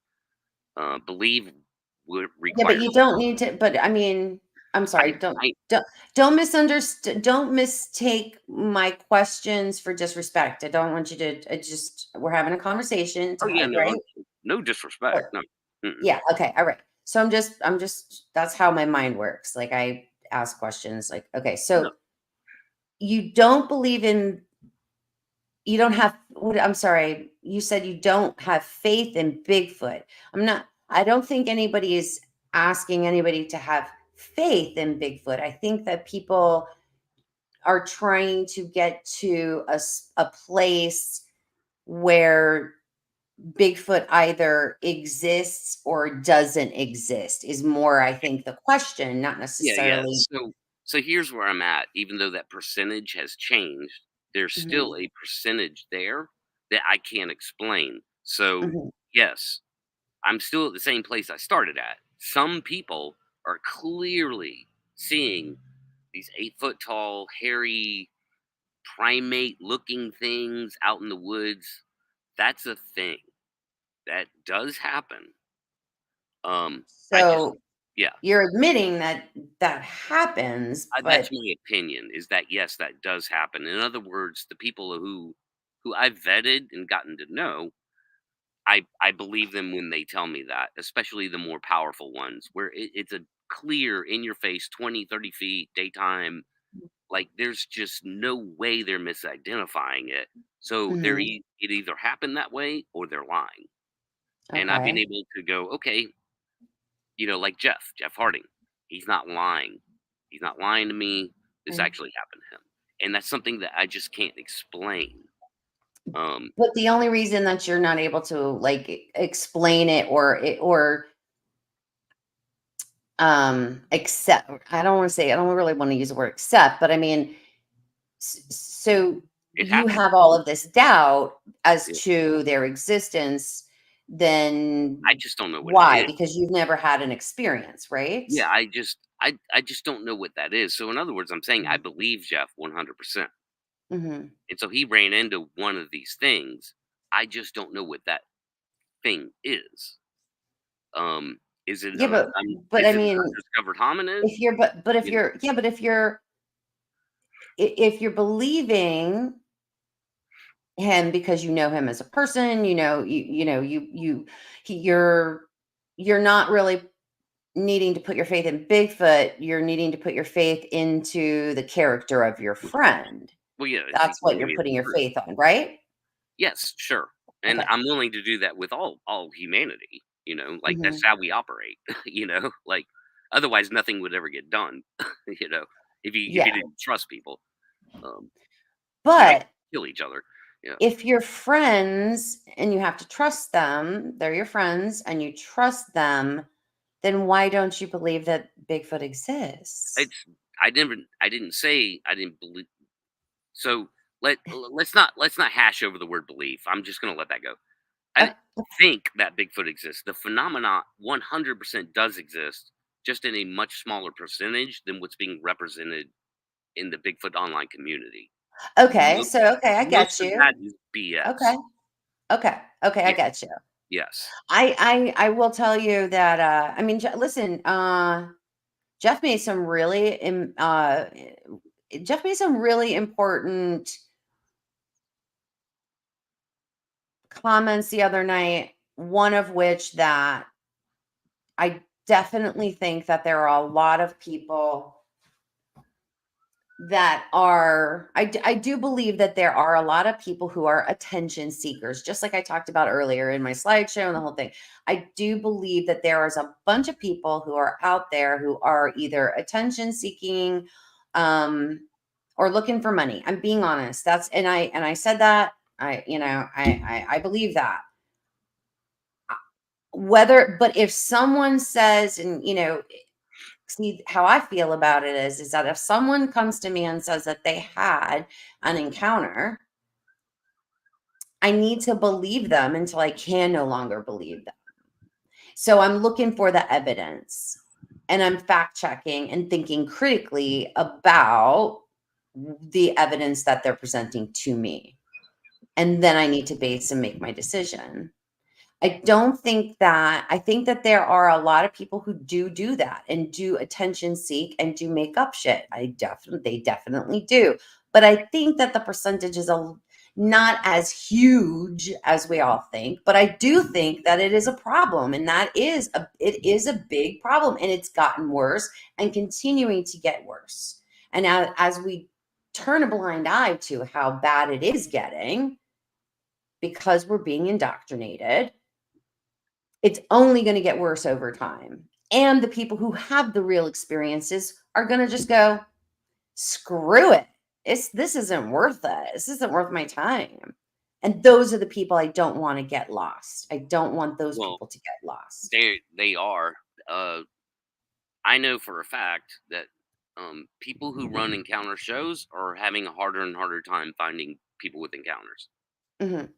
Believe would Yeah, but require. you don't need to, but I mean, I'm sorry, I don't mistake my questions for disrespect. I don't want you to, we're having a conversation Oh, to, yeah, no, right? no disrespect, Or- no. Mm-mm. yeah, okay, all right. So that's how my mind works. Like I ask questions like, okay, No. so you don't believe in you don't have I'm sorry, you said you don't have faith in Bigfoot. I don't think anybody is asking anybody to have faith in Bigfoot. I think that people are trying to get to a place where Bigfoot either exists or doesn't exist is more, I think, the question, not Yeah, yeah, necessarily. so here's where I'm at. Even though that percentage has changed, there's Mhm, still a percentage there that I can't explain. So, mhm. yes, I'm still at the same place I started at. Some people are clearly seeing these 8 foot tall, hairy, primate looking things out in the woods. That's a thing. That does happen. I just, So yeah, you're admitting that that happens, that's but my opinion. Is that yes, that does happen. In other words, the people who who I've vetted and gotten to know, I believe them when they tell me that, especially the more powerful ones where it's a clear in your face 20, 30 feet daytime. Like there's just no way they're misidentifying it. So Mhm. it either happened that way or they're lying. And I've been Okay. able to go, okay, like Jeff Harding, he's not lying. He's not lying to me. This Okay. actually happened to him. And that's something that I just can't explain. Um, But the only reason that you're not able to, like, explain it or accept, I don't wanna say, I don't really wanna use the word accept, but I mean, so it you happened. have all of this doubt as Yeah. to their existence, I then just don't know what it why? is. Because you've never had an experience, right? Yeah, I just don't know what that is. So in other words, I'm saying I Mhm. believe Jeff 100%. Mhm. And so he ran into one of these things. I just don't know what that thing is. Um, Yeah, but is I it an mean, undiscovered hominid? if you're but if You know, you're yeah, but if you're believing him because you know him as a person, you know, you're not really needing to put your faith in Bigfoot, you're needing to put your faith into the character of your friend. well, yeah, if he That's can what give you're me putting the your truth. faith on, right? Yes, sure. And Okay. I'm willing to do that with all humanity, like that's Mhm. how we operate, like otherwise nothing would ever get done, if you Yeah. didn't trust people. Um, you But kill each other. Yeah. if you're friends and you have to trust them, they're your friends and you trust them, then why don't you believe that Bigfoot exists? It's I didn't say I didn't believe. So let's not hash over the word belief. I'm just gonna let that go. I think that Bigfoot exists. The phenomena 100% does exist, just in a much smaller percentage than what's being represented in the Bigfoot online community. Okay, Mo- so okay, I Most get of that you. is Okay. BS. Okay, I Yeah. get you. Yes. I will tell you that, I mean, listen, Jeff made some really, Jeff made some really important comments the other night, one of which that I definitely think that there are a lot of people that are I do believe that there are a lot of people who are attention seekers, just like I talked about earlier in my slideshow and the whole thing. I do believe that there is a bunch of people who are out there who are either attention seeking, um, or looking for money. I'm being honest. That's and I said that I believe that. Whether but if someone says, and see, how I feel about it is that if someone comes to me and says that they had an encounter, I need to believe them until I can no longer believe them. So I'm looking for the evidence and I'm fact checking and thinking critically about the evidence that they're presenting to me. And then I need to base and make my decision. I think that there are a lot of people who do that and do attention seek and do make up shit. They definitely do. But I think that the percentage is not as huge as we all think, but I do think that it is a problem, and it is a big problem, and it's gotten worse and continuing to get worse. And as we turn a blind eye to how bad it is getting because we're being indoctrinated, it's only going to get worse over time. And the people who have the real experiences are going to just go, screw it. This isn't worth it. This isn't worth my time. And those are the people I don't want to get lost. I don't want those Well, people to get lost. they are. Uh, I know for a fact that people who run encounter shows are having a harder and harder time finding people with encounters. Mhm.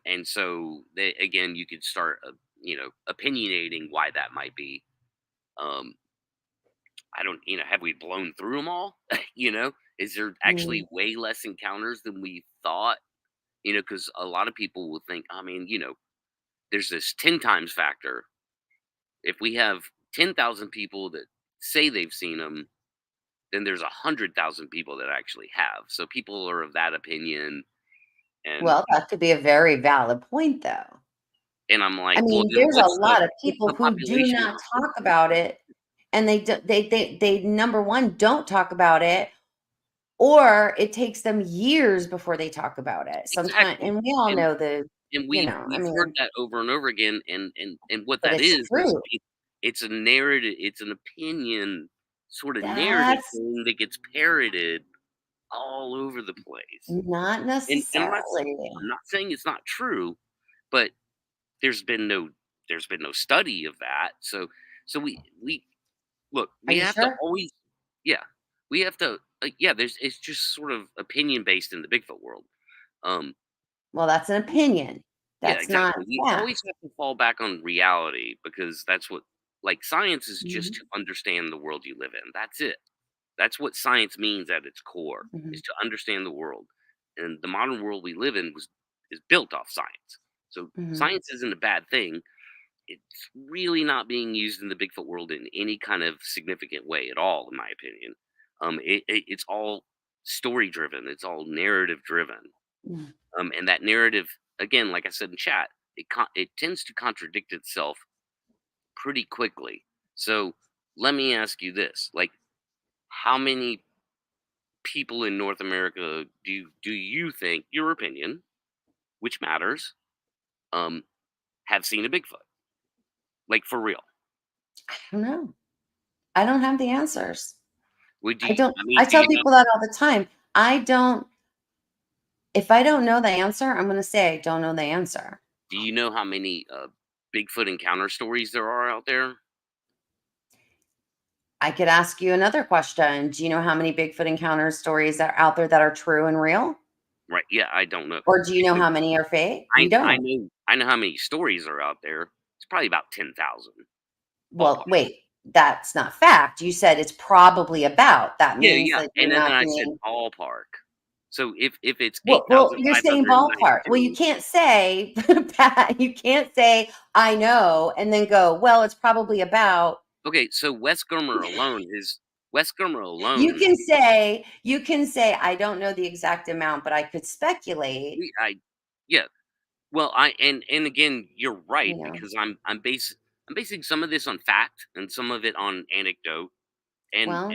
And so they, again, you could start, opinionating why that might be. Um, I don't, have we blown through them all? Is there Mm, actually way less encounters than we thought? Because a lot of people will think, I mean, there's this 10 times factor. If we have 10,000 people that say they've seen them, then there's 100,000 people that actually have. So people are of that opinion. And Well, that could be a very valid point, though. I'm I like, well, mean, then there's a lot of what's people the who do population not growth? talk about it, and they number one, don't talk about it, or it takes them years before they talk about it. Sometimes, Exactly. and we all And know I we've heard mean, that over and over again, and what but that it's is true. it's a narrative, it's an opinion sort of narrative That's thing that gets parroted all over the place. not And necessarily. I'm not saying it's not true, but there's been no study of that. So we look, Are we you have to sure? always, yeah, we have to, yeah, there's it's just sort of opinion based in the Bigfoot world. Um, Well, that's an opinion. yeah, That's not exactly. We fact. always have to fall back on reality because that's what, like, science is just to Mhm, understand the world you live in. That's it. That's what science means at its core, mhm, is to understand the world. And the modern world we live in was is built off science. So mhm, science isn't a bad thing. It's really not being used in the Bigfoot world in any kind of significant way at all, in my opinion. It's all story driven. It's all narrative driven. mhm. And that narrative, again, like I said in chat, it tends to contradict itself pretty quickly. So let me ask you this: like, how many people in North America do you think, your opinion, which matters, um, have seen a Bigfoot? Like, for real? I don't know. I don't have the answers. Would I you? don't I mean, I do tell you know? people that all the time. I don't If I don't know the answer, I'm gonna say I don't know the answer. Do you know how many Bigfoot encounter stories there are out there? I could ask you another question. Do you know how many Bigfoot encounter stories are out there that are true and real? Right? Yeah, I don't know Or do you know because how many are fake? You I don't. know how many stories are out there. It's probably about 10,000 Well, ballpark. wait, that's not fact. You said it's probably about. That Yeah, means yeah, that and you're then not I said doing ballpark. So if it's well, you're saying ballpark. Well, you 8,592, can't say Pat, you can't say I know and then go, well, it's probably about. okay, so Wes Germer You alone, can say I don't know the exact amount, but I could speculate, we I yeah, well, I and again, you're right you know. because I'm basing some of this on fact and some of it on anecdote, and Well,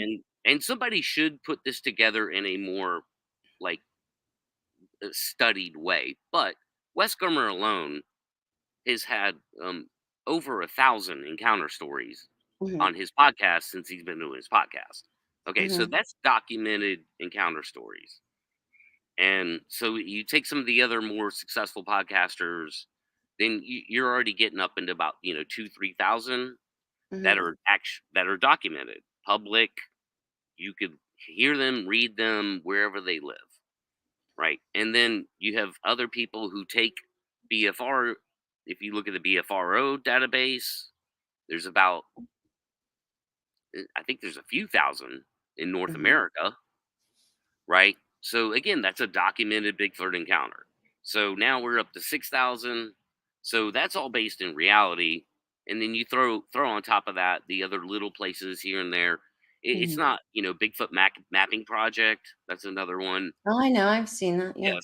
and somebody should put this together in a more, like, studied way. But Wes Germer alone has had over 1,000 encounter stories mhm, on his podcast since he's been doing his podcast. Okay, so mhm, that's documented encounter stories. And so you take some of the other more successful podcasters, then you're already getting up into about, 2, 3,000 that mhm, are that are documented, public. You could hear them, read them wherever they live, right? And then you have other people who take BFR. If you look at the BFRO database, there's about, I think there's a few thousand in North mhm, America, right? So again, that's a documented Bigfoot encounter. So now we're up to 6,000. So that's all based in reality. And then you throw on top of that the other little places here and there. It's mhm. not, Bigfoot mapping project. That's another one. Oh, I know, I've seen that, Yeah. yeah.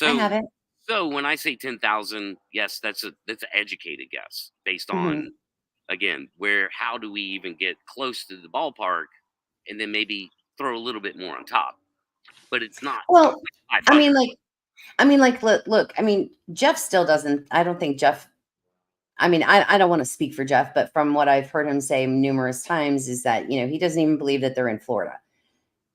I So haven't. so when I say 10,000, yes, that's an educated guess based Mhm. on, again, where how do we even get close to the ballpark, and then maybe throw a little bit more on top. But it's not Well, I mean, 500. like look, I mean, Jeff still doesn't I don't think Jeff I mean, I don't wanna speak for Jeff, but from what I've heard him say numerous times is that, he doesn't even believe that they're in Florida.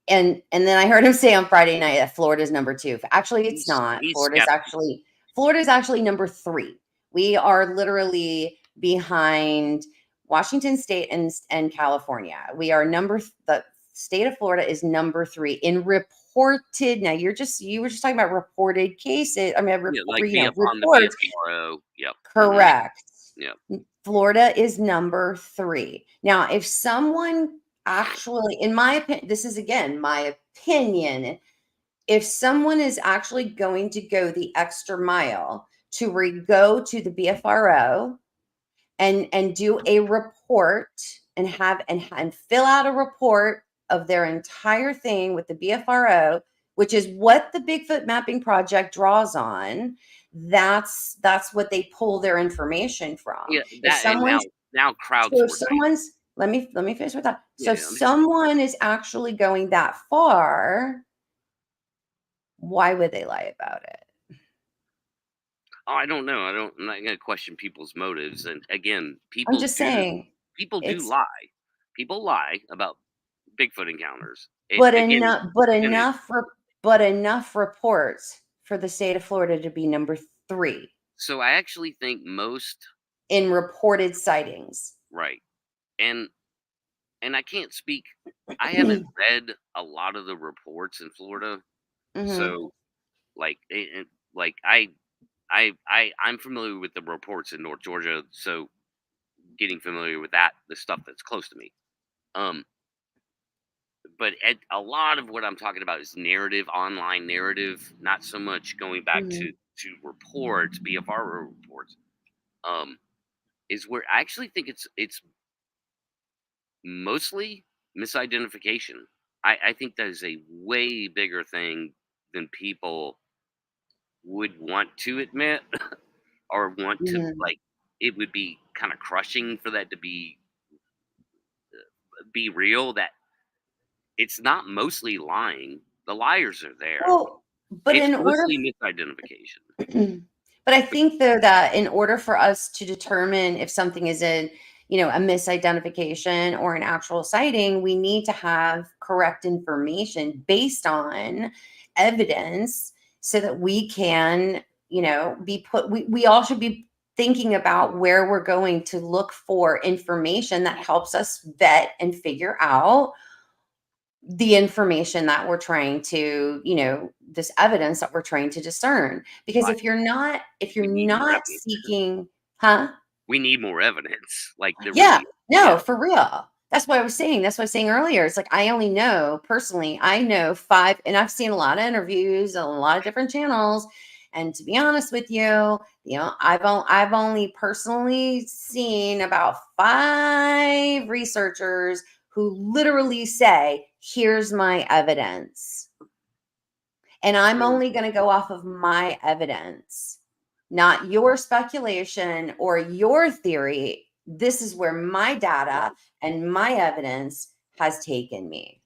And then I heard him say on Friday night that Florida's number 2. Actually, it's not. He's skeptical. Florida's actually number 3. We are literally behind Washington State and California. We are the state of Florida is number 3 in reported. Now you were just talking about reported cases. I mean, Yeah, like on the reports. BFRO. Yep. Correct. Yep. Florida is number 3. Now, if someone actually, in my opinion, this is again my opinion, if someone is actually going to go the extra mile to go to the BFRO and do a report and have and fill out a report of their entire thing with the BFRO, which is what the Bigfoot Mapping Project draws on. That's what they pull their information from. Yeah, If that and now someone's now so if crowdsourcing. someone's let me finish with that. So if Yeah, I'm just someone is actually going that far, why would they lie about it? oh, I don't know. I'm not gonna question people's motives. And again, I'm just saying people do it's lie. People lie about Bigfoot encounters. It but again, enough but and it, enough for but enough reports for the state of Florida to be number 3 so I actually think most in reported sightings. right. And I can't speak. I haven't read a lot of the reports in Florida, Mhm, so like like I'm familiar with the reports in North Georgia, so getting familiar with that, the stuff that's close to me. Um, but a lot of what I'm talking about is narrative, online narrative, not so much going back mhm, to reports, BFR reports. Um, is where I actually think it's mostly misidentification. I think that is a way bigger thing than people would want to admit or want to mhm. like. It would be kind of crushing for that to be real. That it's not mostly lying. The liars are there. Well, but It's in order mostly misidentification. but I think though that in order for us to determine if something is a misidentification or an actual sighting, we need to have correct information based on evidence so that we can, we all should be thinking about where we're going to look for information that helps us vet and figure out the information that we're trying to, this evidence that we're trying to discern. Because Right. if you're We need more not evidence. seeking, huh? We need more evidence. Like there Yeah, really, no, yeah. for real. That's what I was saying. That's what I was saying earlier. It's like I only know personally, I know 5, and I've seen a lot of interviews on a lot of different channels. And to be honest with you, I've only personally seen about 5 researchers who literally say, "Here's my evidence." And I'm So only going to go off of my evidence, not your speculation or your theory. This is where my data and my evidence has taken me.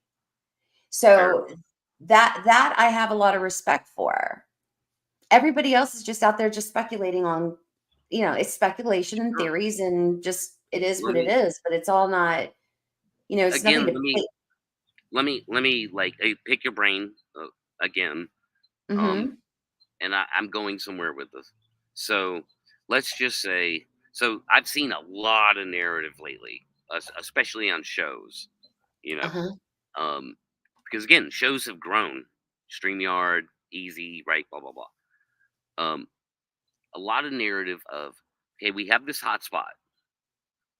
fair So enough. that I have a lot of respect for. Everybody else is just out there just speculating on, it's speculation and Sure. theories and just it is Let what it me is, but it's all not, it's nothing again. to play. Let me like pick your brain again. Um, Mhm. and I'm going somewhere with this. So let's just say, so I've seen a lot of narrative lately, especially on shows. You know, Uh-huh. um, because again, shows have grown. StreamYard, Easy, right? Blah blah blah. Um, a lot of narrative of, okay, we have this hotspot,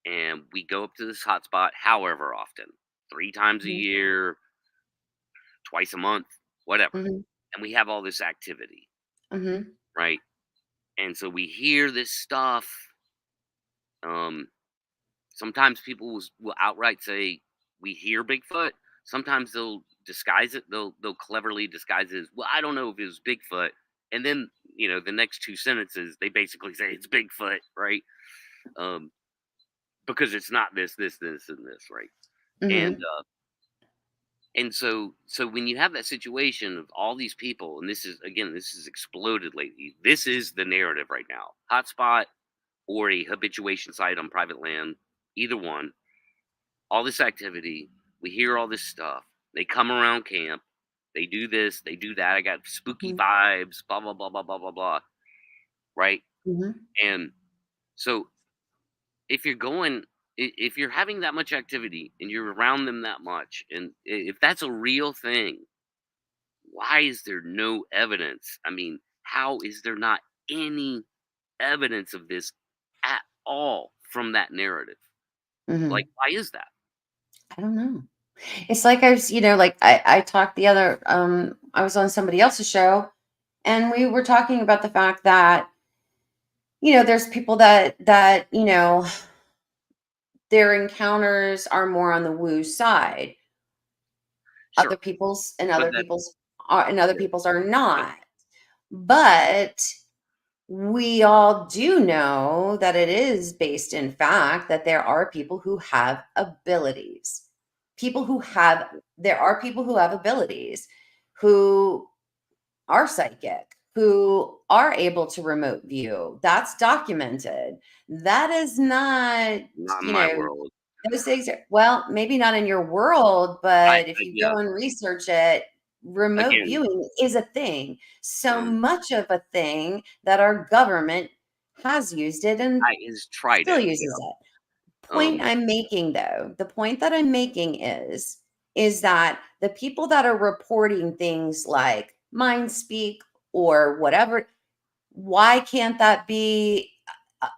and we go up to this hotspot however often, 3 times a Mhm. year, twice a month, whatever, Mhm. and we have all this activity, Mhm. right? And so we hear this stuff. Um, Sometimes people will outright say we hear Bigfoot. Sometimes they'll disguise it. They'll cleverly disguise it as, well, I don't know if it was Bigfoot. And then the next 2 sentences they basically say it's Bigfoot, right? Um, because it's not this, and this, right? And Mhm. so when you have that situation of all these people, and this is exploded lately. This is the narrative right now. Hotspot or a habituation site on private land, either one, all this activity, we hear all this stuff. They come around camp, they do this, they do that. I got spooky Mhm. vibes, blah blah blah blah blah blah blah. Right? Mhm. And so if you're going if you're having that much activity and you're around them that much, and if that's a real thing, why is there no evidence? I mean, how is there not any evidence of this at all from that narrative? Like, Mhm. why is that? I don't know. It's like I was, like I talked the other I was on somebody else's show and we were talking about the fact that, there's people that, their encounters are more on the woo side. Sure, Other but people's are, and other Sure. people's are not. But we all do know that it is based in fact that there are people who have abilities. People who have, there are people who have abilities who are psychic, who are able to remote view. That's documented. That is not, Not in you my know, world. those things are, well, maybe not in your world, I, but if you yeah. go and research it, remote Again, viewing is a thing. So um, much of a thing that our government has used it and I has tried still it. You uses know. it. Point Um. I'm making though, the point that I'm making is that the people that are reporting things like mind speak or whatever, why can't that be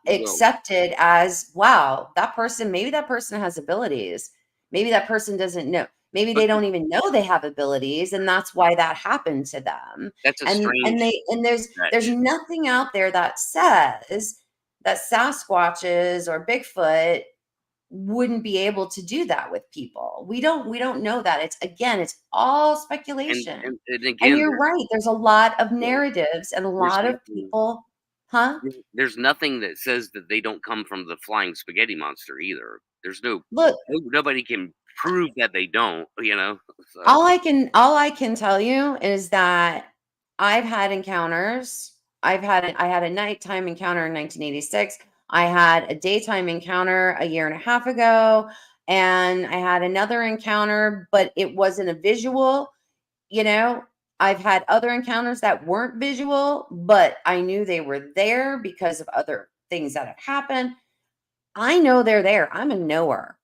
Well, accepted as, wow, that person, maybe that person has abilities. Maybe that person doesn't know. Maybe they don't okay, even know they have abilities and that's why that happened to them. that's a And strange they, and there's stretch. nothing out there that says that Sasquatches or Bigfoot wouldn't be able to do that with people. We don't know that. It's, again, it's all And speculation. and And again, you're right. There's a lot of you know, narratives and a there's lot of nothing people, huh? there's nothing that says that they don't come from the flying spaghetti monster either. There's Look, nobody can prove that they don't, you know? So, all I can tell you is that I've had encounters. I had a nighttime encounter in 1986. I had a daytime encounter a year and a half ago, and I had another encounter, but it wasn't a visual. You know, I've had other encounters that weren't visual, but I knew they were there because of other things that have happened. I know they're there. I'm a knower.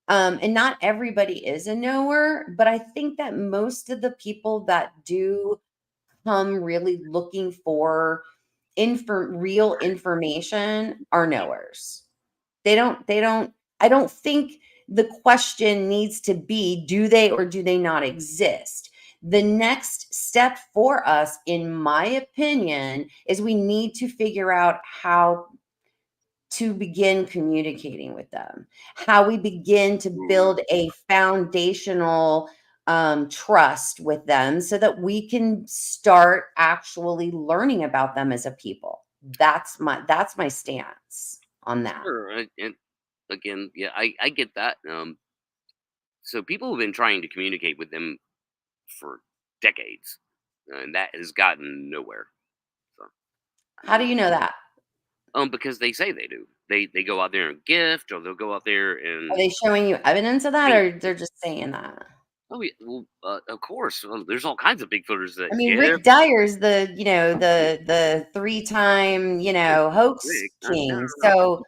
And not everybody is a knower, but I think that most of the people that do come really looking for real information are knowers. They don't I don't think the question needs to be, do they or do they not exist? The next step for us, in my opinion, is we need to figure out how to begin communicating with them, how we begin to mm, build a foundational trust with them so that we can start actually learning about them as a people. That's my stance on that. sure, and again, yeah, I get that. So people have been trying to communicate with them for decades, and that has gotten nowhere. So, How do you know that? because they say they do. They go out there and gift, or they'll go out there Are and they showing you evidence of that, paint. or they're just saying that? Oh yeah, well, of course. There's all kinds of Bigfooters I that mean, gift. Rick Dyer's the three-time, hoax Rick, no, king. no, So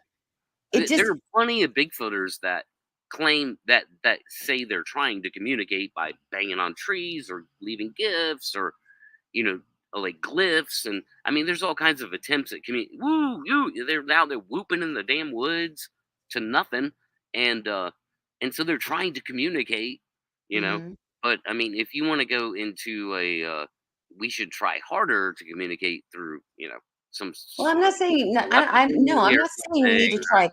it there just are plenty of Bigfooters that claim that say they're trying to communicate by banging on trees or leaving gifts or you know like glyphs and I mean there's all kinds of attempts at community. Woo, you! They're now they're whooping in the damn woods to nothing, and so they're trying to communicate, you know. Mhm. But I mean, if you want to go into we should try harder to communicate through some Well, I'm sort not of saying no, telepathy no, I'm or not saying we need to something. try.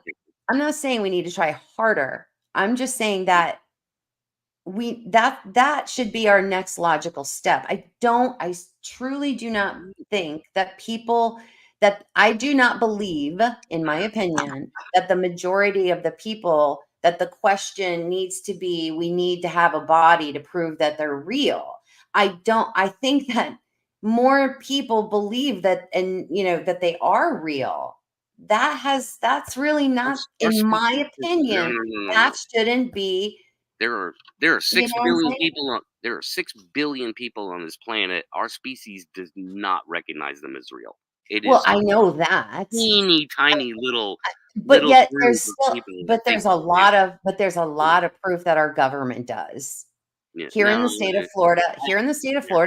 I'm not saying we need to try harder. I'm just saying that that should be our next logical step. Truly do not think that people, that I do not believe, in my opinion, that the majority of the people, that the question needs to be, we need to have a body to prove that they're real. I think that more people believe that, and that they are real. That's really not, Our in my species is no, opinion, no, no, no, that no. shouldn't be, There are you six know what I'm billion saying? people on there are 6 billion people on this planet. Our species does not recognize them as real. It Well, is I know that, teeny tiny little but yet group of people that think they there's a you know, lot of proof that our government does. yeah, Here in the state of Florida,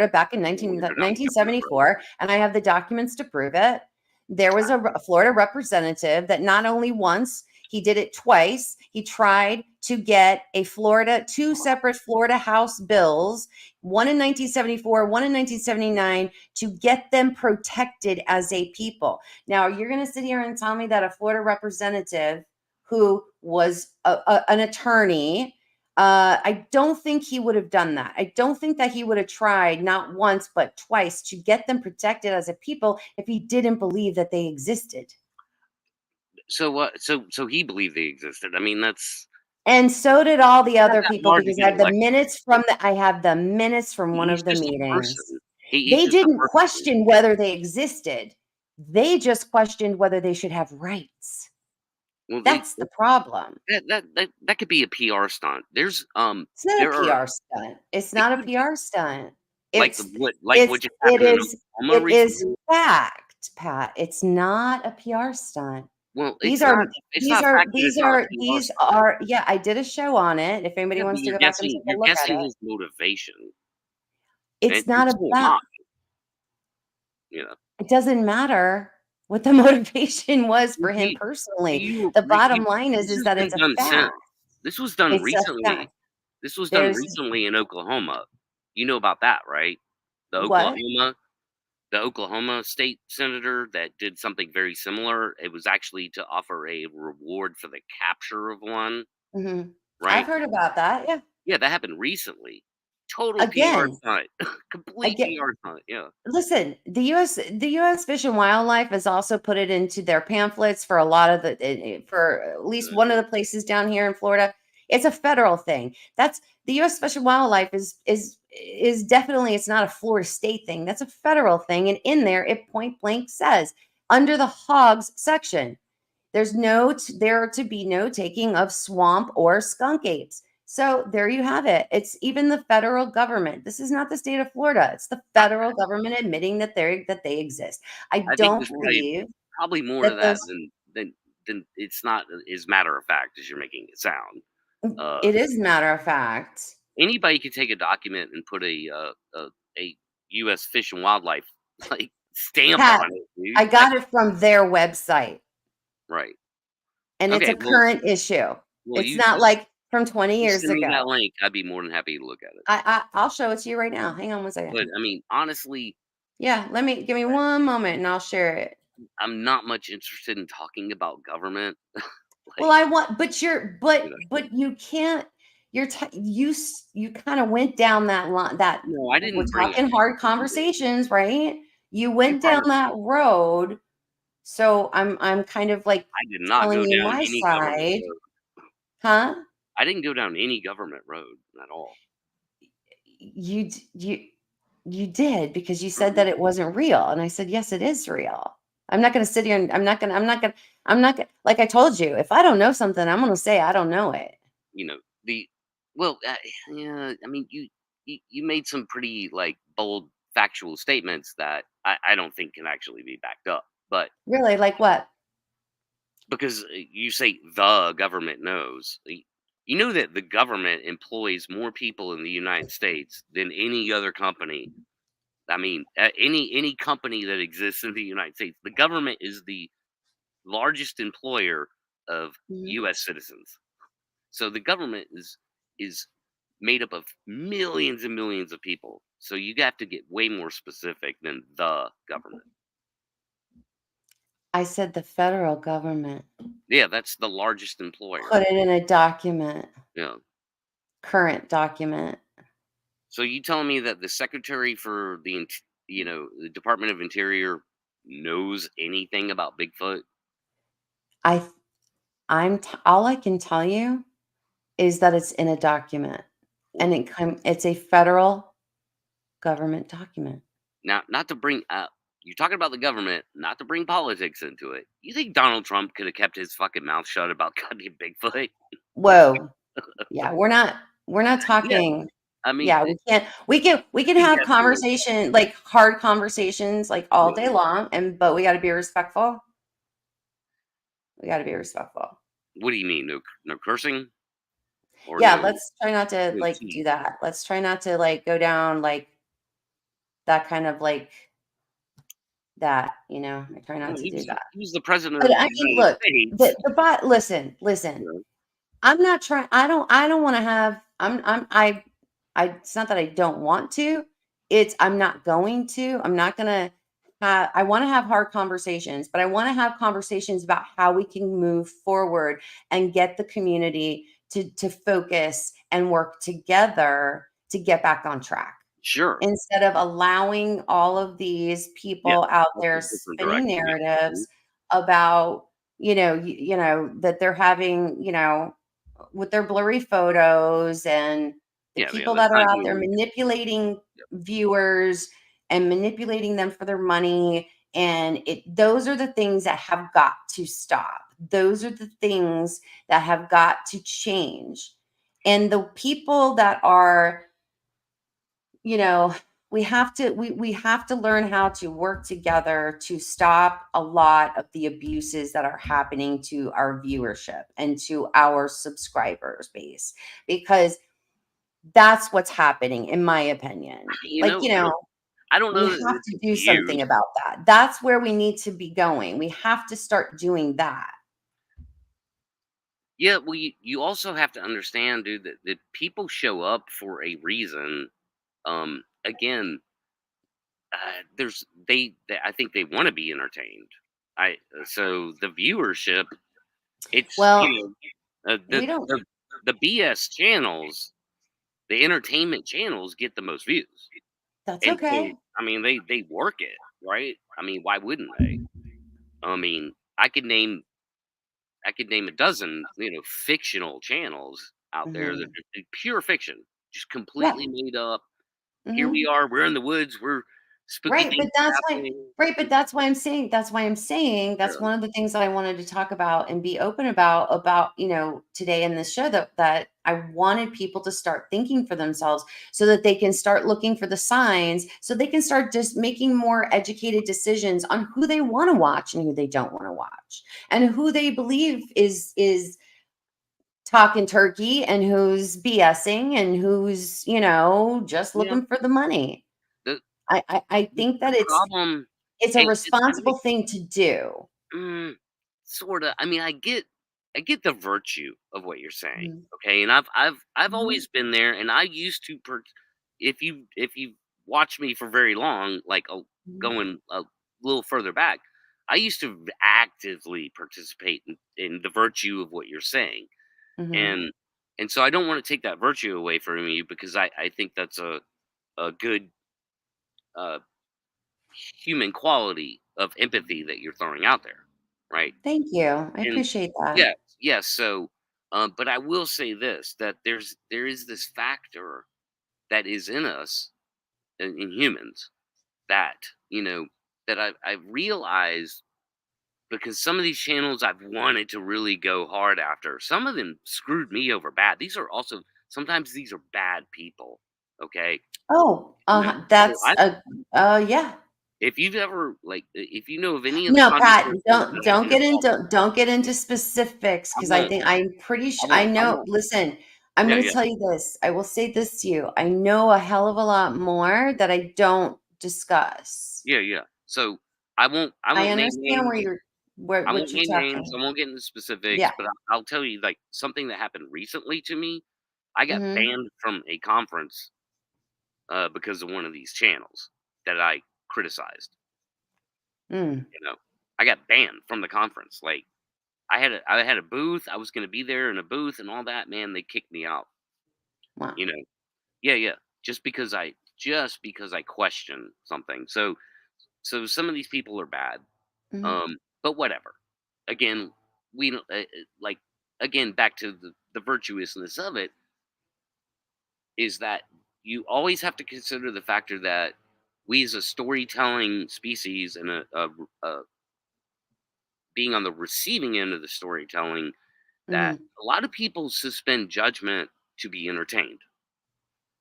back in yeah, we're not nineteen government, seventy right? four, and I have the documents to prove it. There was a Florida representative that not only once, he did it twice. He tried to get two separate Florida House bills, one in 1974, one in 1979, to get them protected as a people. Now, you're going to sit here and tell me that a Florida representative who was an attorney, I don't think he would have done that. I don't think that he would have tried not once but twice to get them protected as a people if he didn't believe that they existed. So what? So he believed they existed. I mean, that's And so did all the not other that people hard to because get elected. I have the minutes from one He's of the just a meetings. person. He's They just a didn't person. question whether they existed. They just questioned whether they should have rights. Well, That's the problem. that could be a PR stunt. It's not a There are PR stunt. It's it not a could be PR stunt. like the It's what just happened in Oklahoma it is recently. fact, Pat. It's not a PR stunt. Well, These are it's not fact that it's not a PR these stunt. are yeah, I did a show on it. If anybody Yeah, but wants to go back and take a you're look at guessing it. his motivation, and It's not so am I. about You know, it doesn't matter what the motivation was well, for him personally. you The re- you bottom line this is has that been it's a done fact. since. This was done It's a recently. fact. This was done There's recently in Oklahoma. You know about that, right? The what? Oklahoma the Oklahoma state senator that did something very similar. It was actually to offer a reward for the capture of one, Mhm. I've right? heard about that. Yeah. Yeah, that happened recently. Total PR Again, stunt. Complete again, PR stunt. Yeah. listen, the US Fish and Wildlife has also put it into their pamphlets for a lot of for at least one of Uh, the places down here in Florida. It's a federal thing. That's the US Fish and Wildlife is definitely it's not a Florida state thing. That's a federal thing. And in there, it point blank says under the hogs section, there are to be no taking of swamp or skunk apes. So there you have it. It's even the federal government. This is not the state of Florida. It's the I, federal government admitting that they exist. I I think don't there's believe probably more to that that those than it's not as matter of fact as you're making it sound. Uh, it is matter of fact. Anybody can take a document and put a U.S. Fish and Wildlife like stamp Pat, on it, dude. I got it from their website Right. and it's Okay. a current issue. Well, It's not like from 20 you years send me ago. that link. I'd be more than happy to look at it. I'll show it to you right now. Hang on one But second. I mean, honestly, Yeah, give me one moment and I'll share it. I'm not much interested in talking about government. Well, Like, I want, but you're, you know, but you can't. You kind of went down that line. That no, I we're didn't bring up talking hard government. conversations, right? You You went down brought up. that road, so I'm kind of like I did not telling go you down my any government side, road. huh? I didn't go down any government road at all. You did because you said Mm-mm. that it wasn't real, and I said yes, it is real. I'm not going to sit here and I'm not going. Like I told you, if I don't know something, I'm going to say I don't know it. You know the well, yeah. I mean, you made some pretty like bold factual statements that I don't think can actually be backed up. But Really, like what? because you say the government knows. You know that the government employs more people in the United States than any other company. I mean, any company that exists in the United States, the government is the largest employer of Mhm. U.S. citizens. So the government is made up of millions and millions of people. So you have to get way more specific than the government. I said the federal government Yeah, that's the largest employer. put it in a document, Yeah. current document. So you telling me that the secretary for the Department of Interior knows anything about Bigfoot? I all I can tell you is that it's in a document and it's a federal government document. Now, not to bring up, you're talking about the government, not to bring politics into it. You think Donald Trump could have kept his fucking mouth shut about goddamn Bigfoot? Whoa. Yeah, we're not Yeah, talking. I mean, Yeah, we can you have guys know. conversation like hard conversations like all day Yeah. long but we got to be respectful. We got to be respectful. What do you mean? No cursing or Yeah, no let's try not to no like teeth? do that. Let's try not to like go down like that kind of like that, I try not Well, to do that. he was the president But of the I mean, United look, States. listen. You I'm not trying I don't wanna have I it's not that I don't want to, it's I'm not going to. I'm not gonna I wanna have hard conversations, but I wanna have conversations about how we can move forward and get the community to focus and work together to get back on track, Sure. instead of allowing all of these Yeah. people out That's a there different spinning direction. Yeah. Mhm. narratives about, that they're having, with their blurry photos, and the Yeah, yeah. people That's that are not out there doing. manipulating Yep. viewers and manipulating them for their money. And those are the things that have got to stop. Those are the things that have got to change. And the people that are, you know, we have to learn how to work together to stop a lot of the abuses that are happening to our viewership and to our subscribers base, because that's what's happening, in my opinion. You Like, know, I don't we know that have it's to do views. something about that. That's where we need to be going. We have to start doing that. Yeah, well, you also have to understand, dude, that people show up for a reason. Again, I think they want to be entertained. So the viewership, it's Well, the we don't the BS channels, the entertainment channels get the most views, that's and so okay. I mean they work it right. I mean, why wouldn't they? I mean, I could name a dozen, fictional channels out there that Mhm. are pure fiction, just Right. completely made up. Here we Mhm. are, we're in the woods, we're spooky Right, things but that's are why happening. right, but that's why I'm saying that's Yeah, one of the things that I wanted to talk about and be open about, today in this show, that I wanted people to start thinking for themselves so that they can start looking for the signs, so they can start just making more educated decisions on who they want to watch and who they don't want to watch, and who they believe is talking turkey, and who's BSing, and who's, just yeah. looking for the money. The I the, think the that problem, it's a and I responsible think, thing to do. sort of. I mean, I get the virtue of what you're saying, Mhm, okay, and I've mhm, always been there, and I used to. If you watch me for very long, like mhm, going a little further back, I used to actively participate in the virtue of what you're saying, mhm. and so I don't want to take that virtue away from you because I think that's a good uh, human quality of empathy that you're throwing out there, right? Thank you. I And appreciate that. yeah, yes. So, but I will say this: that there is this factor that is in us, in humans, that you know that I've realized, because some of these channels I've wanted to really go hard after. Some of them screwed me over bad. These are also sometimes these are bad people. Okay, Oh, so that's I, a yeah. if you've ever if you know of any of the No, content Pat, creators don't that I've don't been get involved into with, don't get into specifics, I because I won't. think I'm pretty I sure I won't. I know. won't. Listen, I'm Yeah, going to yeah, tell you this. I will say this to you. I know a hell of a lot more that I don't discuss. yeah, yeah. So I won't. I I won't name understand names. I what won't you're name names. I talking. won't get into specifics. Yeah. But I'll tell you, like, something that happened recently to me. I got Mhm. banned from a conference because of one of these channels that I criticized. Mm. I got banned from the conference. Like, I had a booth. I was going to be there in a booth and all that. Man, they kicked me out. Wow. You know, yeah, yeah. Just because I question something. So some of these people are bad. Mhm. But whatever. Again, we don't like. Again, back to the virtuousness of it is that you always have to consider the factor that we, as a storytelling species and a being on the receiving end of the storytelling, that Mhm. a lot of people suspend judgment to be entertained.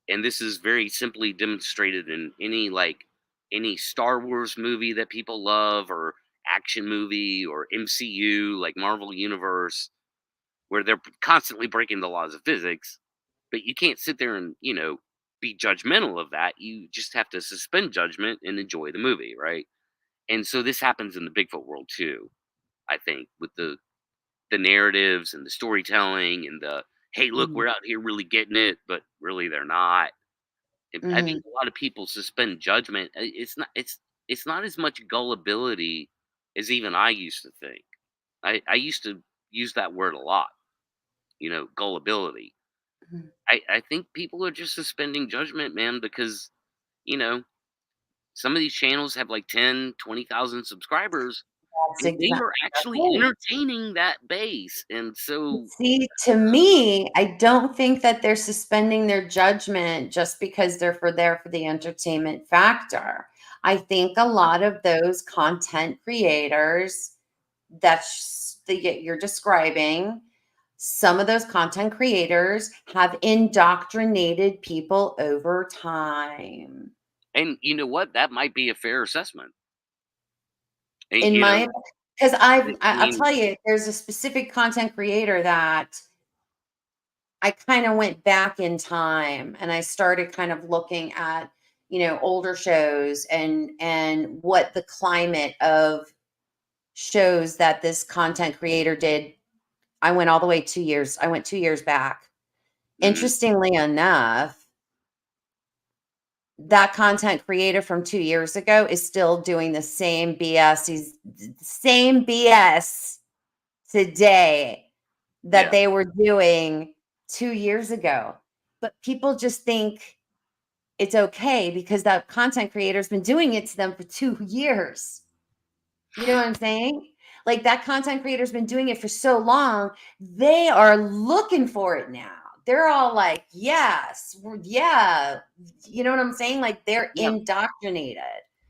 And this is very simply demonstrated in any Star Wars movie that people love, or action movie, or MCU, like Marvel Universe, where they're constantly breaking the laws of physics. But you can't sit there and, be judgmental of that. You just have to suspend judgment and enjoy the movie, right? And so this happens in the Bigfoot world too, I think, with the narratives and the storytelling and the, hey, look, Mhm. we're out here really getting it, but really they're not. And I think Mhm. a lot of people suspend judgment. It's not as much gullibility as even I used to think. I used to use that word a lot. gullibility. Mhm. I think people are just suspending judgment, man, because you know some of these channels have like 10, 20,000 subscribers, That's and they exactly are actually right. entertaining that base. And so, See, to me, I don't think that they're suspending their judgment just because they're there for the entertainment factor. I think a lot of those content creators that you're describing, some of those content creators have indoctrinated people over time. and you know what? That might be a fair assessment. And, In my, because I I'll mean, tell you, there's a specific content creator that I kind of went back in time and I started kind of looking at, older shows and what the climate of shows that this content creator did. I went all the way 2 years. I went 2 years back. mhm, Interestingly enough, that content creator from 2 years ago is still doing the same BS. He's same BS today that yeah, they were doing 2 years ago. But people just think it's okay because that content creator's been doing it to them for 2 years. You know what I'm saying? Like, that content creator's been doing it for so long, they are looking for it now. They're all like, "Yes, yeah." You know what I'm saying? Like, they're yeah, indoctrinated.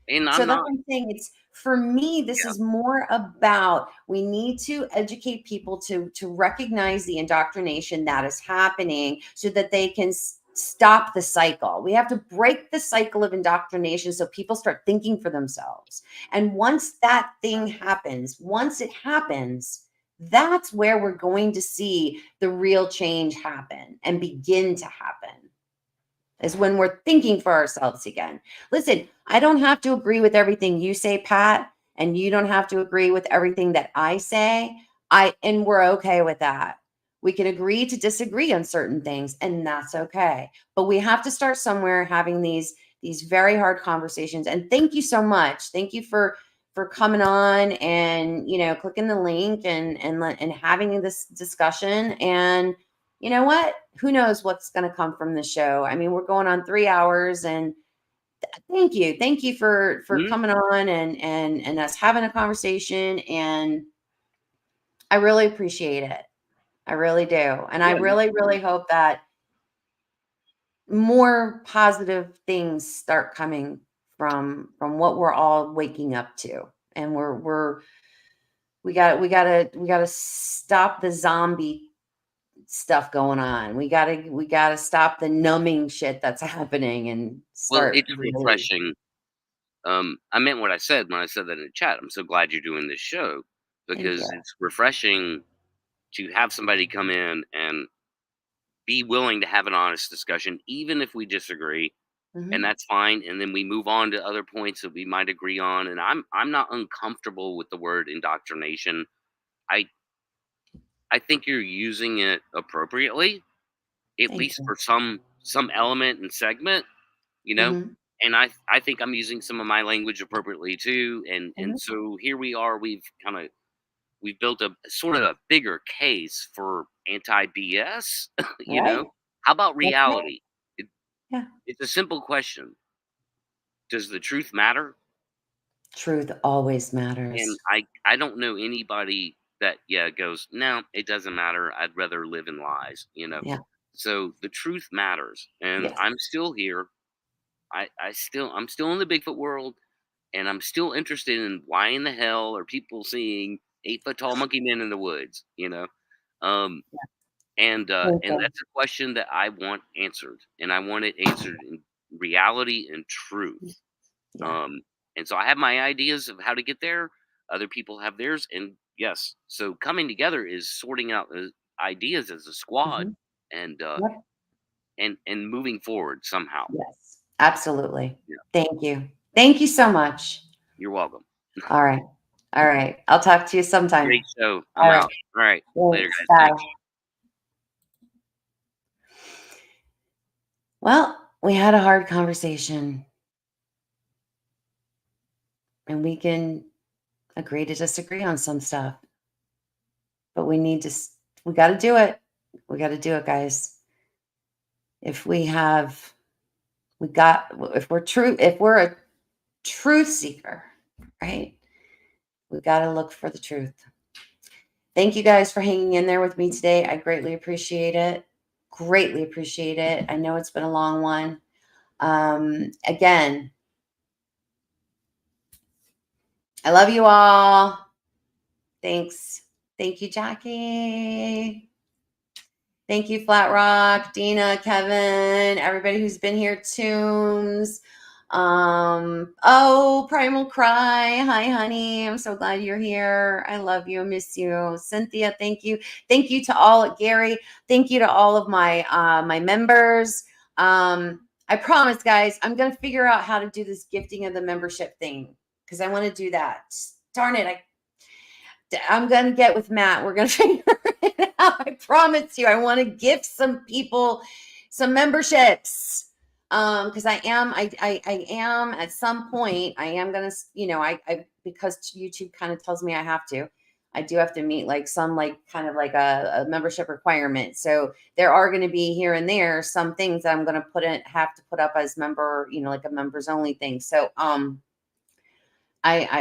and So I'm that's not. what I'm saying. It's for me, this Yeah, is more about we need to educate people to recognize the indoctrination that is happening so that they can stop the cycle. We have to break the cycle of indoctrination so people start thinking for themselves. And once that thing happens, once it happens, that's where we're going to see the real change happen and begin to happen is when we're thinking for ourselves again. Listen, I don't have to agree with everything you say, Pat, and you don't have to agree with everything that I say. And we're okay with that. We can agree to disagree on certain things, and that's okay. But we have to start somewhere having these very hard conversations. And thank you so much. Thank you for coming on and clicking the link and having this discussion. And you know what? Who knows what's going to come from the show? I mean, we're going on 3 hours, and thank you for mhm, coming on and us having a conversation. And I really appreciate it. I really do, and I yeah, no really, problem. really hope that more positive things start coming from what we're all waking up to, and we got to stop the zombie stuff going on. We gotta stop the numbing shit that's happening and Well, start it's really. refreshing. I meant what I said when I said that in chat. I'm so glad you're doing this show Thank you. because it's refreshing to have somebody come in and be willing to have an honest discussion, even if we disagree, and Mhm. that's fine. And then we move on to other points that we might agree on. And I'm not uncomfortable with the word indoctrination. I I think you're using it appropriately, at Thank least you. for some element and segment, you know. Mhm. And I think I'm using some of my language appropriately too. And Mhm. so here we are. We've built a sort of a bigger case for anti BS. Right? How about That's right. reality? It, Yeah. it's a simple question. Does the truth matter? Truth always And matters. I don't know anybody that goes, no, it doesn't matter. I'd rather live in lies. Yeah. So the truth matters, and Yes. I'm still here. I'm still in the Bigfoot world, and I'm still interested in why in the hell are people seeing 8 foot tall monkey men in the woods? Um, Thank and you. that's a question that I want answered, and I want it answered in reality and truth. Yeah. Um, and so I have my ideas of how to get there. Other people have theirs, and yes, so coming together is sorting out ideas as a squad, Mhm. and Yep. moving forward somehow. Yes. Absolutely. Yeah, Thank you. Thank you so much. you're welcome. All right. All right. I'll talk to you sometime. Great show. I'm All right. out. All right, later, Thanks. guys. Thanks. Bye. Well, we had a hard conversation, and we can agree to disagree on some stuff, but we got to do it. We got to do it, guys. If we're a truth seeker, right? We got to look for the truth. Thank you guys for hanging in there with me today. I greatly appreciate it. Greatly appreciate it. I know it's been a long one. Again, I love you all. Thanks. Thank you, Jackie. Thank you, Flat Rock, Dina, Kevin, everybody who's been here, Tunes. Oh, Primal Cry. Hi, honey. I'm so glad you're here. I love you. I miss you. Cynthia, thank you. Thank you to all, Gary. Thank you to all of my my members. I promise, guys, I'm gonna figure out how to do this gifting of the membership thing because I want to do that. Darn it, I'm going to get with Matt. We're going to figure it out. I promise you. I want to gift some people some memberships. Because I am at some point, I am going to, I because YouTube kind of tells me I do have to meet like some like kind of like a membership requirement. So there are going to be here and there some things that I'm going to have to put up as member, like a members only thing. So,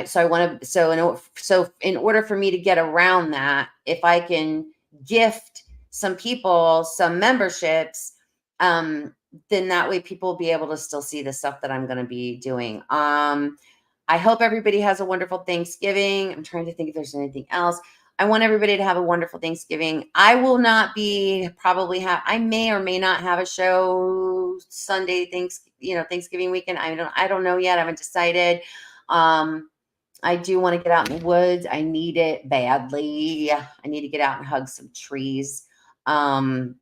so in order for me to get around that, if I can gift some people some memberships, then that way people will be able to still see the stuff that I'm going to be doing. I hope everybody has a wonderful Thanksgiving. I'm trying to think if there's anything else. I want everybody to have a wonderful Thanksgiving. I will not be I may or may not have a show Sunday, Thanksgiving weekend. I don't know yet. I haven't decided. I do want to get out in the woods. I need it badly. I need to get out and hug some trees. But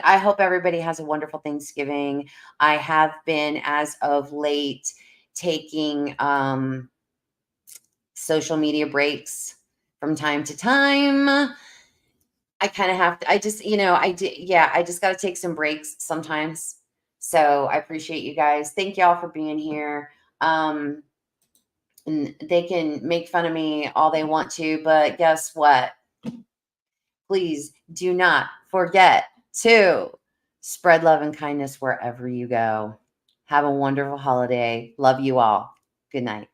I hope everybody has a wonderful Thanksgiving. I have been, as of late, taking social media breaks from time to time. I kind of have to, I just, I just got to take some breaks sometimes. So I appreciate you guys. Thank y'all for being here. And they can make fun of me all they want to, but guess what? Please do not forget to spread love and kindness wherever you go. Have a wonderful holiday. Love you all. Good night.